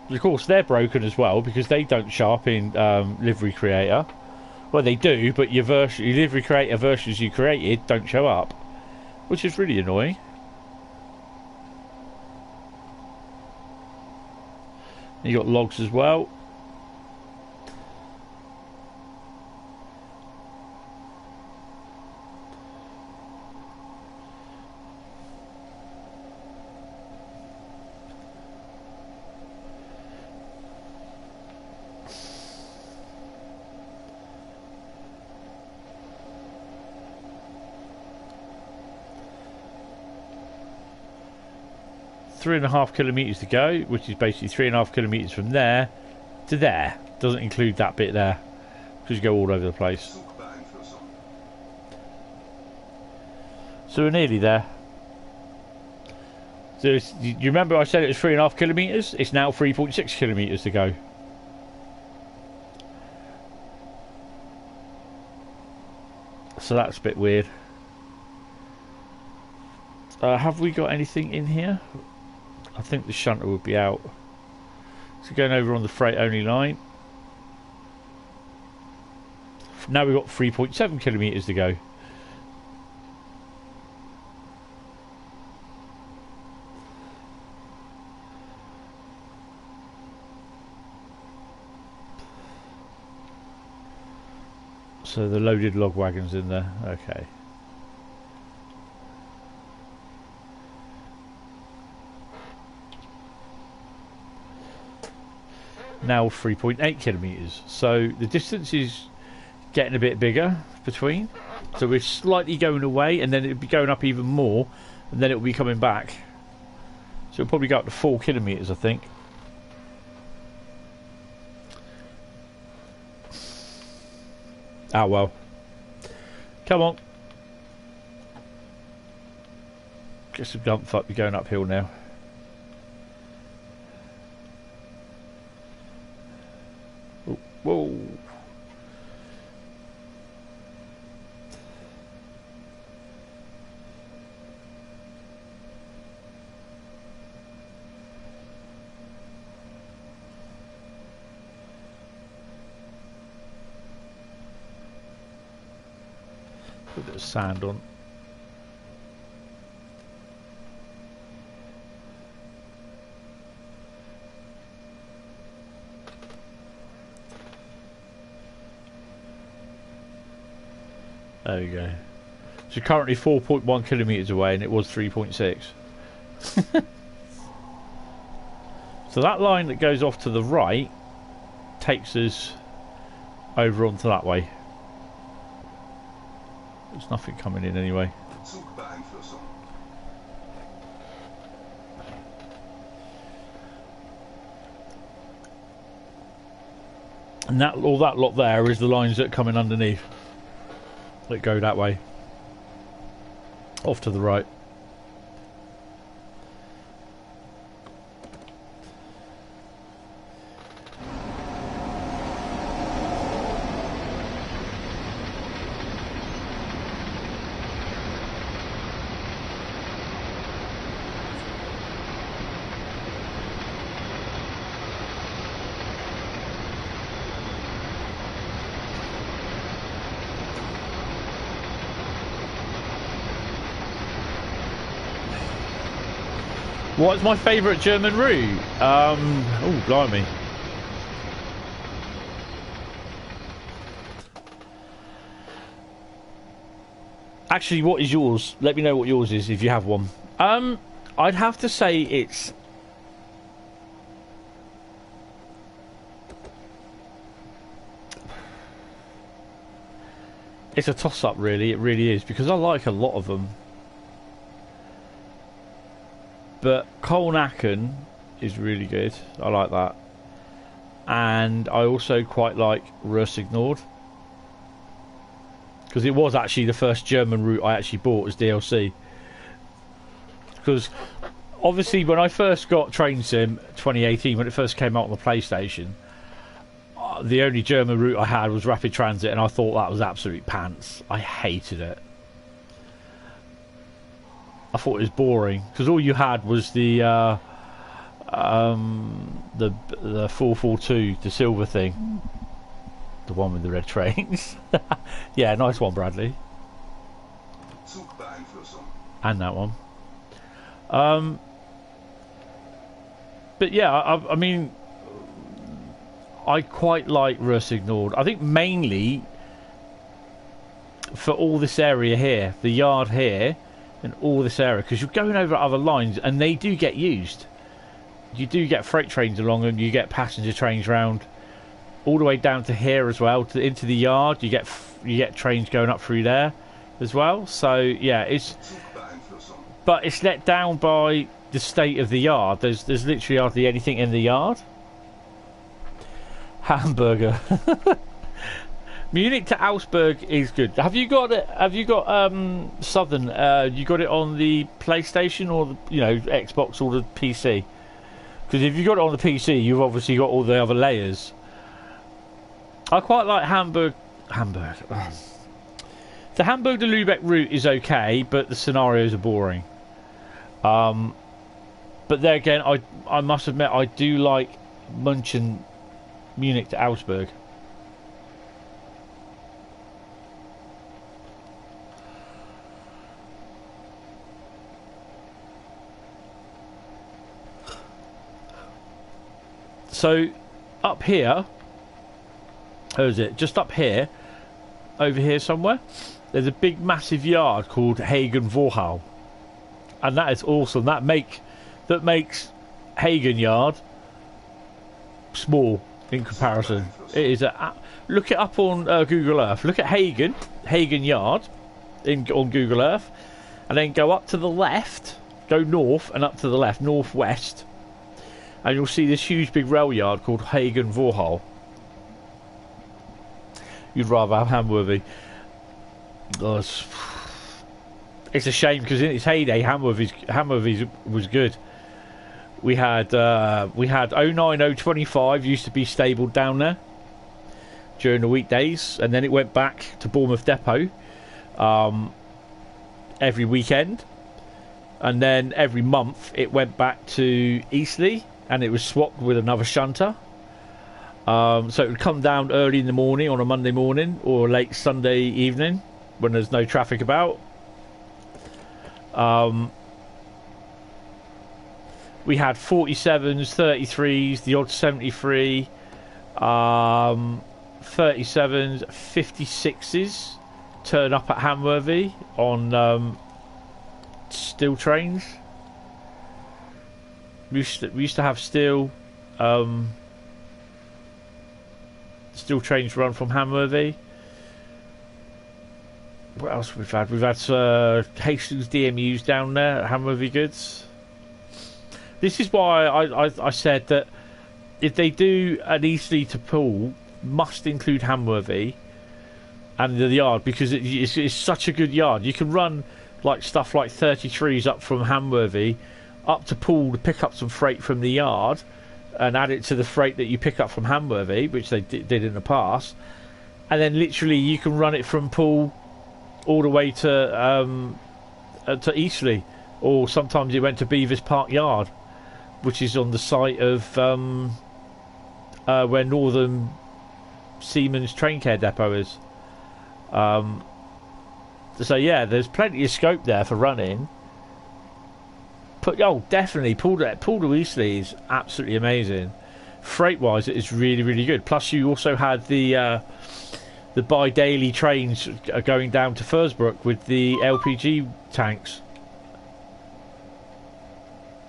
Of course, they're broken as well because they don't show up in Livery Creator. Well, they do, but your Livery Creator versions you created don't show up, which is really annoying. You got logs as well. Three and a half kilometres to go, which is basically 3.5 kilometres from there to there. Doesn't include that bit there because you go all over the place. So we're nearly there. So you remember I said it was 3.5 kilometres? It's now 3.6 kilometres to go. So that's a bit weird. Have we got anything in here? I think the shunter would be out. So going over on the freight only line. Now we've got 3.7 kilometres to go. So the loaded log wagon's in there. Okay. Now 3.8 kilometres. So the distance is getting a bit bigger between. So we're slightly going away and then it'll be going up even more and then it'll be coming back. So it'll probably go up to 4 kilometres, I think. Ah, well. Come on. Get some dump fuck. We're going uphill now. Oh, whoa. Put a bit of sand on. There we go. So currently 4.1 kilometres away and it was 3.6. So that line that goes off to the right takes us over onto that way. There's nothing coming in anyway. And that all that lot there is the lines that are coming underneath. That go that way. Off to the right. What's my favourite German route? Oh, blimey. Actually, what is yours? Let me know what yours is if you have one. I'd have to say it's a toss-up, really. It really is, because I like a lot of them. But Koln Aachen is really good. I like that. And I also quite like Röhrsig because it was actually the first German route I actually bought as DLC. Because obviously when I first got Train Sim 2018, when it first came out on the PlayStation, the only German route I had was Rapid Transit, and I thought that was absolute pants. I hated it. I thought it was boring because all you had was the 442, the silver thing, the one with the red trains. Yeah, nice one, Bradley. And that one. But yeah, I mean, I quite like Röhrsig Nord. I think mainly for all this area here, the yard here, and all this area, because you're going over other lines, and they do get used. You do get freight trains along them, you get passenger trains round, all the way down to here as well, into the yard. You get trains going up through there as well. So yeah, but it's let down by the state of the yard. There's literally hardly anything in the yard. Hamburger. Munich to Augsburg is good. Have you got it? Have you got Southern? You got it on the PlayStation or the, Xbox or the PC? Because if you got it on the PC, you've obviously got all the other layers. I quite like Hamburg. The Hamburg to Lübeck route is okay, but the scenarios are boring. But there again, I must admit I do like Munich to Augsburg. So up here, where is it? Just up here, over here somewhere, there's a big massive yard called Hagen-Vorhau, and that is awesome. That makes Hagen Yard small in comparison. It is look it up on Google Earth. Look at Hagen Yard on Google Earth, and then go up to the left, go north and up to the left, northwest, and you'll see this huge big rail yard called Hagen-Vorhau. You'd rather have Hamworthy. Oh, it's a shame because in its heyday, Hamworthy was good. We had 09, 025 used to be stabled down there during the weekdays, and then it went back to Bournemouth Depot every weekend, and then every month it went back to Eastleigh, and it was swapped with another shunter. So it would come down early in the morning on a Monday morning or late Sunday evening when there's no traffic about. We had 47s, 33s, the odd 73, 37s, 56s turn up at Hamworthy on steel trains. We used to have steel trains run from Hamworthy. What else we've had? We've had Hastings DMUs down there at Hamworthy Goods. This is why I said that if they do an Eastleigh to Poole, must include Hamworthy and the yard, because it's such a good yard. You can run like stuff like 33s up from Hamworthy up to Poole to pick up some freight from the yard and add it to the freight that you pick up from Hamworthy, which they did in the past, and then literally you can run it from Poole all the way to Eastleigh, or sometimes it went to Beavers Park Yard, which is on the site of where Northern Siemens Train Care Depot is. So yeah, there's plenty of scope there for running. But definitely Poole to Eastleigh is absolutely amazing. Freight wise, it is really, really good. Plus you also had the bi-daily trains going down to Fursbrook with the LPG tanks.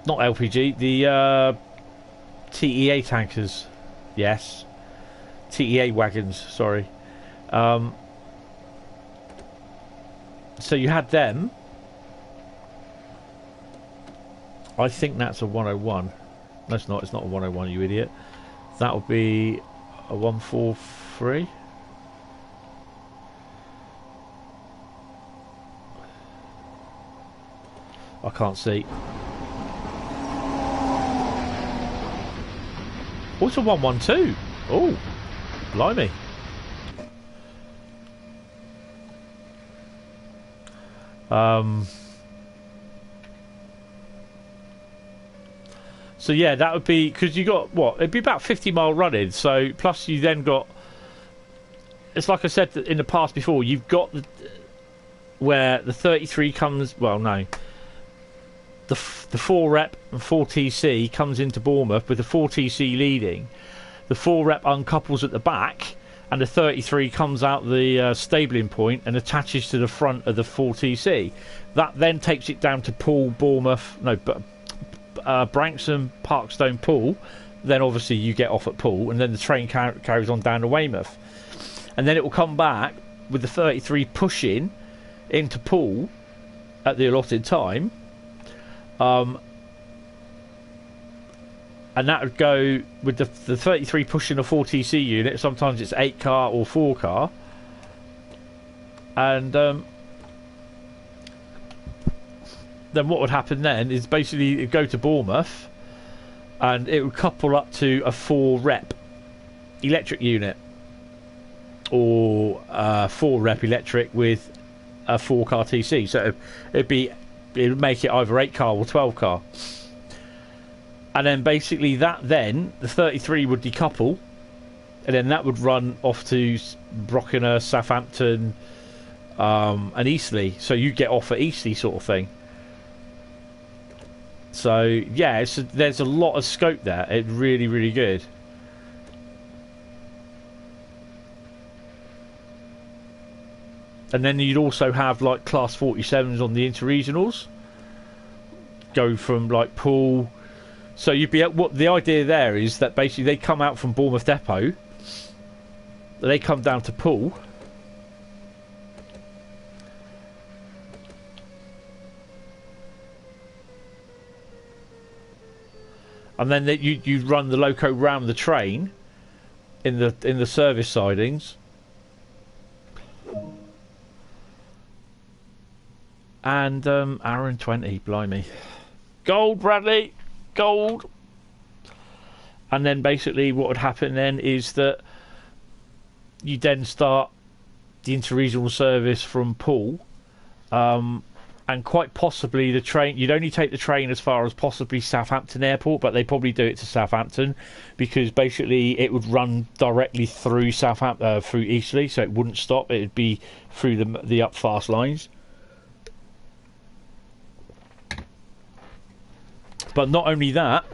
Not LPG, the TEA tankers. Yes. TEA wagons, sorry. So you had them. I think that's a 101. No, it's not. It's not a 101, you idiot. That would be a 143. I can't see. Oh, it's a 112. Oh, blimey. So yeah, that would be, because you got what? It'd be about 50-mile running. So plus you then got. It's like I said in the past before. You've got where the 33 comes. Well, no. The 4 rep and 4 TC comes into Bournemouth with the 4 TC leading. The 4 rep uncouples at the back, and the 33 comes out the stabling point and attaches to the front of the 4 TC. That then takes it down to Poole, Bournemouth. No, but. Branksome, Parkstone, Poole. Then obviously you get off at Poole, and then the train carries on down to Weymouth, and then it will come back with the 33 pushing into Poole at the allotted time, and that would go with the 33 pushing a 4TC unit. Sometimes it's 8 car or 4 car, and then what would happen then is basically it'd go to Bournemouth and it would couple up to a 4 rep electric unit, or 4 rep electric with a 4 car TC. So it would make it either 8 car or 12 car, and then basically the 33 would decouple, and then that would run off to Brockiner, Southampton, and Eastleigh. So you get off at Eastleigh, sort of thing. So yeah, there's a lot of scope there. It's really, really good. And then you'd also have like class 47s on the interregionals, go from like Poole. So you'd be what the idea there is that basically they come out from Bournemouth Depot, they come down to Poole. And then you run the loco round the train in the service sidings, and hour and 20, blimey, gold, Bradley, gold. And then basically what would happen then is that you then start the interregional service from Poole. And quite possibly the train, you'd only take the train as far as possibly Southampton Airport, but they probably do it to Southampton, because basically it would run directly through Southampton, through Eastleigh, so it wouldn't stop. It would be through the up fast lines. But not only that,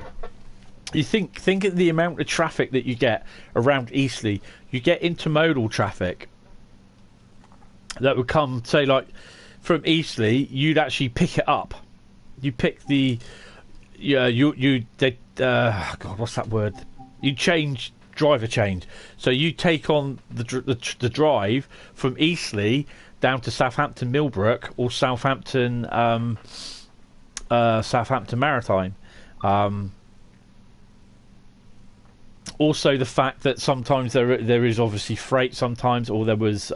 you think of the amount of traffic that you get around Eastleigh. You get intermodal traffic that would come, say, like, from Eastleigh, you'd actually pick it up. You pick the, God, what's that word? You driver change. So you take on the drive from Eastleigh down to Southampton Millbrook or Southampton Maritime. Also, the fact that sometimes there is obviously freight sometimes, or there was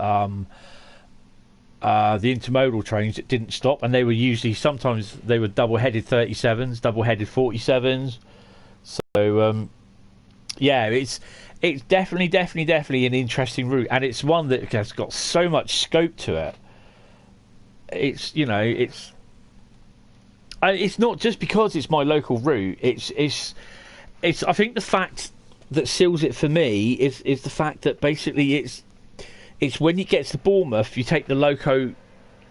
the intermodal trains that didn't stop, and they were usually, sometimes they were double-headed 37s, double-headed 47s. So yeah, it's definitely an interesting route, and it's one that has got so much scope to it. It's it's not just because it's my local route. It's I think the fact that seals it for me is the fact that basically it's when you get to Bournemouth, you take the loco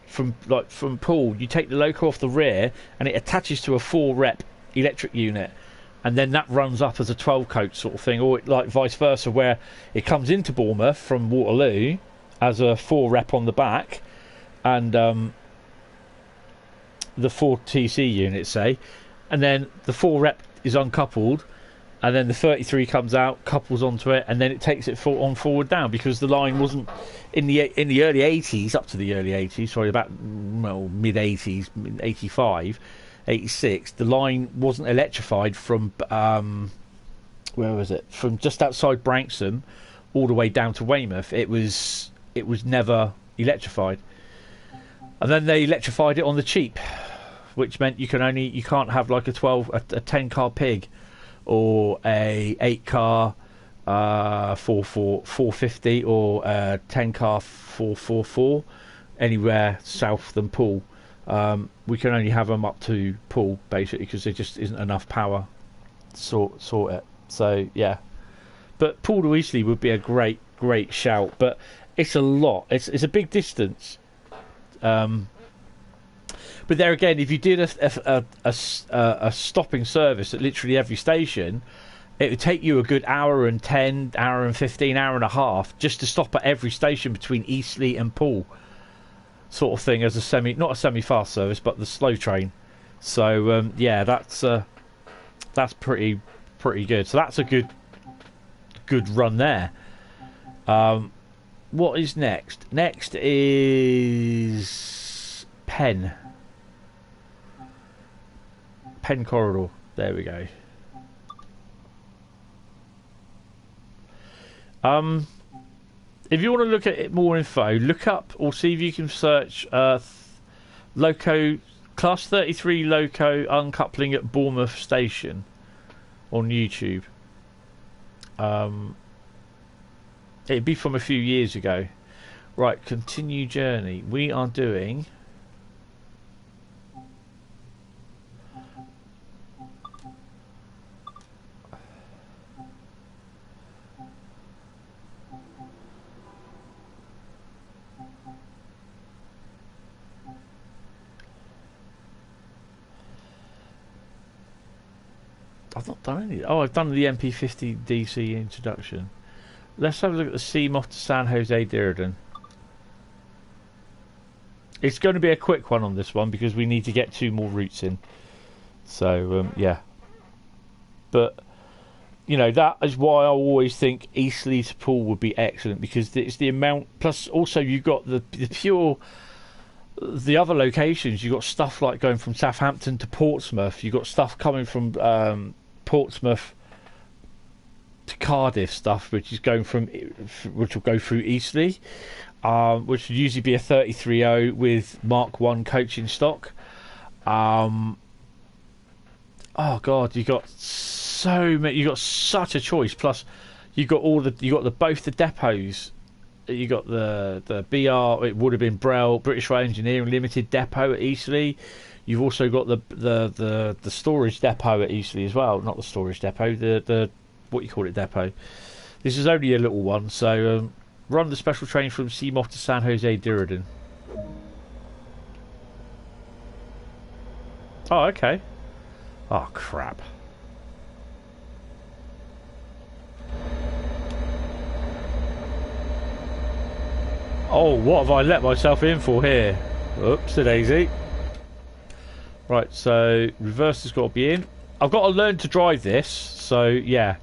from Poole, you take the loco off the rear, and it attaches to a 4 rep electric unit, and then that runs up as a 12 coach sort of thing, or like vice versa, where it comes into Bournemouth from Waterloo as a 4 rep on the back, and the 4 TC unit, say, and then the 4 rep is uncoupled, and then the 33 comes out, couples onto it, and then it takes it on forward down, because the line wasn't in the early 80s, up to the early 80s, sorry, about mid 80s, 85. '86, the line wasn't electrified from where was it? From just outside Branksome all the way down to Weymouth. It was never electrified, and then they electrified it on the cheap, which meant you can't have like a 10 car pig or a 8 car 450 or a 10 car 444 anywhere south than Poole. We can only have them up to Poole basically because there just isn't enough power to sort it. So yeah, but Poole to Eastleigh would be a great shout, but it's a lot. It's a big distance. But there again, if you did a stopping service at literally every station, it would take you a good hour and 10, hour and 15, hour and a half just to stop at every station between Eastleigh and Poole, sort of thing, as not a semi-fast service, but the slow train. So yeah, that's pretty good. So that's a good run there. What is next? Next is Penn Corridor. There we go. If you want to look at it more info, look up or see if you can search Loco Class 33 Loco uncoupling at Bournemouth Station on YouTube. It'd be from a few years ago. Right, continue journey. We are doing I've not done any. Oh, I've done the MP50 DC introduction. Let's have a look at the Seamoth to San Jose Diridan. It's going to be a quick one on this one because we need to get 2 more routes in. So yeah, but you know that is why I always think Eastleigh to Poole would be excellent because it's the amount. Plus, also you've got the pure. The other locations, you've got stuff like going from Southampton to Portsmouth. You've got stuff coming from Portsmouth to Cardiff stuff, which will go through Eastleigh, which would usually be a 33.0 with Mark 1 coaching stock. Oh God, you got so many. You got such a choice. Plus, you got both the depots. You got the BR. It would have been Brell British Rail Engineering Limited depot at Eastleigh. You've also got the storage depot at Eastleigh as well. Not the storage depot. The what you call it depot. This is only a little one. So run the special train from Seamoth to San Jose Diridan. Oh, okay. Oh crap. Oh, what have I let myself in for here? Oops, a daisy. Right, so reverse has got to be in. I've got to learn to drive this, so yeah.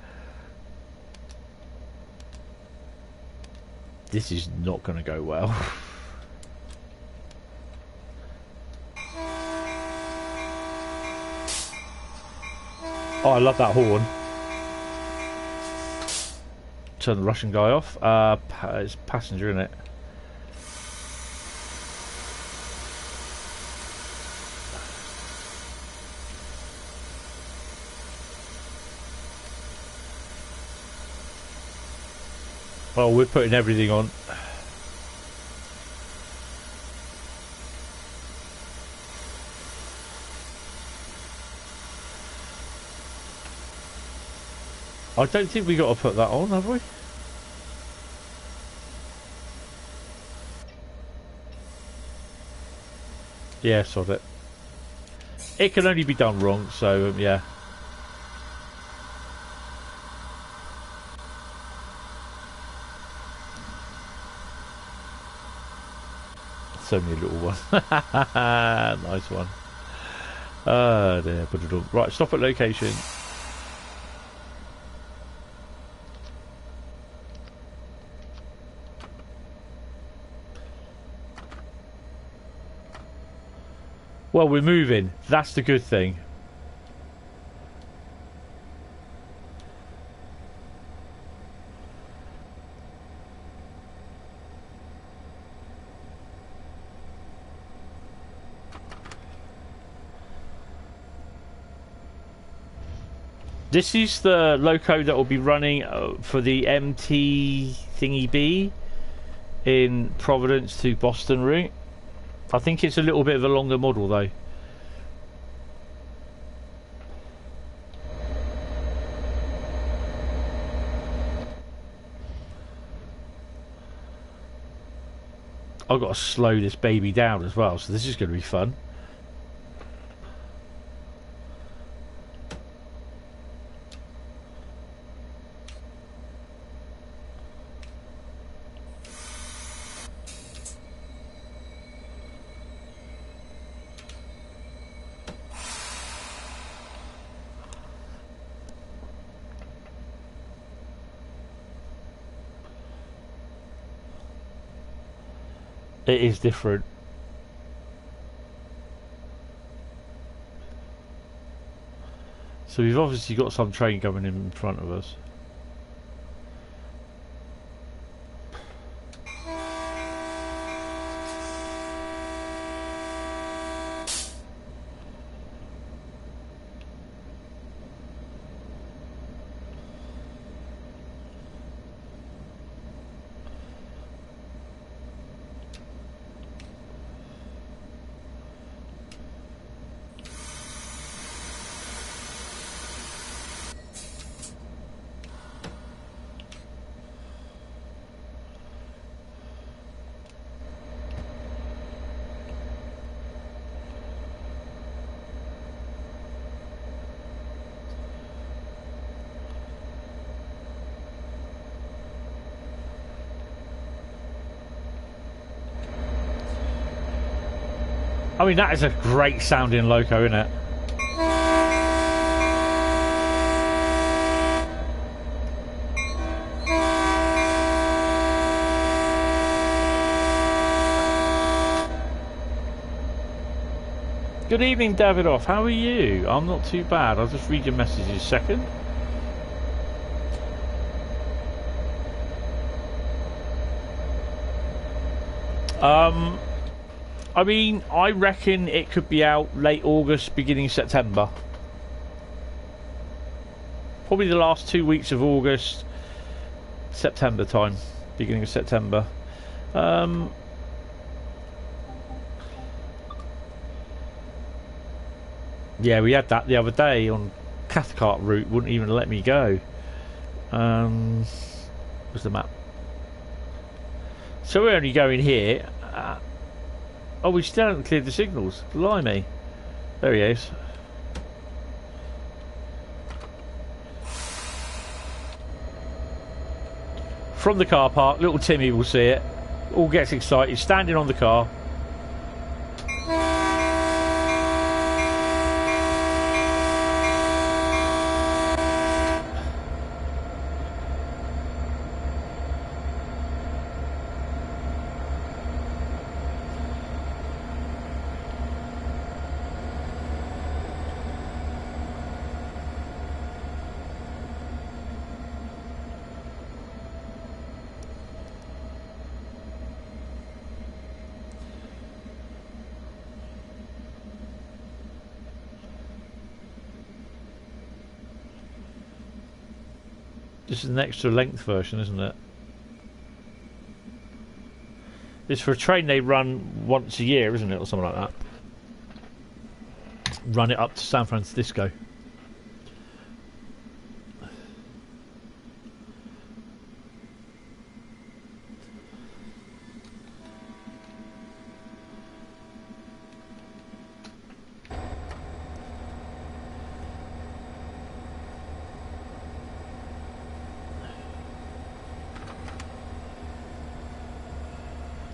This is not going to go well. Oh, I love that horn. Turn the Russian guy off. It's passenger, isn't it? Oh, we're putting everything on. I don't think we got to put that on, have we? Yeah, sod it. It can only be done wrong, so yeah. It's only a little one. Nice one. There, put it on. Right, stop at location. Well, we're moving. That's the good thing. This is the loco that will be running for the MT thingy B in Providence to Boston route. I think it's a little bit of a longer model though. I've got to slow this baby down as well, so this is going to be fun. It is different. So we've obviously got some train coming in front of us. I mean, that is a great sounding loco, isn't it? Good evening, Davidoff. How are you? I'm not too bad. I'll just read your messages a second. I mean, I reckon it could be out late August, beginning September. Probably the last 2 weeks of August, September time, beginning of September. Yeah, we had that the other day on Cathcart route, wouldn't even let me go. Where's the map? So we're only going here. Oh, we still haven't cleared the signals. Blimey. There he is. From the car park, little Timmy will see it. All gets excited, standing on the car. This is an extra length version, isn't it? It's for a train they run once a year, isn't it? Or something like that. Run it up to San Francisco.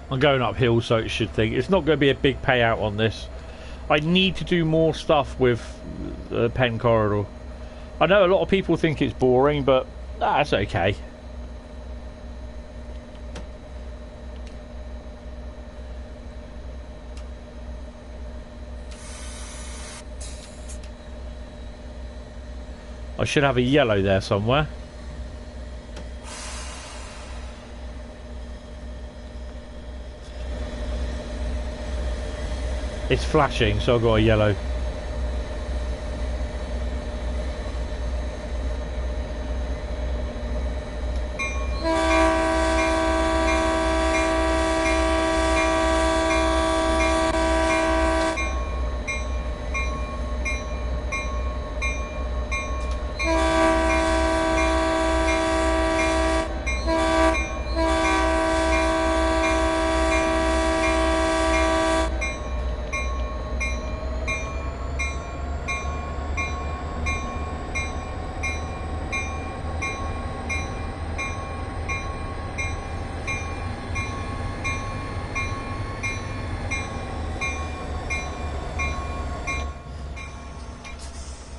I'm going uphill, so it should think. It's not going to be a big payout on this. I need to do more stuff with the Penn Corridor. I know a lot of people think it's boring, but that's okay. I should have a yellow there somewhere. It's flashing, so I've got a yellow.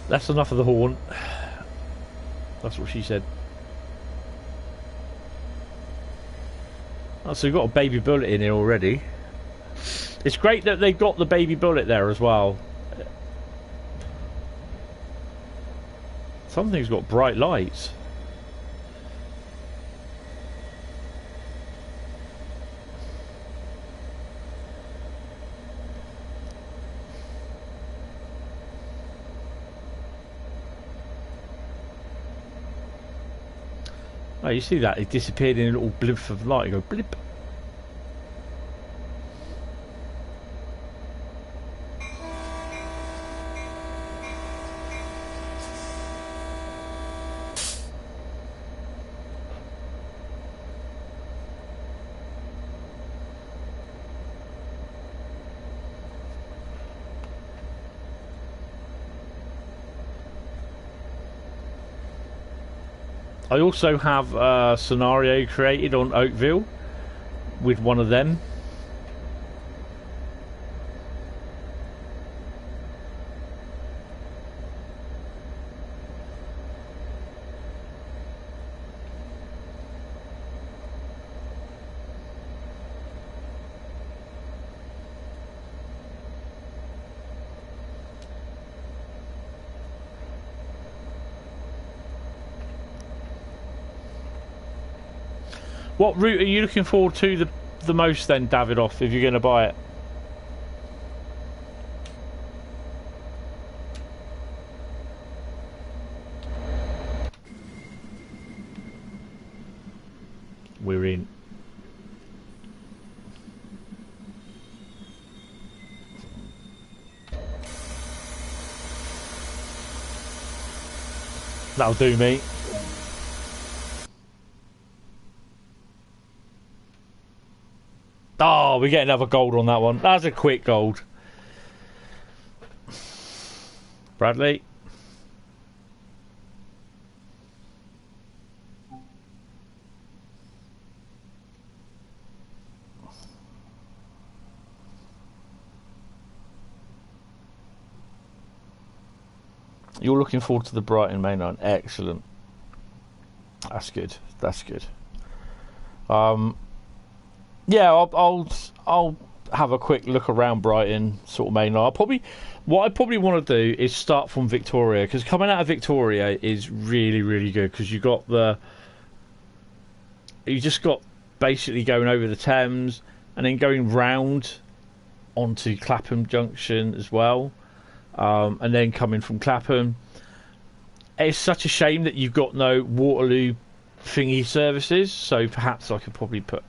That's enough of the horn. That's what she said. Oh, so we've got a baby bullet in here already. It's great that they've got the baby bullet there as well. Something's got bright lights. Oh, you see that? It disappeared in a little blip of light. You go blip. I also have a scenario created on Oakville with one of them. What route are you looking forward to the most then, Davidoff, if you're going to buy it? We're in. That'll do me. Oh, we get another gold on that one. That's a quick gold. Bradley. You're looking forward to the Brighton main line. Excellent. That's good. That's good. Yeah, I'll have a quick look around Brighton, sort of main line. What I probably want to do is start from Victoria, because coming out of Victoria is really, really good, because you just got basically going over the Thames and then going round onto Clapham Junction as well, and then coming from Clapham. It's such a shame that you've got no Waterloo thingy services, so perhaps I could probably put,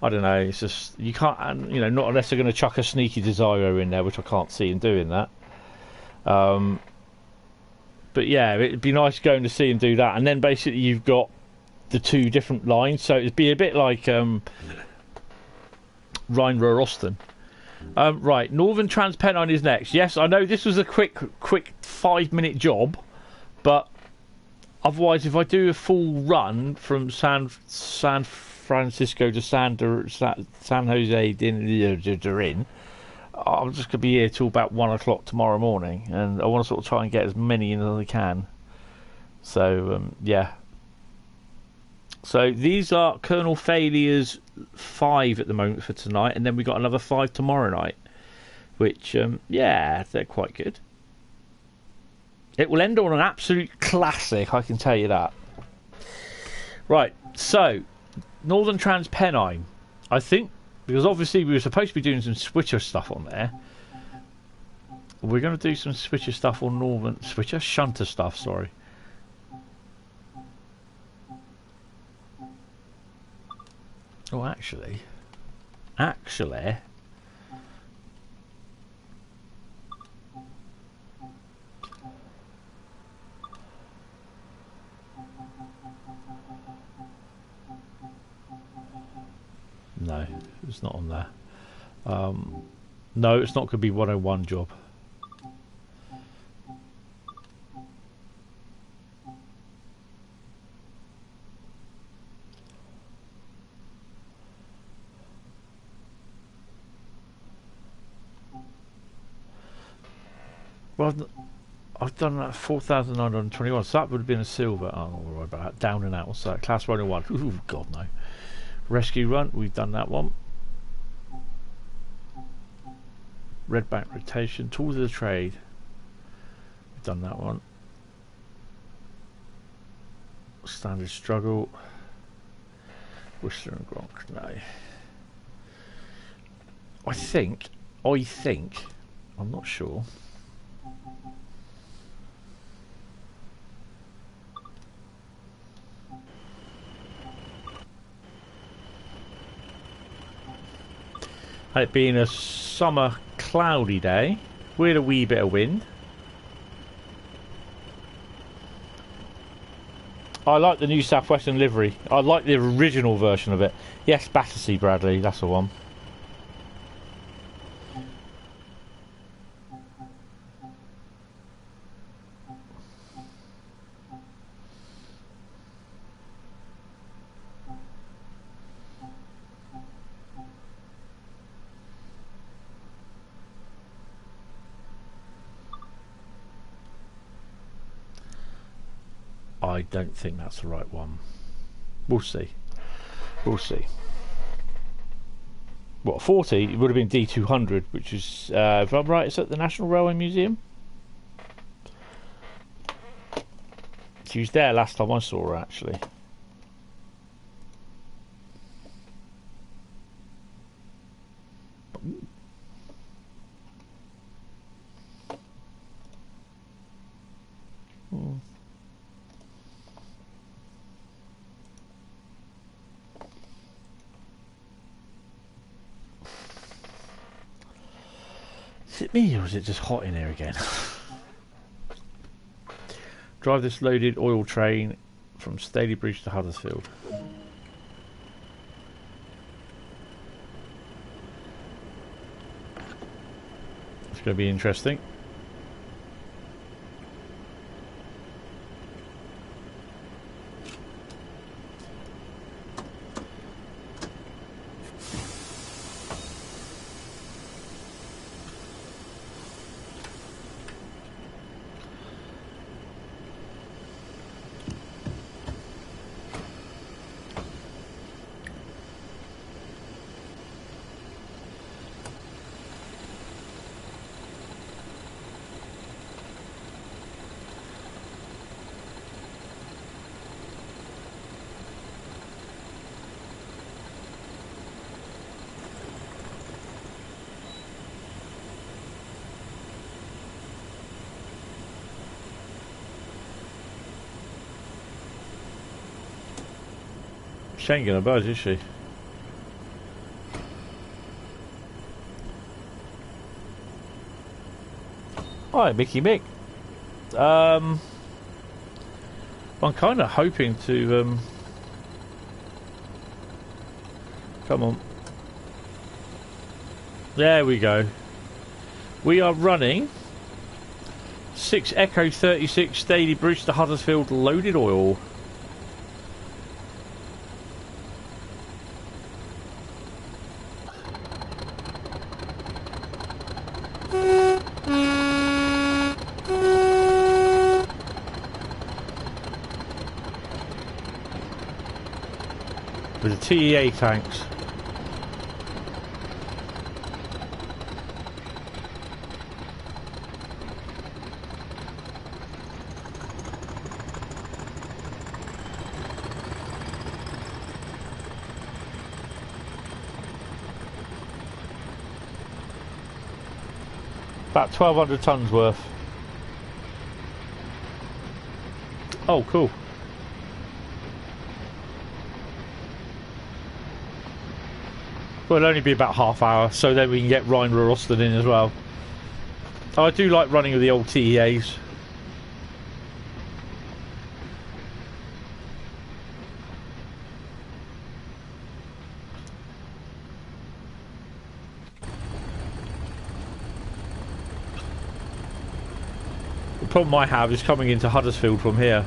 I don't know, it's just, you can't, you know, not unless they're going to chuck a sneaky Desiro in there, which I can't see them doing that. But yeah, it'd be nice going to see them do that. And then basically you've got the two different lines, so it'd be a bit like Rhein-Ruhr Osten. Right, Northern Trans Pennine is next. Yes, I know this was a quick 5-minute job, but otherwise if I do a full run from San Francisco to San Jose in, I'm just going to be here till about 1 o'clock tomorrow morning, and I want to sort of try and get as many in as I can. So yeah. So these are Colonel Failures 5 at the moment for tonight, and then we got another 5 tomorrow night, which yeah, they're quite good. It will end on an absolute classic, I can tell you that. Right, so Northern Trans Pennine. I think, because obviously we were supposed to be doing some switcher stuff on there. We're going to do some switcher stuff on Northern... Shunter stuff, sorry. Oh, actually... No, it's not on there. No, it's not going to be 101 job. Well, I've done that 4,921, so that would have been a silver. Oh, don't worry about that. Down and out. What's that? Class 101. Ooh, God, no. Rescue run, we've done that one. Red back rotation, tools of the trade. We've done that one. Standard struggle. Whistler and Gronk, no. I think, I'm not sure. And it being a summer cloudy day with a wee bit of wind. I like the new Southwestern livery. I like the original version of it. Yes, Battersea Bradley, that's the one. I don't think that's the right one. We'll see. We'll see. What, 40? It would have been D200, which is, if I'm right, it's at the National Railway Museum. She was there last time I saw her, actually. Is it me or is it just hot in here again? Drive this loaded oil train from Stalybridge to Huddersfield. It's going to be interesting. She ain't gonna budge, is she? Hi, Mickey Mick. I'm kind of hoping to come on. There we go. We are running 6 Echo 36 Stalybridge to Huddersfield loaded oil. With the TEA tanks. About 1,200 tons worth. Oh, cool. Well, it'll only be about half hour, so then we can get Rhein-Ruhr Osten in as well. I do like running with the old TEAs. The problem I have is coming into Huddersfield from here.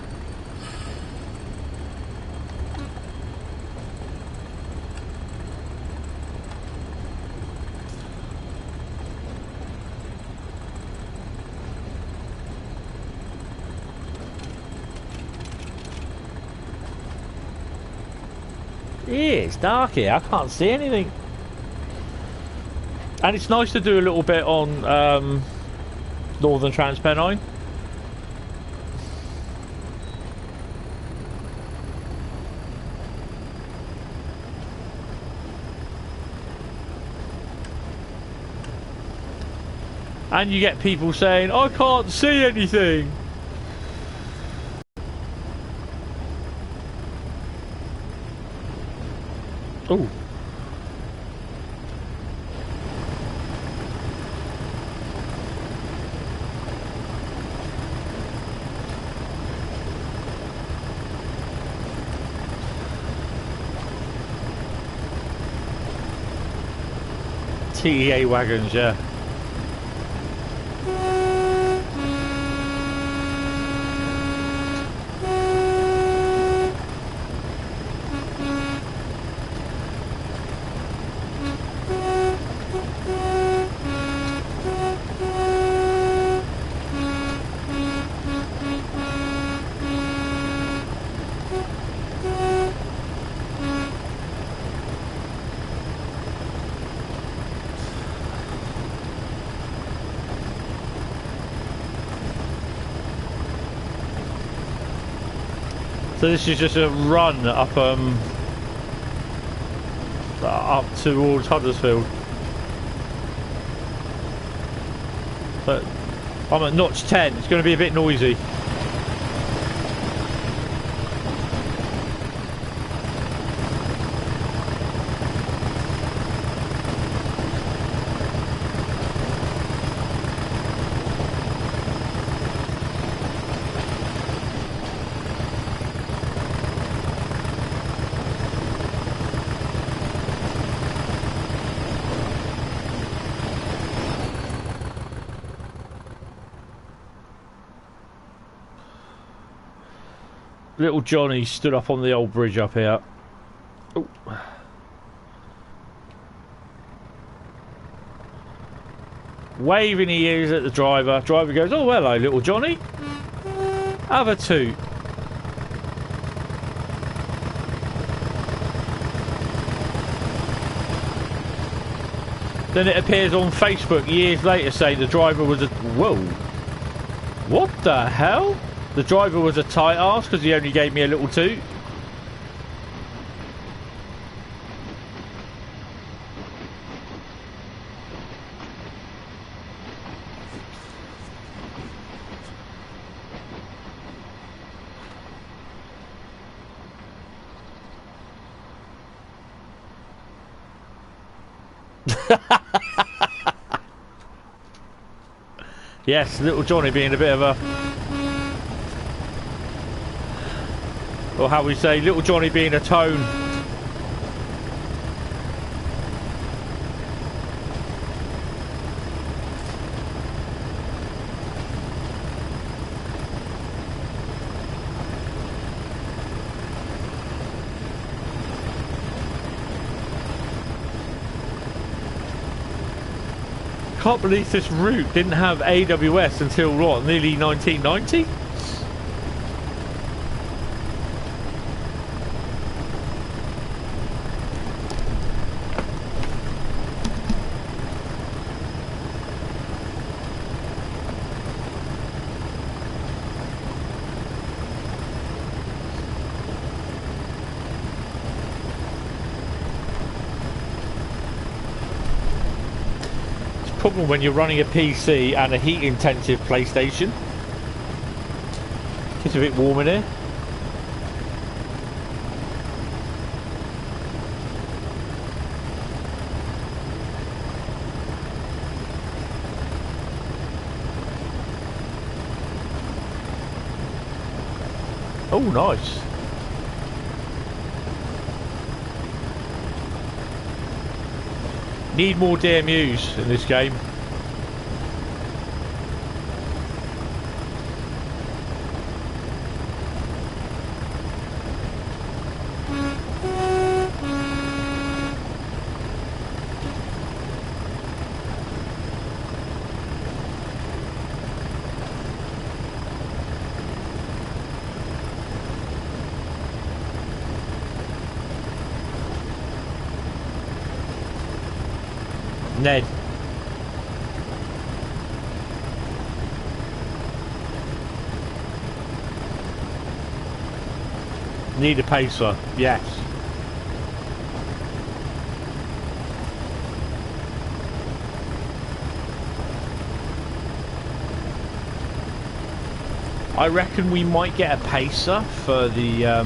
It's dark here, I can't see anything. And it's nice to do a little bit on Northern Trans Pennine. And you get people saying, I can't see anything. Oh. TEA wagons, yeah. So this is just a run up towards Huddersfield. But I'm at notch 10, it's going to be a bit noisy. Little Johnny stood up on the old bridge up here. Ooh. Waving he is at the driver. Driver goes, oh hello little Johnny. Have a toot. Then it appears on Facebook years later saying the driver was a... Whoa. What the hell? The driver was a tight ass because he only gave me a little toot. Yes, little Johnny being a bit of a... Or how we say, little Johnny being a tone. Can't believe this route didn't have AWS until what, nearly 1990? problem when you're running a PC and a heat-intensive PlayStation. It's a bit warm in here. Oh, nice. Need more DMUs in this game. Ned. Need a pacer, yes. I reckon we might get a pacer for the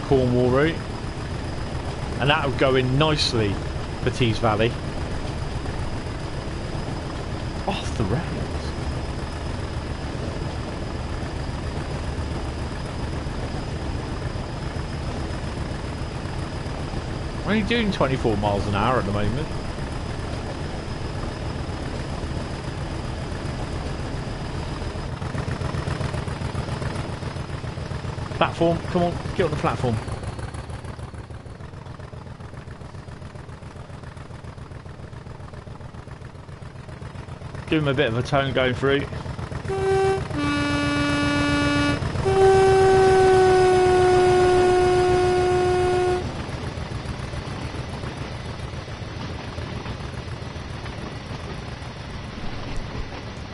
Cornwall route, and that would go in nicely for Tees Valley. Off the rails. We're only doing 24 miles an hour at the moment. Platform, come on, get on the platform. Give him a bit of a tone going through.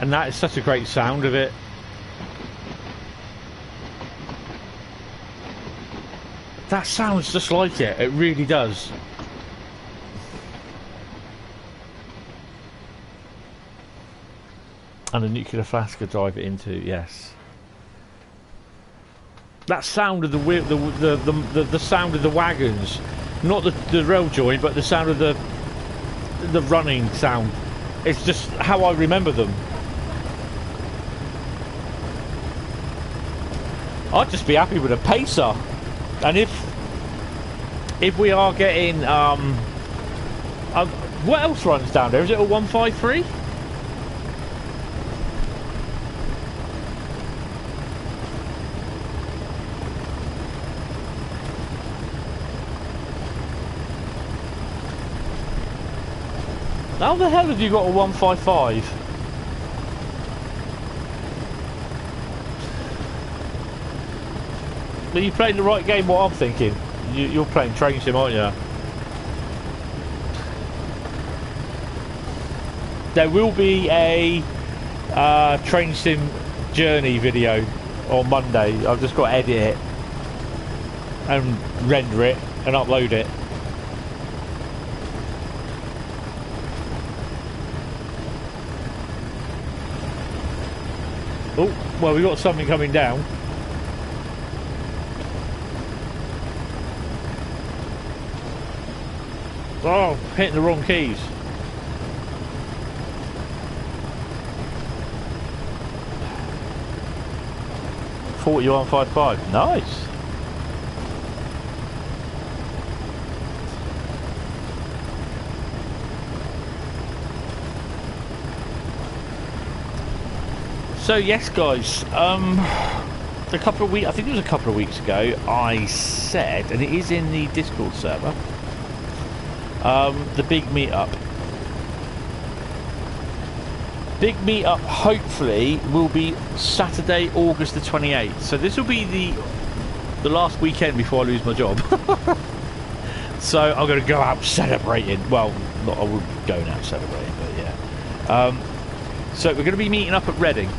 And that is such a great sound of it. That sounds just like it, it really does. And a nuclear flask to drive it into, yes. That sound of the wheel, the sound of the wagons, not the rail joint, but the sound of the running sound. It's just how I remember them. I'd just be happy with a pacer, and if we are getting what else runs down there? Is it a 153? How the hell have you got a 155? Are you playing the right game, what I'm thinking? You're playing Train Sim, aren't you? There will be a Train Sim journey video on Monday. I've just got to edit it and render it and upload it. Oh, well, we've got something coming down. Oh, hitting the wrong keys. .4155, nice. So yes, guys. A couple of weeks, I think it was a couple of weeks ago, I said, and it is in the Discord server, the big meetup. Big meetup hopefully will be Saturday, August the 28th. So this will be the last weekend before I lose my job. So I'm going to go out celebrating. Well, not I wouldn't be going out celebrating, but yeah. So we're going to be meeting up at Reading.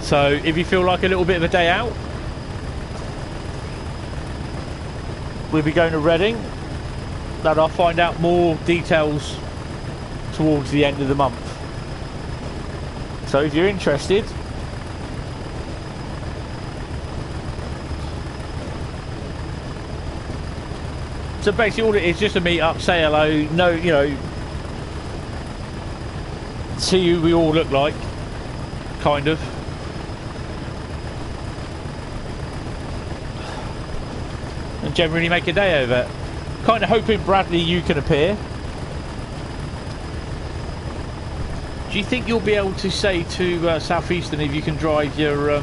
So if you feel like a little bit of a day out, we'll be going to Reading. and I'll find out more details towards the end of the month. So if you're interested, so basically all it is, just a meet up, say hello, know, you know, see who we all look like, kind of. And generally make a day of it. Kind of hoping, Bradley, you can appear. Do you think you'll be able to say to Southeastern if you can drive your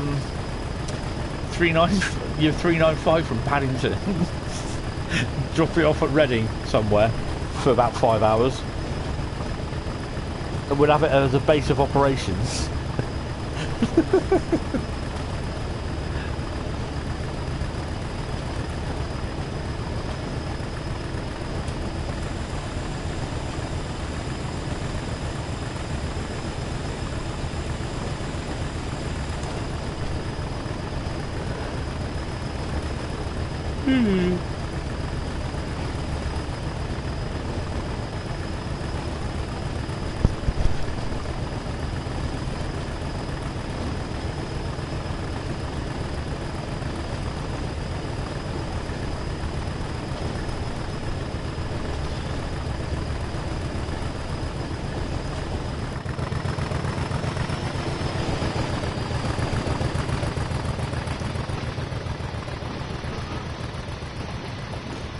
395 from Paddington? Drop it off at Reading somewhere for about 5 hours. And we'll have it as a base of operations.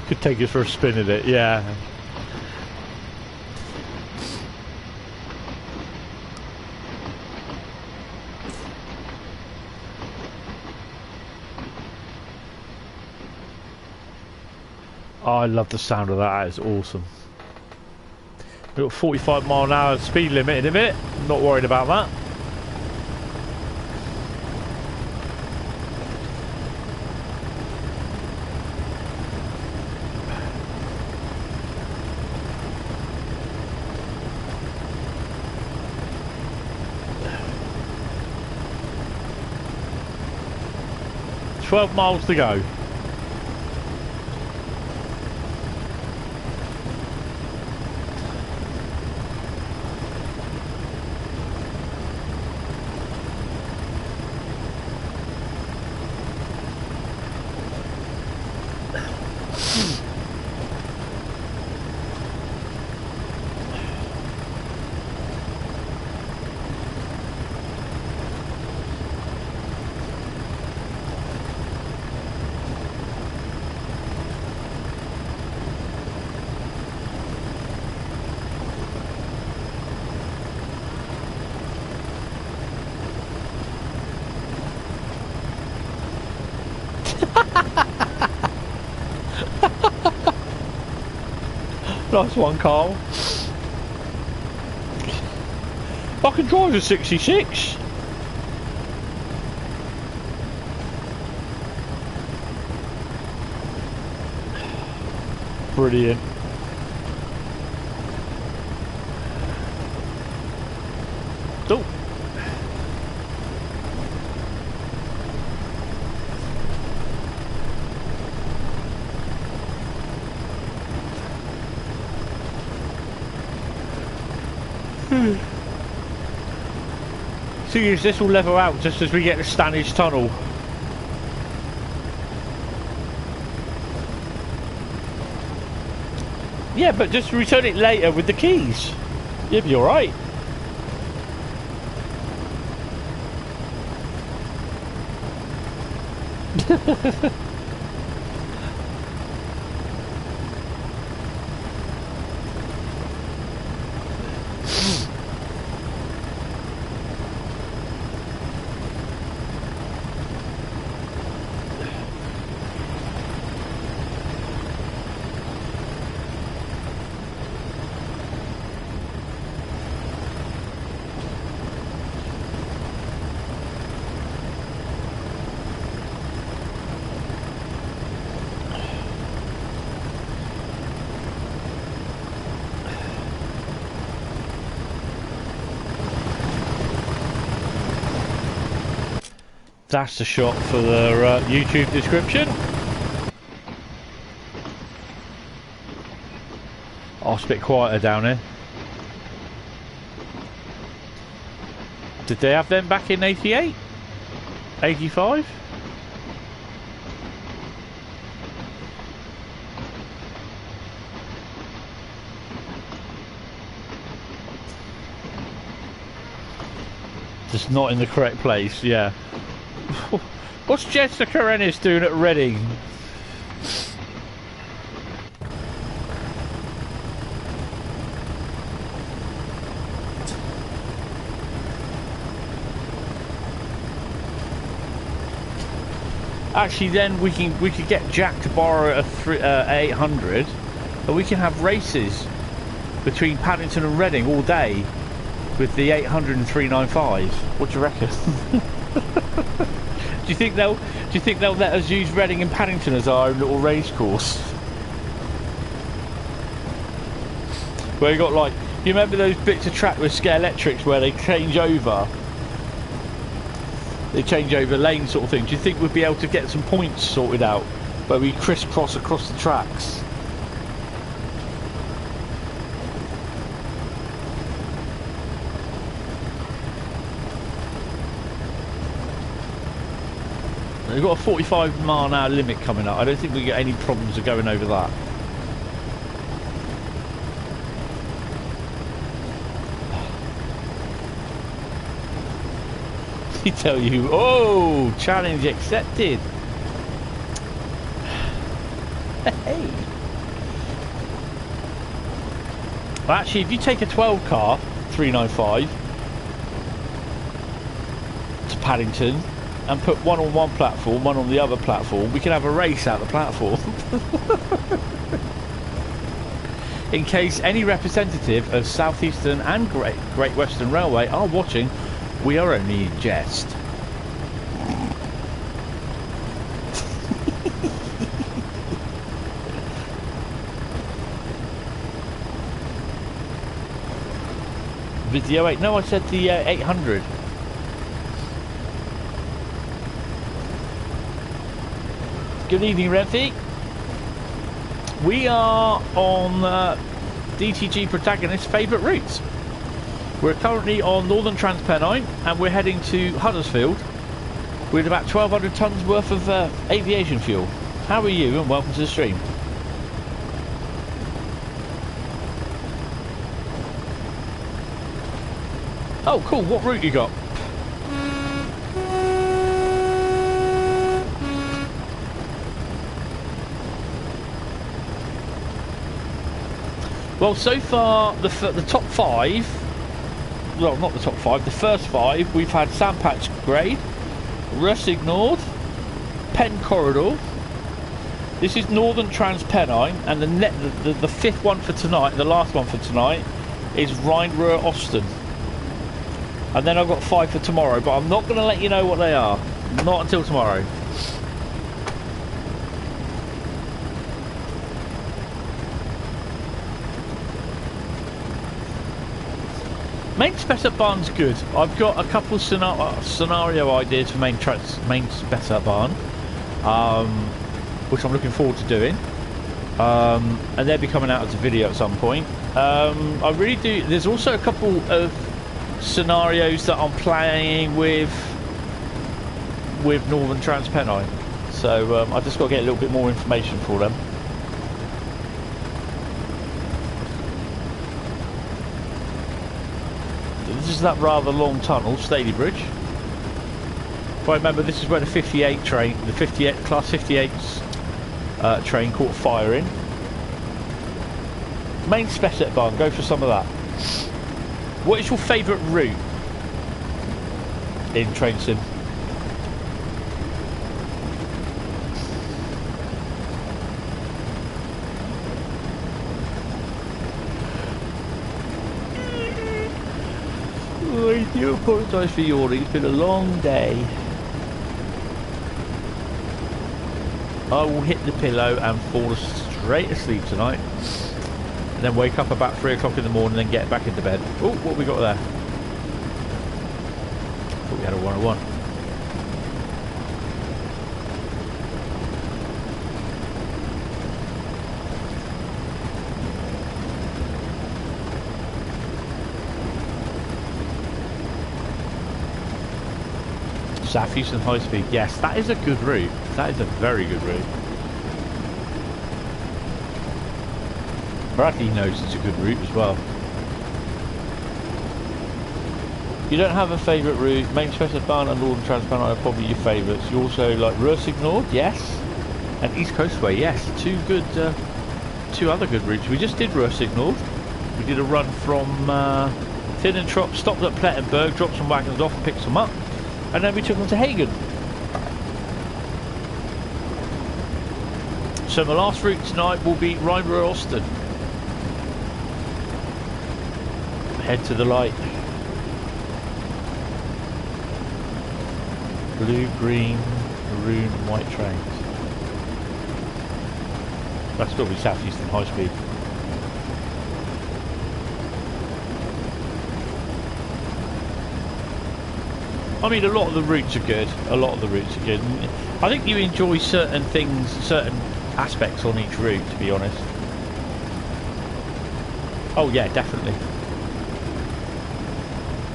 Could take us for a spin in it, yeah. Oh, I love the sound of that. It's awesome. We've got 45 mile an hour speed limit in a bit. Not worried about that. $12 miles to go. Nice one, Carl. I can drive a 66. Brilliant. Oh. See, this will level out just as we get to Stanage Tunnel. Yeah, but just return it later with the keys. You'll be alright. That's the shot for the YouTube description. it's a bit quieter down here. Did they have them back in 88? 85? Just not in the correct place, yeah. What's Jessica Ennis doing at Reading? Actually, then we could get Jack to borrow a 800, and we can have races between Paddington and Reading all day with the 800 and 395. What do you reckon? Do you think they'll let us use Reading and Paddington as our own little race course? Where you got, like, you remember those bits of track with Scare Electrics where they change over? They change over lane sort of thing. Do you think we'd be able to get some points sorted out where we crisscross across the tracks? We've got a 45 mile an hour limit coming up. I don't think we get any problems of going over that. He tell you, oh, challenge accepted. Hey. Well, actually, if you take a 12 car 395 to Paddington and put one on one platform, one on the other platform, we can have a race out the platform. In case any representative of Southeastern and Great Western Railway are watching, we are only in jest. Video 8. No, I said the 800. Good evening, Redfeet. We are on DTG Protaganist's favourite routes. We're currently on Northern Trans Pennine and we're heading to Huddersfield with about 1,200 tonnes worth of aviation fuel. How are you, and welcome to the stream. Oh cool, what route you got? Well, so far the top 5, well, not the top 5, the first 5, we've had Sandpatch Grade, Russ Ignored, Pen Corridor. This is Northern Trans Pennine, and the fifth one for tonight, the last one for tonight, is Rhein-Ruhr Osten. And then I've got 5 for tomorrow, but I'm not going to let you know what they are. Not until tomorrow. Main spec at Barn's good. I've got a couple scenario ideas for main spec at Barn, which I'm looking forward to doing, and they'll be coming out as a video at some point. I really do. There's also a couple of scenarios that I'm playing with Northern Trans Pennine, so I just got to get a little bit more information for them. This is that rather long tunnel, Staley Bridge. If I remember, this is where the 58 train, the 58 class 58's train caught fire in. Main spec at Barn, go for some of that. What is your favourite route in Train Sim? I do apologise for yawning, it's been a long day. I will hit the pillow and fall straight asleep tonight. And then wake up about 3 o'clock in the morning and then get back into bed. Oh, what have we got there? Thought we had a 101. South Eastern High Speed. Yes, that is a good route. That is a very good route. Bradley knows it's a good route as well. You don't have a favourite route. Main Express Barn and Northern Trans Pennine are probably your favourites. You also like Ruhr Nord, yes, and East Coastway, yes. Two other good routes. We just did Ruhr Nord. We did a run from Tinnentrop, stopped at Plettenberg, dropped some wagons off and picked some up, and then we took them to Hagen. So my last route tonight will be Rhein-Ruhr Osten. Head to the light. Blue, green, maroon, and white trains. That's got to be South Eastern High Speed. I mean, a lot of the routes are good. A lot of the routes are good. I think you enjoy certain things, certain aspects on each route, to be honest. Oh yeah, definitely.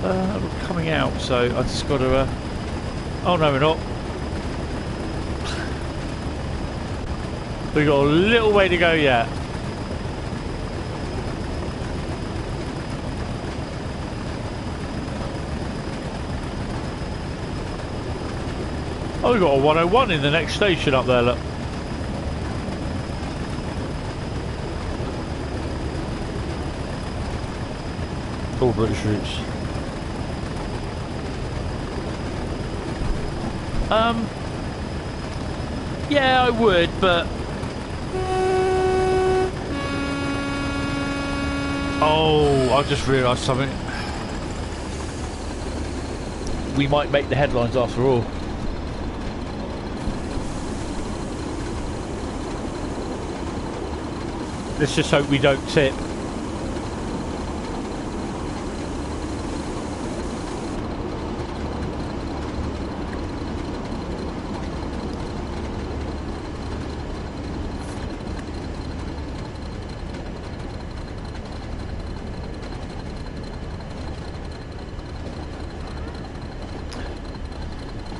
We're coming out, so I just got to... Oh no, we're not. We've got a little way to go yet. Oh, we've got a 101 in the next station up there, look. All British routes. Yeah, I would, but... Oh, I just realised something. We might make the headlines after all. Let's just hope we don't tip.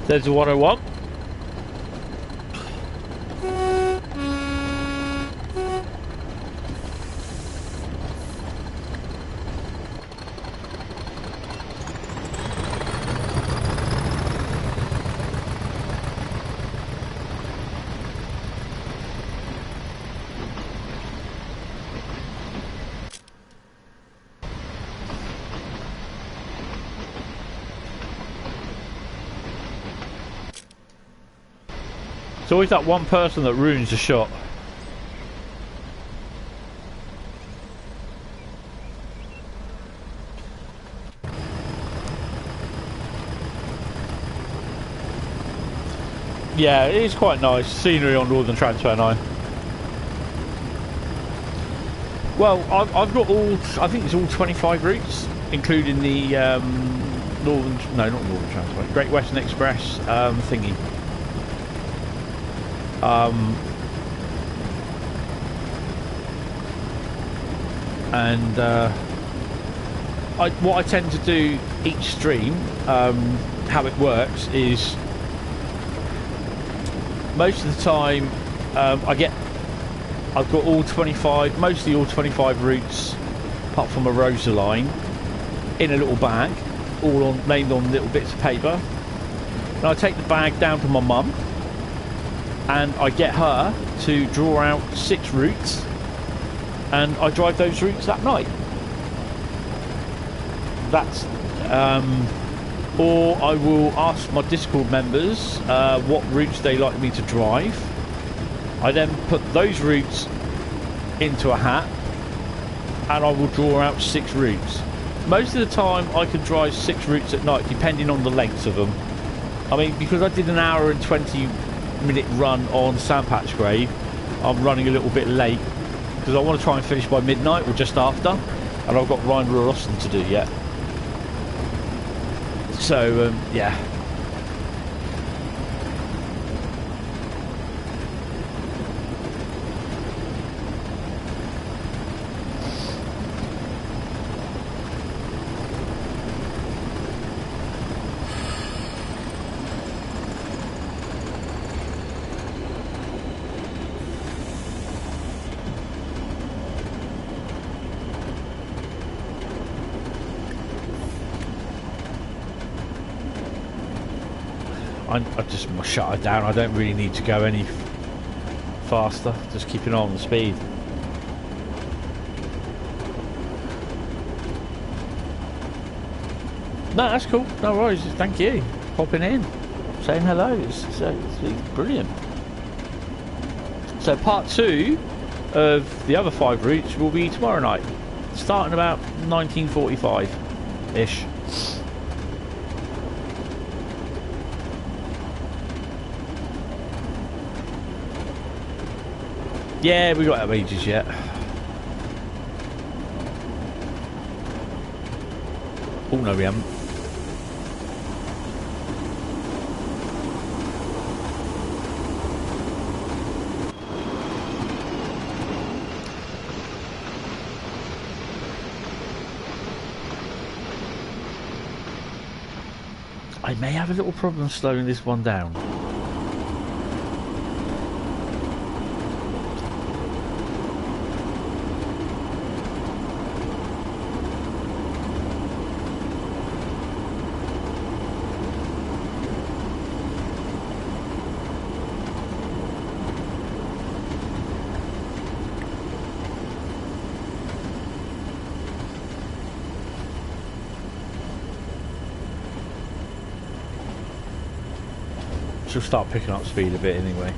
There's a 101. It's always that one person that ruins the shot. Yeah, it is quite nice scenery on Northern Trans Pennine. Well, I've got all, I think it's all 25 routes, including the Northern, no, not Northern Trans Pennine, Great Western Express thingy. What I tend to do each stream, how it works is most of the time I've got all 25, mostly all 25 routes apart from a Rosa line in a little bag, all named on little bits of paper, and I take the bag down to my mum and I get her to draw out 6 routes and I drive those routes that night. That's or I will ask my Discord members what routes they like me to drive. I then put those routes into a hat and I will draw out 6 routes. Most of the time I can drive 6 routes at night depending on the lengths of them. I mean, because I did an hour and 20-minute run on Sandpatch Grave, I'm running a little bit late because I want to try and finish by midnight or just after, and I've got Rhein-Ruhr Osten to do yet. So yeah. I just shut it down. I don't really need to go any faster. Just keeping on the speed. No, that's cool. No worries. Thank you. Popping in, saying hello. It's brilliant. So part 2 of the other 5 routes will be tomorrow night, starting about 1945-ish. Yeah, we got ages yet. Oh no, we haven't. I may have a little problem slowing this one down. She'll start picking up speed a bit anyway.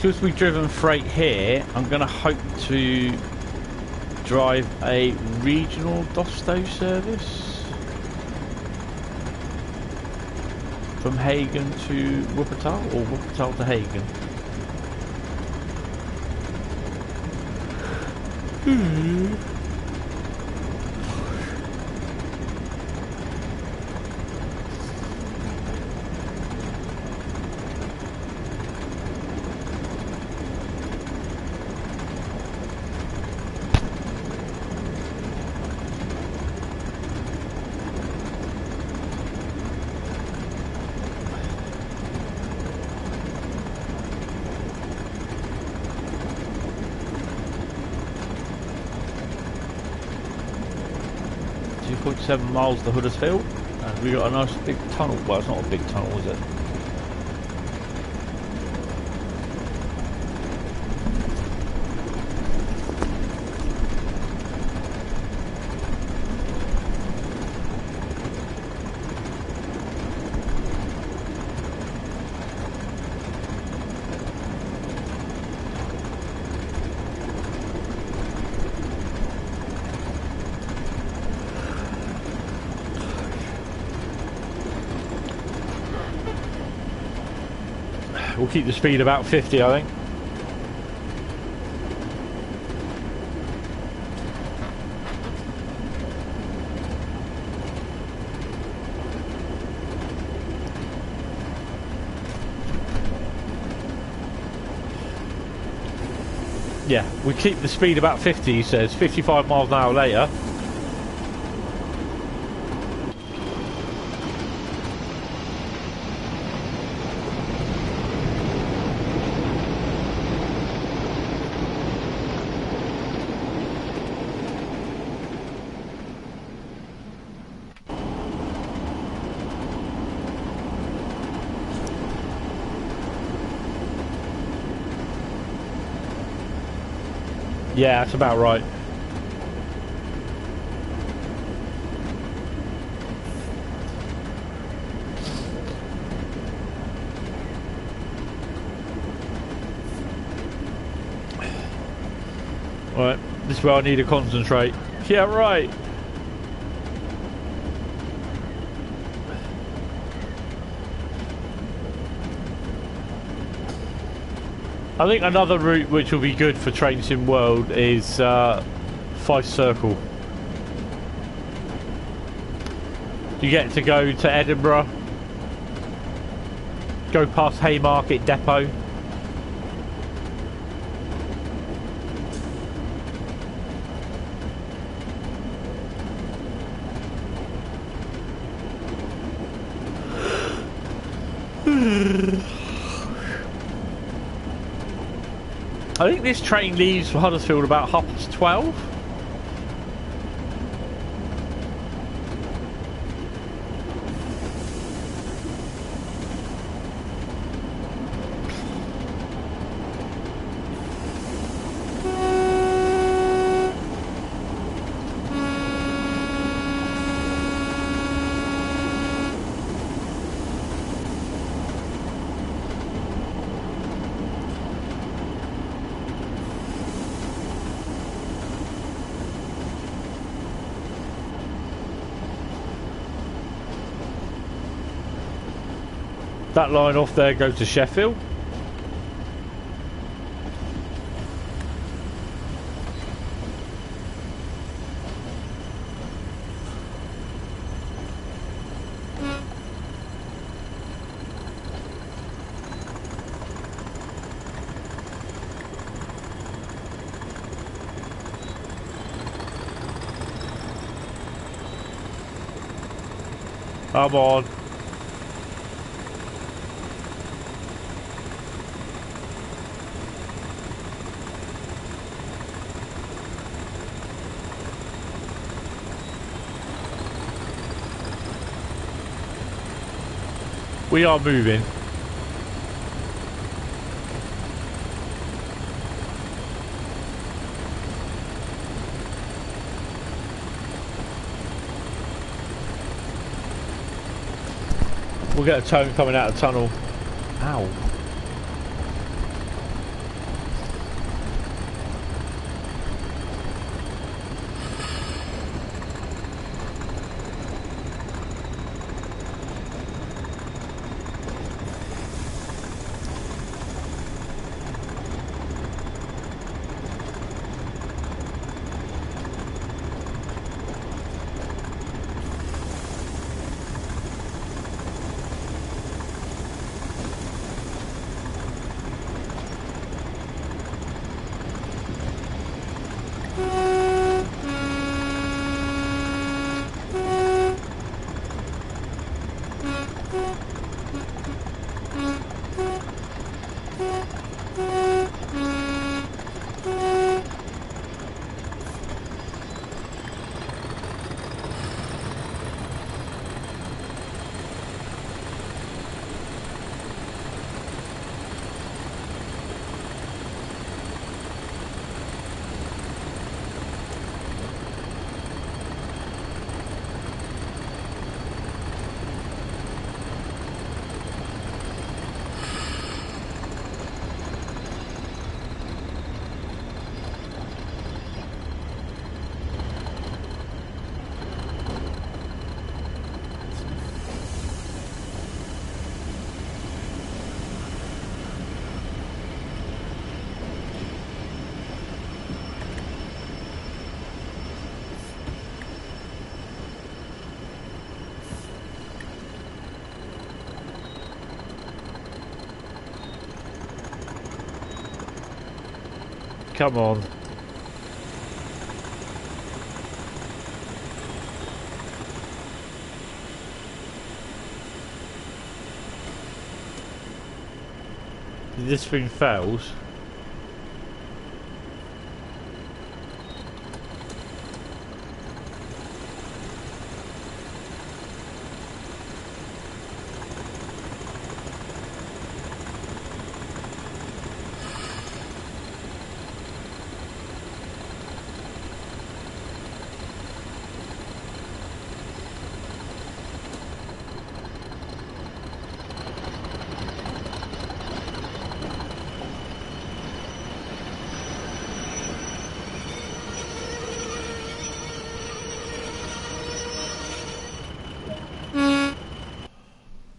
Because we've driven freight here, I'm going to hope to drive a regional Dosto service from Hagen to Wuppertal, or Wuppertal to Hagen. .7 miles to Huddersfield, and we got a nice big tunnel. Well, it's not a big tunnel, is it? We'll keep the speed about 50, I think. Yeah, we keep the speed about 50, he says. 55 miles an hour later. Yeah, that's about right. Right, this is where I need to concentrate. Yeah, right. I think another route which will be good for Train Sim World is Fife Circle. You get to go to Edinburgh, go past Haymarket Depot. I think this train leaves for Huddersfield about 12:30. That line off there goes to Sheffield. Come on. We are moving. We'll get a tone coming out of the tunnel. Ow. Come on. This thing fails.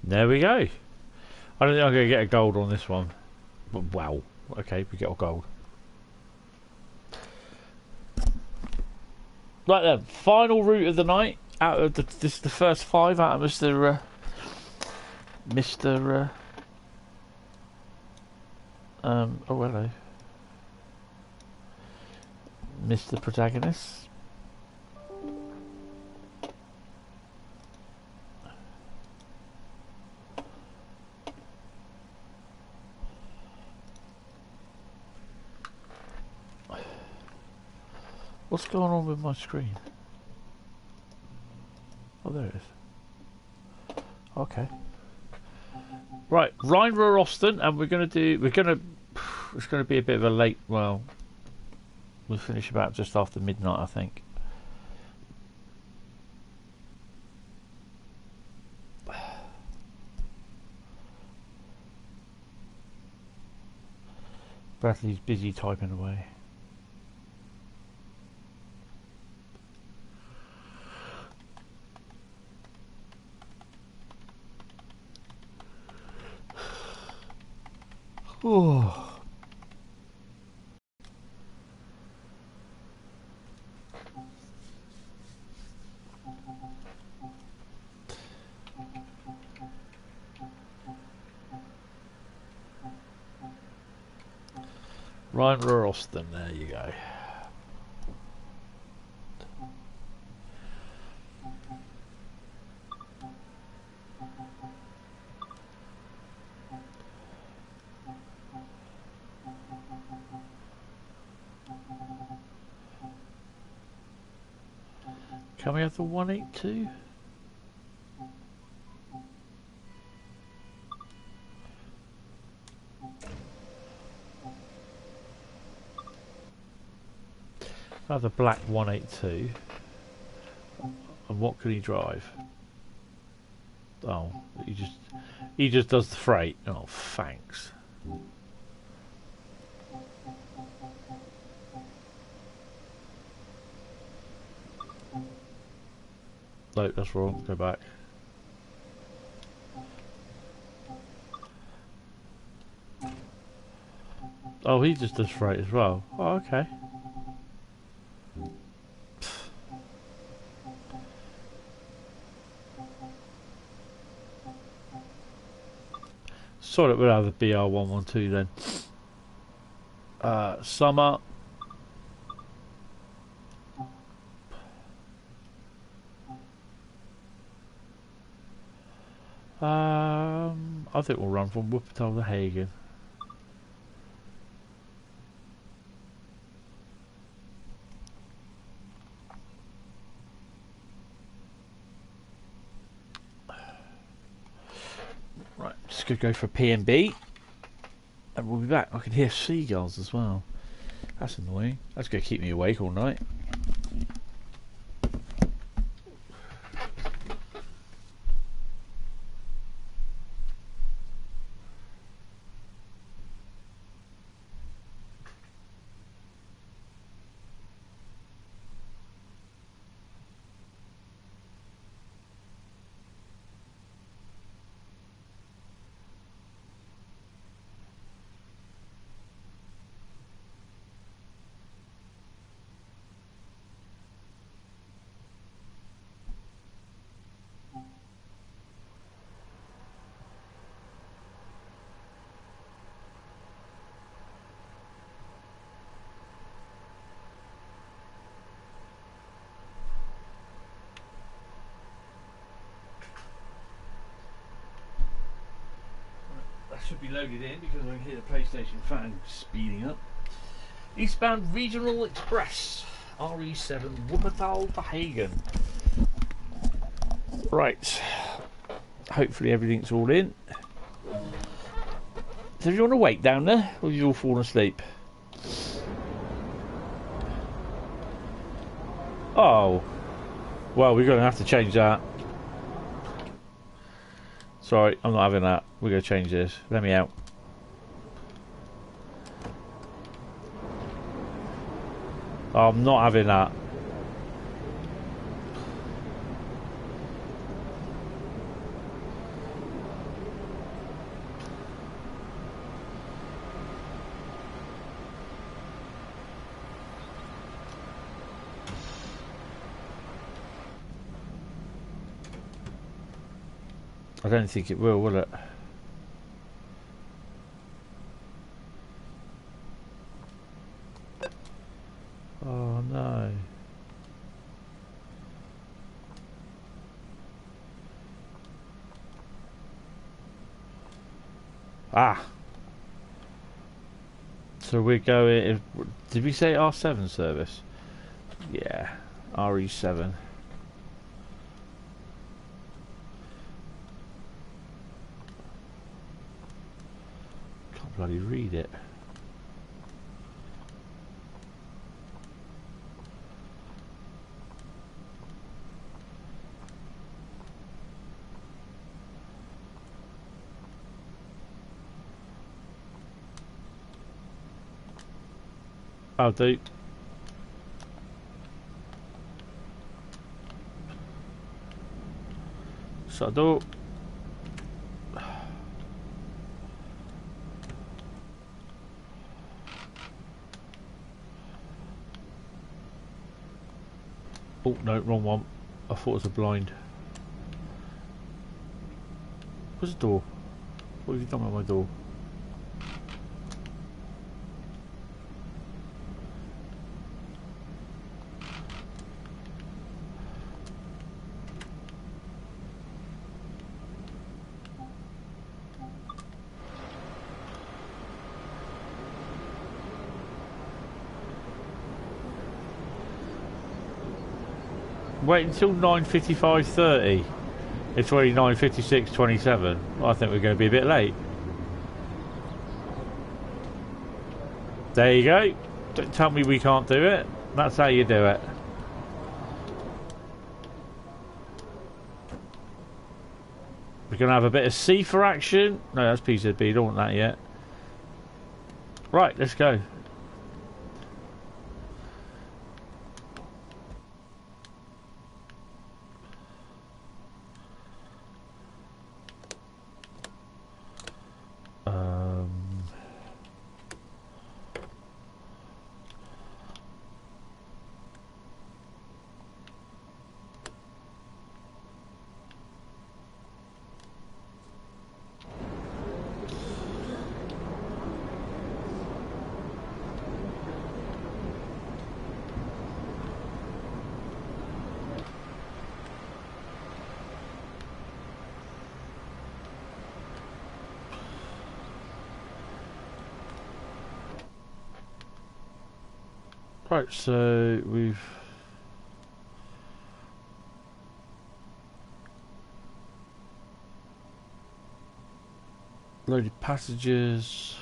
There we go. I don't think I'm going to get a gold on this one. But wow. Okay, we get a gold. Right then, final route of the night. Out of this is the first 5 out of Mr. Oh hello. Mr. Protaganist. What's going on with my screen? Oh, there it is. Okay. Right, Rhein-Ruhr Osten, and it's going to be a bit of a late, well, we'll finish about just after midnight, I think. Bradley's busy typing away. Oh. Rhein-Ruhr Osten, there you go. Can we have the 182? Have the black 182. And what can he drive? Oh, he just does the freight. Oh, thanks. No, that's wrong. Go back. Oh, he just does freight as well. Oh, okay. Sort it, we'll have the BR112 then. Summer. I think we'll run from Wuppertal to Hagen. Right, just gonna go for P&B, and we'll be back. I can hear seagulls as well. That's annoying. That's gonna keep me awake all night. Should be loaded in because I can hear the PlayStation fan speeding up. Eastbound Regional Express RE7 Wuppertal to Hagen. Right, hopefully everything's all in. Is everyone awake down there, or have you all fallen asleep? Oh, well, we're going to have to change that. Sorry, I'm not having that. We're going to change this. Let me out. Oh, I'm not having that. I don't think it will it? Oh no. Ah. So we're going. Did we say R7 service? Yeah, RE7. Can't bloody read it. I'll do. So I do. Oh no, wrong one. I thought it was a blind. Where's the door? What have you done with my door? Wait until 9:55:30. It's already 9:56:27. I think we're going to be a bit late. There you go. Don't tell me we can't do it. That's how you do it. We're going to have a bit of C for action. No, that's PZB. Don't want that yet. Right, let's go. Right, so we've loaded passengers.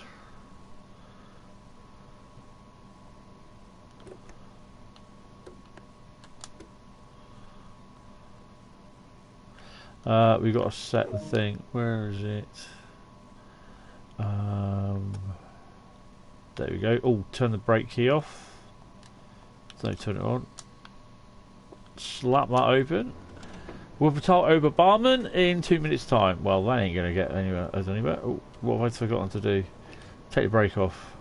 We've got to set the thing. Where is it? There we go. Oh, turn the brake key off. So turn it on. Slap that open. We'll patrol over Barman in 2 minutes' time. Well, that ain't going to get anywhere. Oh, what have I forgotten to do? Take the brake off.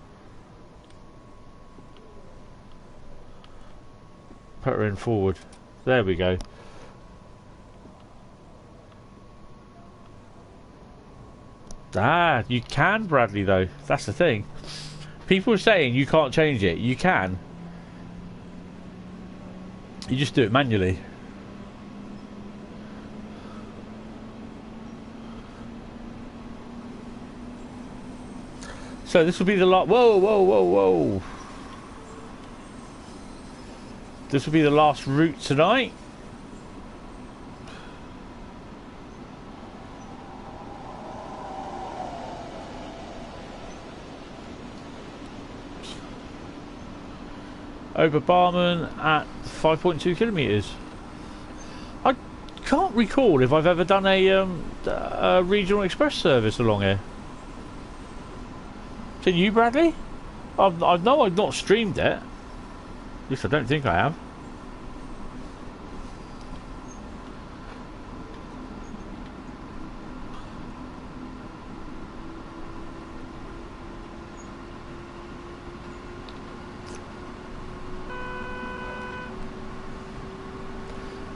Put her in forward. There we go. Ah, you can, Bradley, though. That's the thing. People are saying you can't change it. You can. You just do it manually. So this will be the last. Whoa, whoa, whoa, whoa! This will be the last route tonight. Over Barman at 5.2 kilometres. I can't recall if I've ever done a regional express service along here. Can you, Bradley? I know I've not streamed it. At least I don't think I have.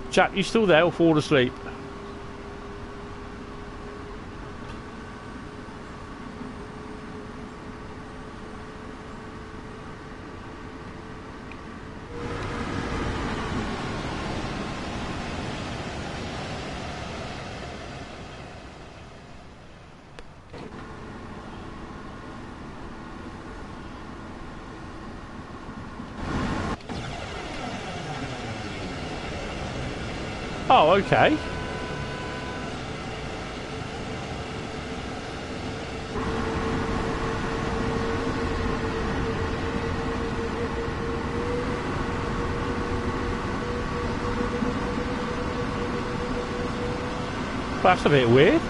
Jack, you still there or fall asleep? Oh, okay. That's a bit weird.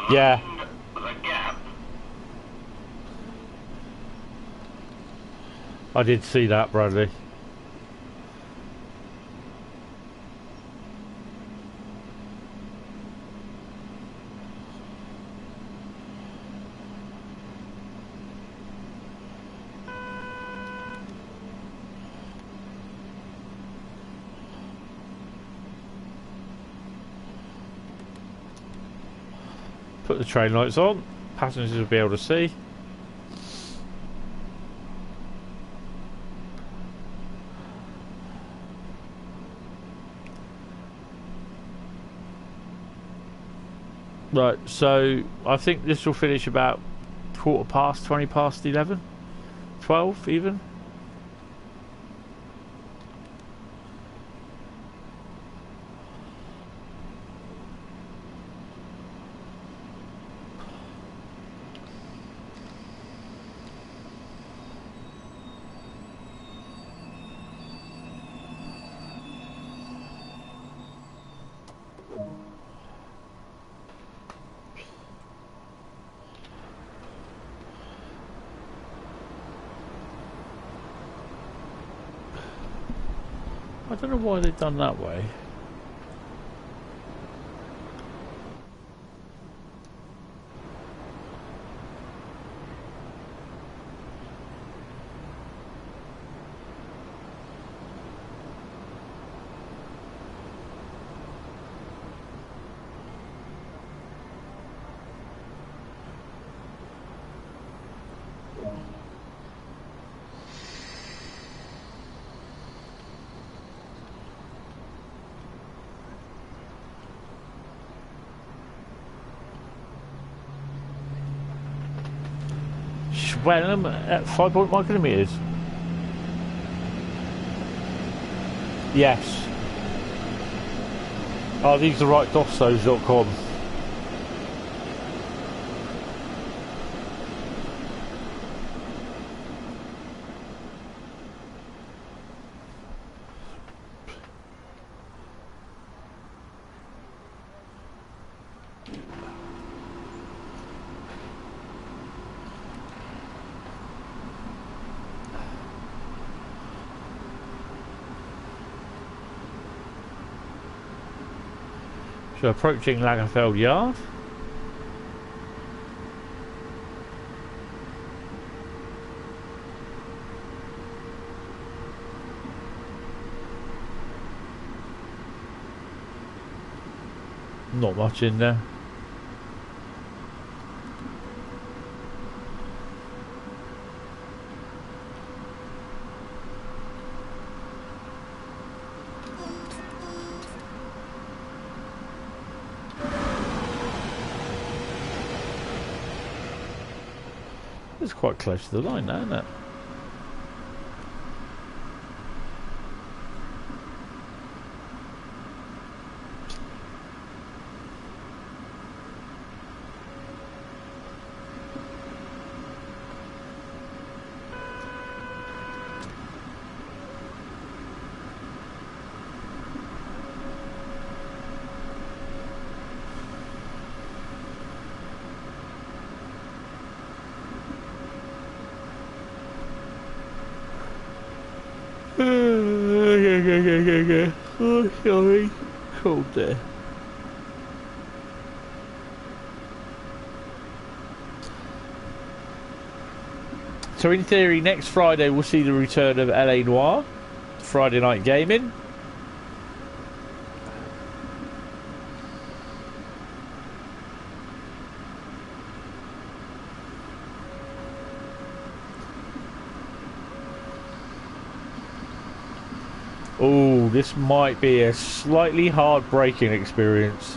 Yeah. The gap. I did see that, Bradley. Put the train lights on. Passengers will be able to see. Right, so I think this will finish about 20 past 11, 12 even. I don't know why they've done that way. Swellum at 5.1 kilometres. Yes. Oh, these are right, dostos.com. So approaching Lagerfeld Yard. Not much in there. It's quite close to the line now, isn't it? Oh, sorry. Cold there. So in theory, next Friday we'll see the return of LA Noire, Friday night gaming. Oh, this might be a slightly hard braking experience.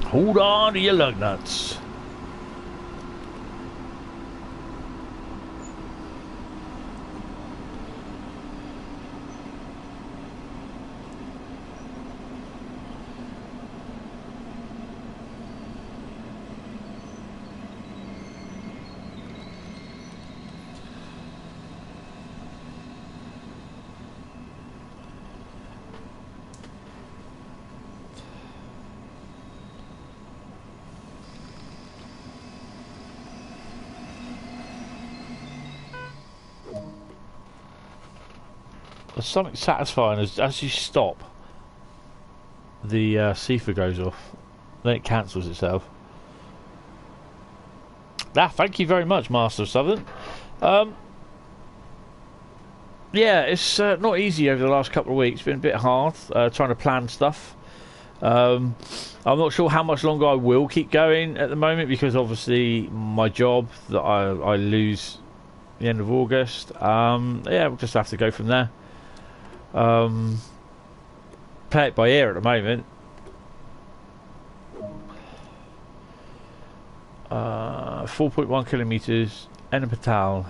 Hold on to your lug nuts. There's something satisfying as you stop, the CIFA goes off, then it cancels itself. Ah, thank you very much, Master Southern. Yeah, it's not easy over the last couple of weeks. It's been a bit hard trying to plan stuff. I'm not sure how much longer I will keep going at the moment because obviously my job that I lose at the end of August. Yeah, we'll just have to go from there. Play it by ear at the moment. 4.1 kilometers, Ennepetal.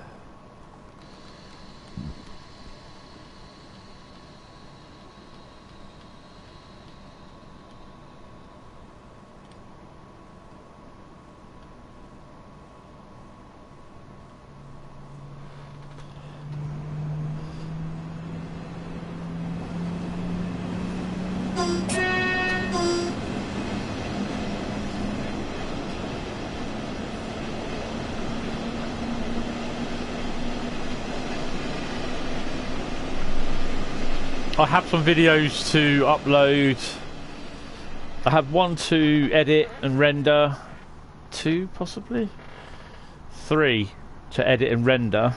I have some videos to upload. I have one to edit and render, 2 possibly, 3 to edit and render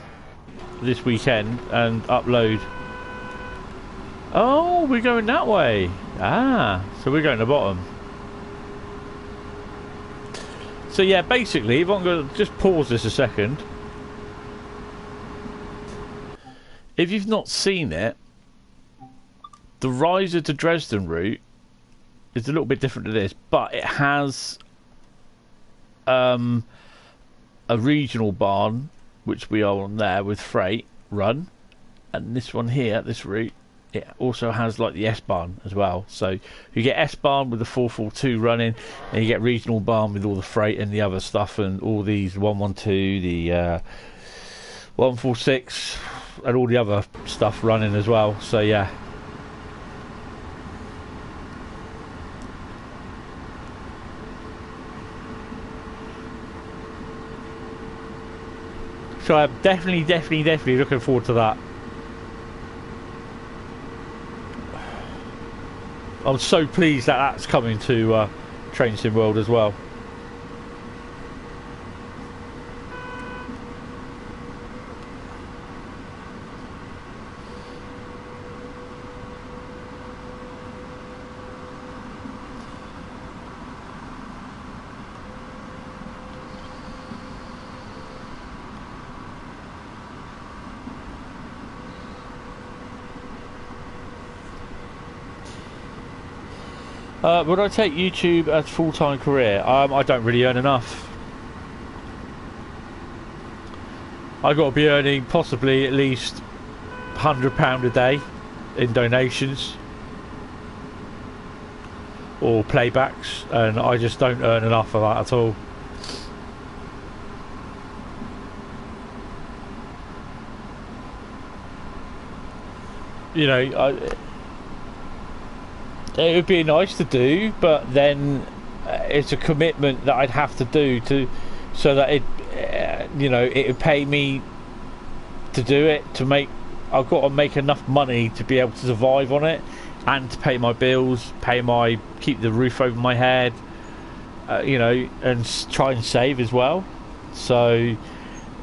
this weekend and upload. Oh, we're going that way. Ah, so we're going to the bottom. So yeah, basically, if I'm going to just pause this a second. If you've not seen it, the Riser to Dresden route is a little bit different to this, but it has a regional barn, which we are on there with freight run, and this one here, this route, it also has like the S-Bahn as well. So you get S-Bahn with the 442 running, and you get regional barn with all the freight and the other stuff, and all these 112, the 146, and all the other stuff running as well. So yeah. So I'm definitely looking forward to that. I'm so pleased that that's coming to Train Sim World as well. Would I take YouTube as a full-time career? I don't really earn enough. I got to be earning possibly at least £100 a day in donations or playbacks, and I just don't earn enough of that at all. You know, it would be nice to do, but then it's a commitment that I'd have to do to, so that it, you know, it would pay me to do it, to make. I've got to make enough money to be able to survive on it, and to pay my bills, keep the roof over my head, you know, and try and save as well. So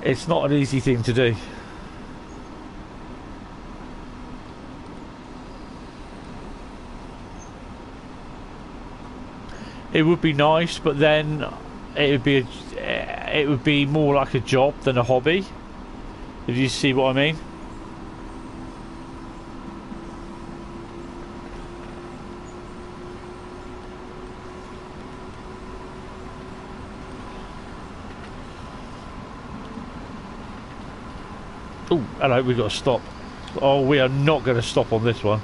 it's not an easy thing to do. It would be nice, but then it would be more like a job than a hobby, if you see what I mean. Oh, hello, we've got to stop. Oh, we are not going to stop on this one.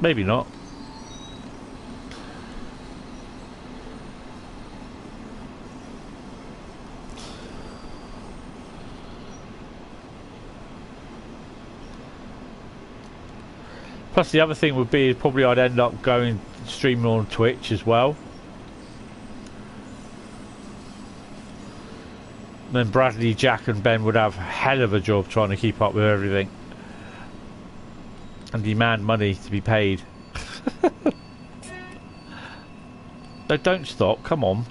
Maybe not. Plus the other thing would be probably I'd end up going streaming on Twitch as well. Then Bradley, Jack and Ben would have a hell of a job trying to keep up with everything. And demand money to be paid. No, don't stop, come on.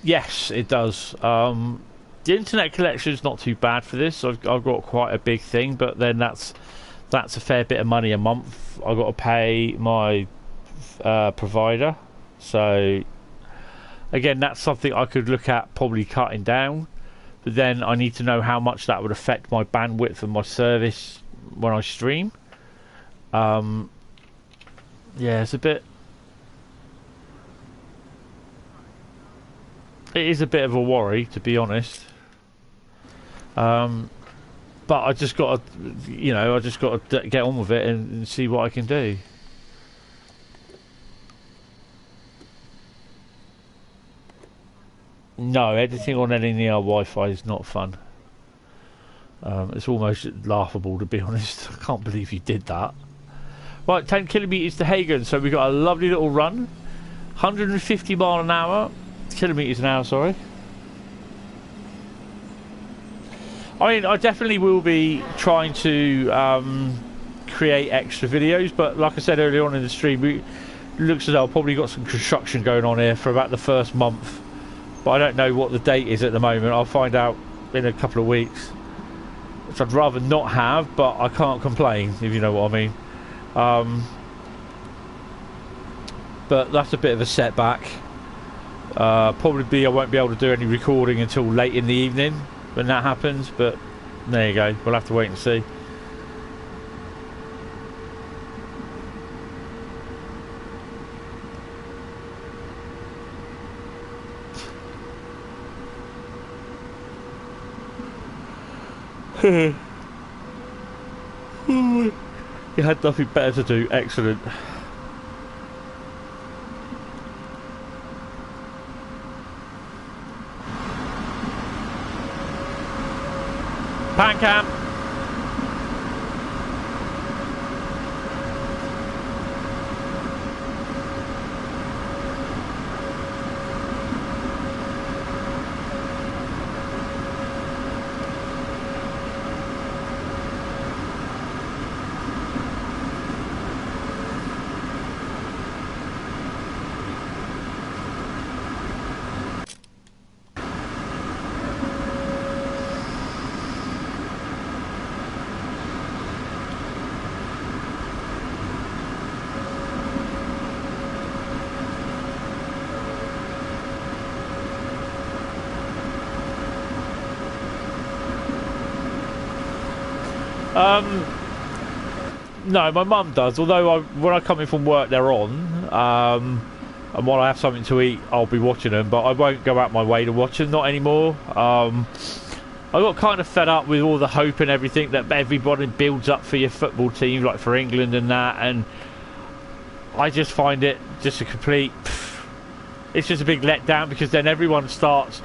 Yes, it does. The internet collection is not too bad for this. I've got quite a big thing, but then that's a fair bit of money a month. I've got to pay my provider. So again, that's something I could look at probably cutting down. But then I need to know how much that would affect my bandwidth and my service when I stream. Yeah, it's a bit. It is a bit of a worry, to be honest. But I just got to, you know, I just got to get on with it and see what I can do. No, editing on linear Wi-Fi is not fun. It's almost laughable, to be honest. I can't believe you did that. Right, 10 kilometres to Hagen, so we got a lovely little run. 150 mile an hour. Kilometres an hour, sorry. I mean, I definitely will be trying to create extra videos, but like I said earlier on in the stream, it looks as though I've probably got some construction going on here for about the first month, but I don't know what the date is at the moment. I'll find out in a couple of weeks, which I'd rather not have, but I can't complain, if you know what I mean. But that's a bit of a setback. Probably I won't be able to do any recording until late in the evening when that happens, but there you go, we'll have to wait and see. You had nothing better to do, excellent. Pan cam. No, my mum does. Although when I come in from work, they're on. And while I have something to eat, I'll be watching them. But I won't go out my way to watch them. Not anymore. I got kind of fed up with all the hope and everything that everybody builds up for your football team, like for England and that. And I just find it just a complete... It's just a big letdown, because then everyone starts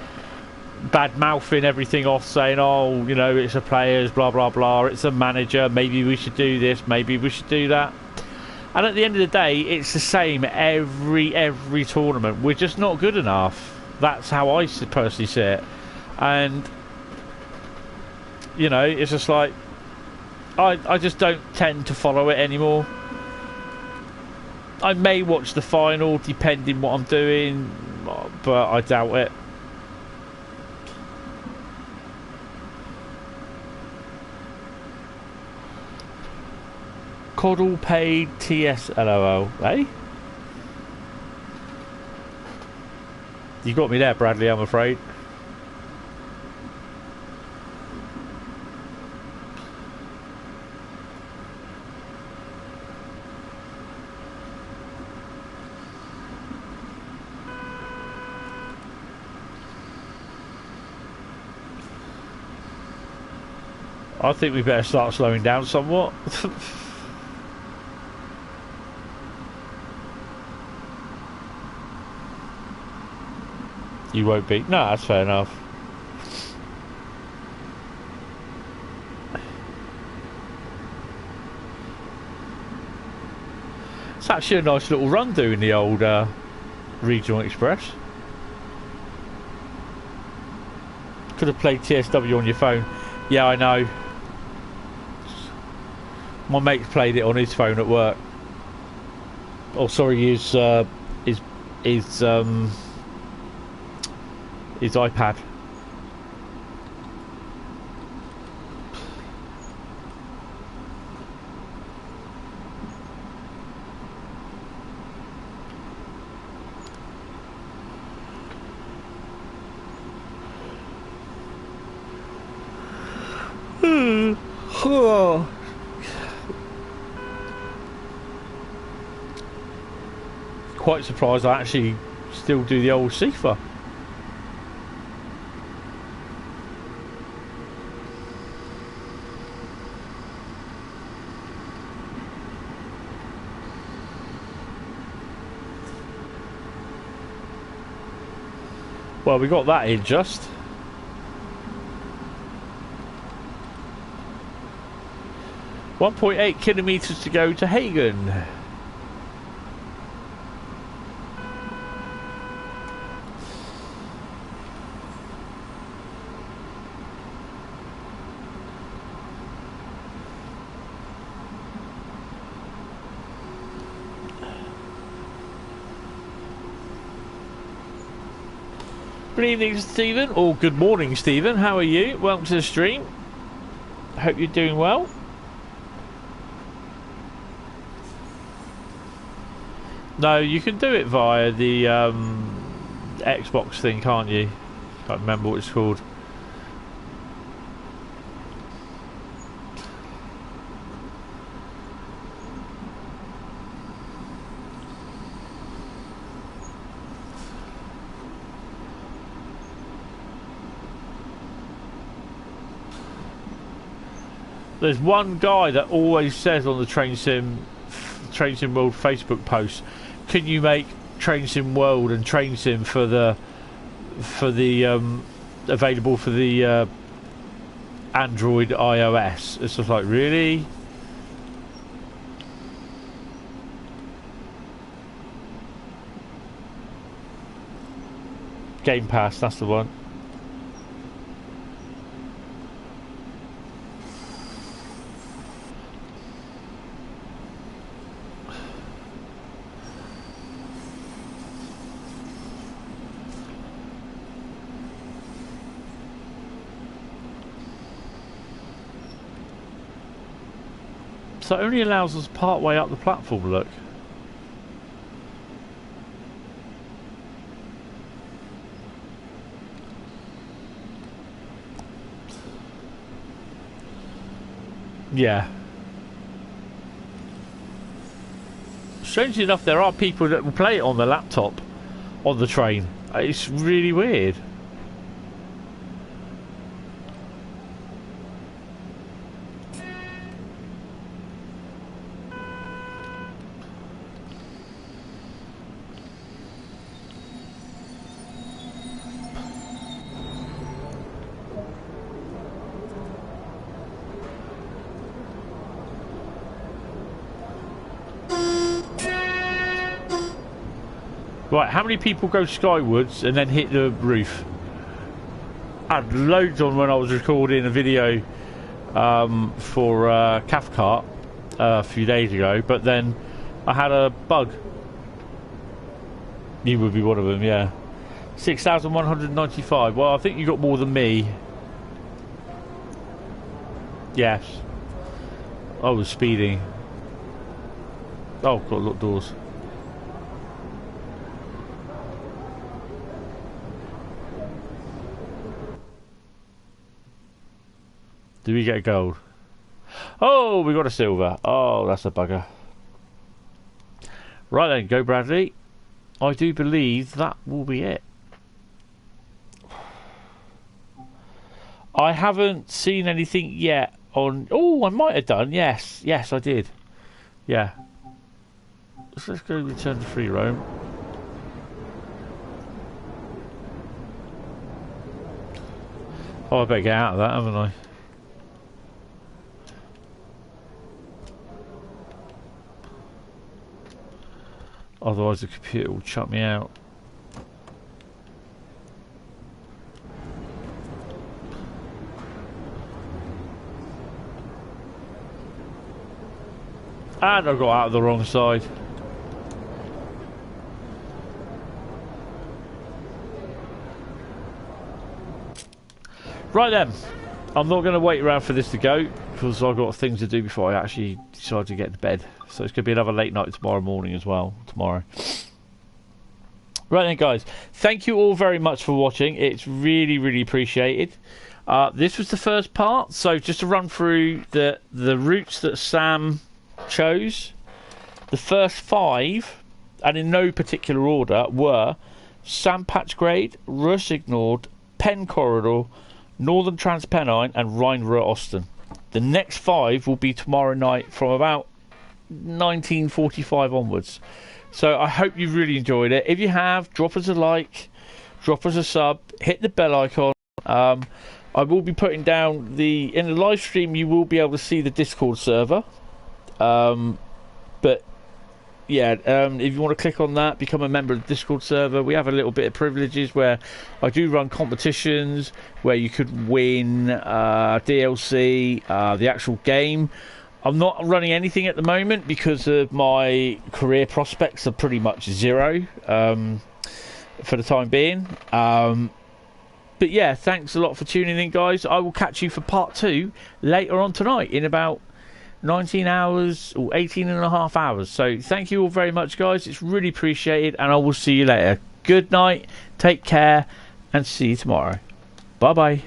bad-mouthing everything off, saying, oh, you know, it's the players, blah, blah, blah, it's the manager, maybe we should do this, maybe we should do that. And at the end of the day, it's the same every tournament. We're just not good enough. That's how I personally see it. And, you know, it's just like, I just don't tend to follow it anymore. I may watch the final, depending what I'm doing, but I doubt it. Coddle paid TS LOL, eh? You got me there, Bradley, I'm afraid. I think we better start slowing down somewhat. You won't be. No, that's fair enough. It's actually a nice little run doing the old Regional Express. Could have played TSW on your phone. Yeah, I know. My mate's played it on his phone at work. Oh, sorry, his iPad. Oh. Quite surprised I actually still do the old SIFA. Well, we got that in just. .8 kilometres to go to Hagen. Good evening, Stephen, or good morning, Stephen. How are you? Welcome to the stream. Hope you're doing well. No, you can do it via the Xbox thing, can't you? Can't remember what it's called. There's one guy that always says on the Train Sim World Facebook post, can you make Train Sim World and Train Sim for the available for the Android iOS? It's just like, really? Game Pass, that's the one. So it only allows us part way up the platform, look. Yeah. Strangely enough, there are people that will play it on the laptop on the train. It's really weird. Right, how many people go skywards and then hit the roof? I had loads on when I was recording a video for Cathcart a few days ago, but then I had a bug. You would be one of them, yeah. 6,195. Well, I think you got more than me. Yes. I was speeding. Oh, got to lock doors. Do we get a gold? Oh, we got a silver. Oh, that's a bugger. Right then, go Bradley. I do believe that will be it. I haven't seen anything yet on... Oh, I might have done. Yes. Yes, I did. Yeah. So let's go return to free roam. Oh, I better get out of that, haven't I? Otherwise the computer will chuck me out. And I got out of the wrong side. Right then, I'm not going to wait around for this to go because I've got things to do before I actually decide to get to bed. So it's going to be another late night tomorrow morning as well. Tomorrow. Right then, guys. Thank you all very much for watching. It's really, really appreciated. This was the first part. So just to run through the routes that Sam chose. The first 5, and in no particular order, were Sandpatch Grade, Rush Ignored, Pen Corridor, Northern Trans Pennine, and Rhein-Ruhr Osten. The next 5 will be tomorrow night from about 1945 onwards. So I hope you've really enjoyed it. If you have, drop us a like, drop us a sub, hit the bell icon. I will be putting down in the live stream. You will be able to see the Discord server. But yeah, if you want to click on that, become a member of the Discord server. We have a little bit of privileges where I do run competitions where you could win DLC, the actual game. I'm not running anything at the moment because of my career prospects are pretty much zero for the time being. But yeah, thanks a lot for tuning in, guys. I will catch you for part 2 later on tonight in about 19 hours or 18 and a half hours. So thank you all very much, guys. It's really appreciated, and I will see you later. Good night, take care, and see you tomorrow. Bye bye.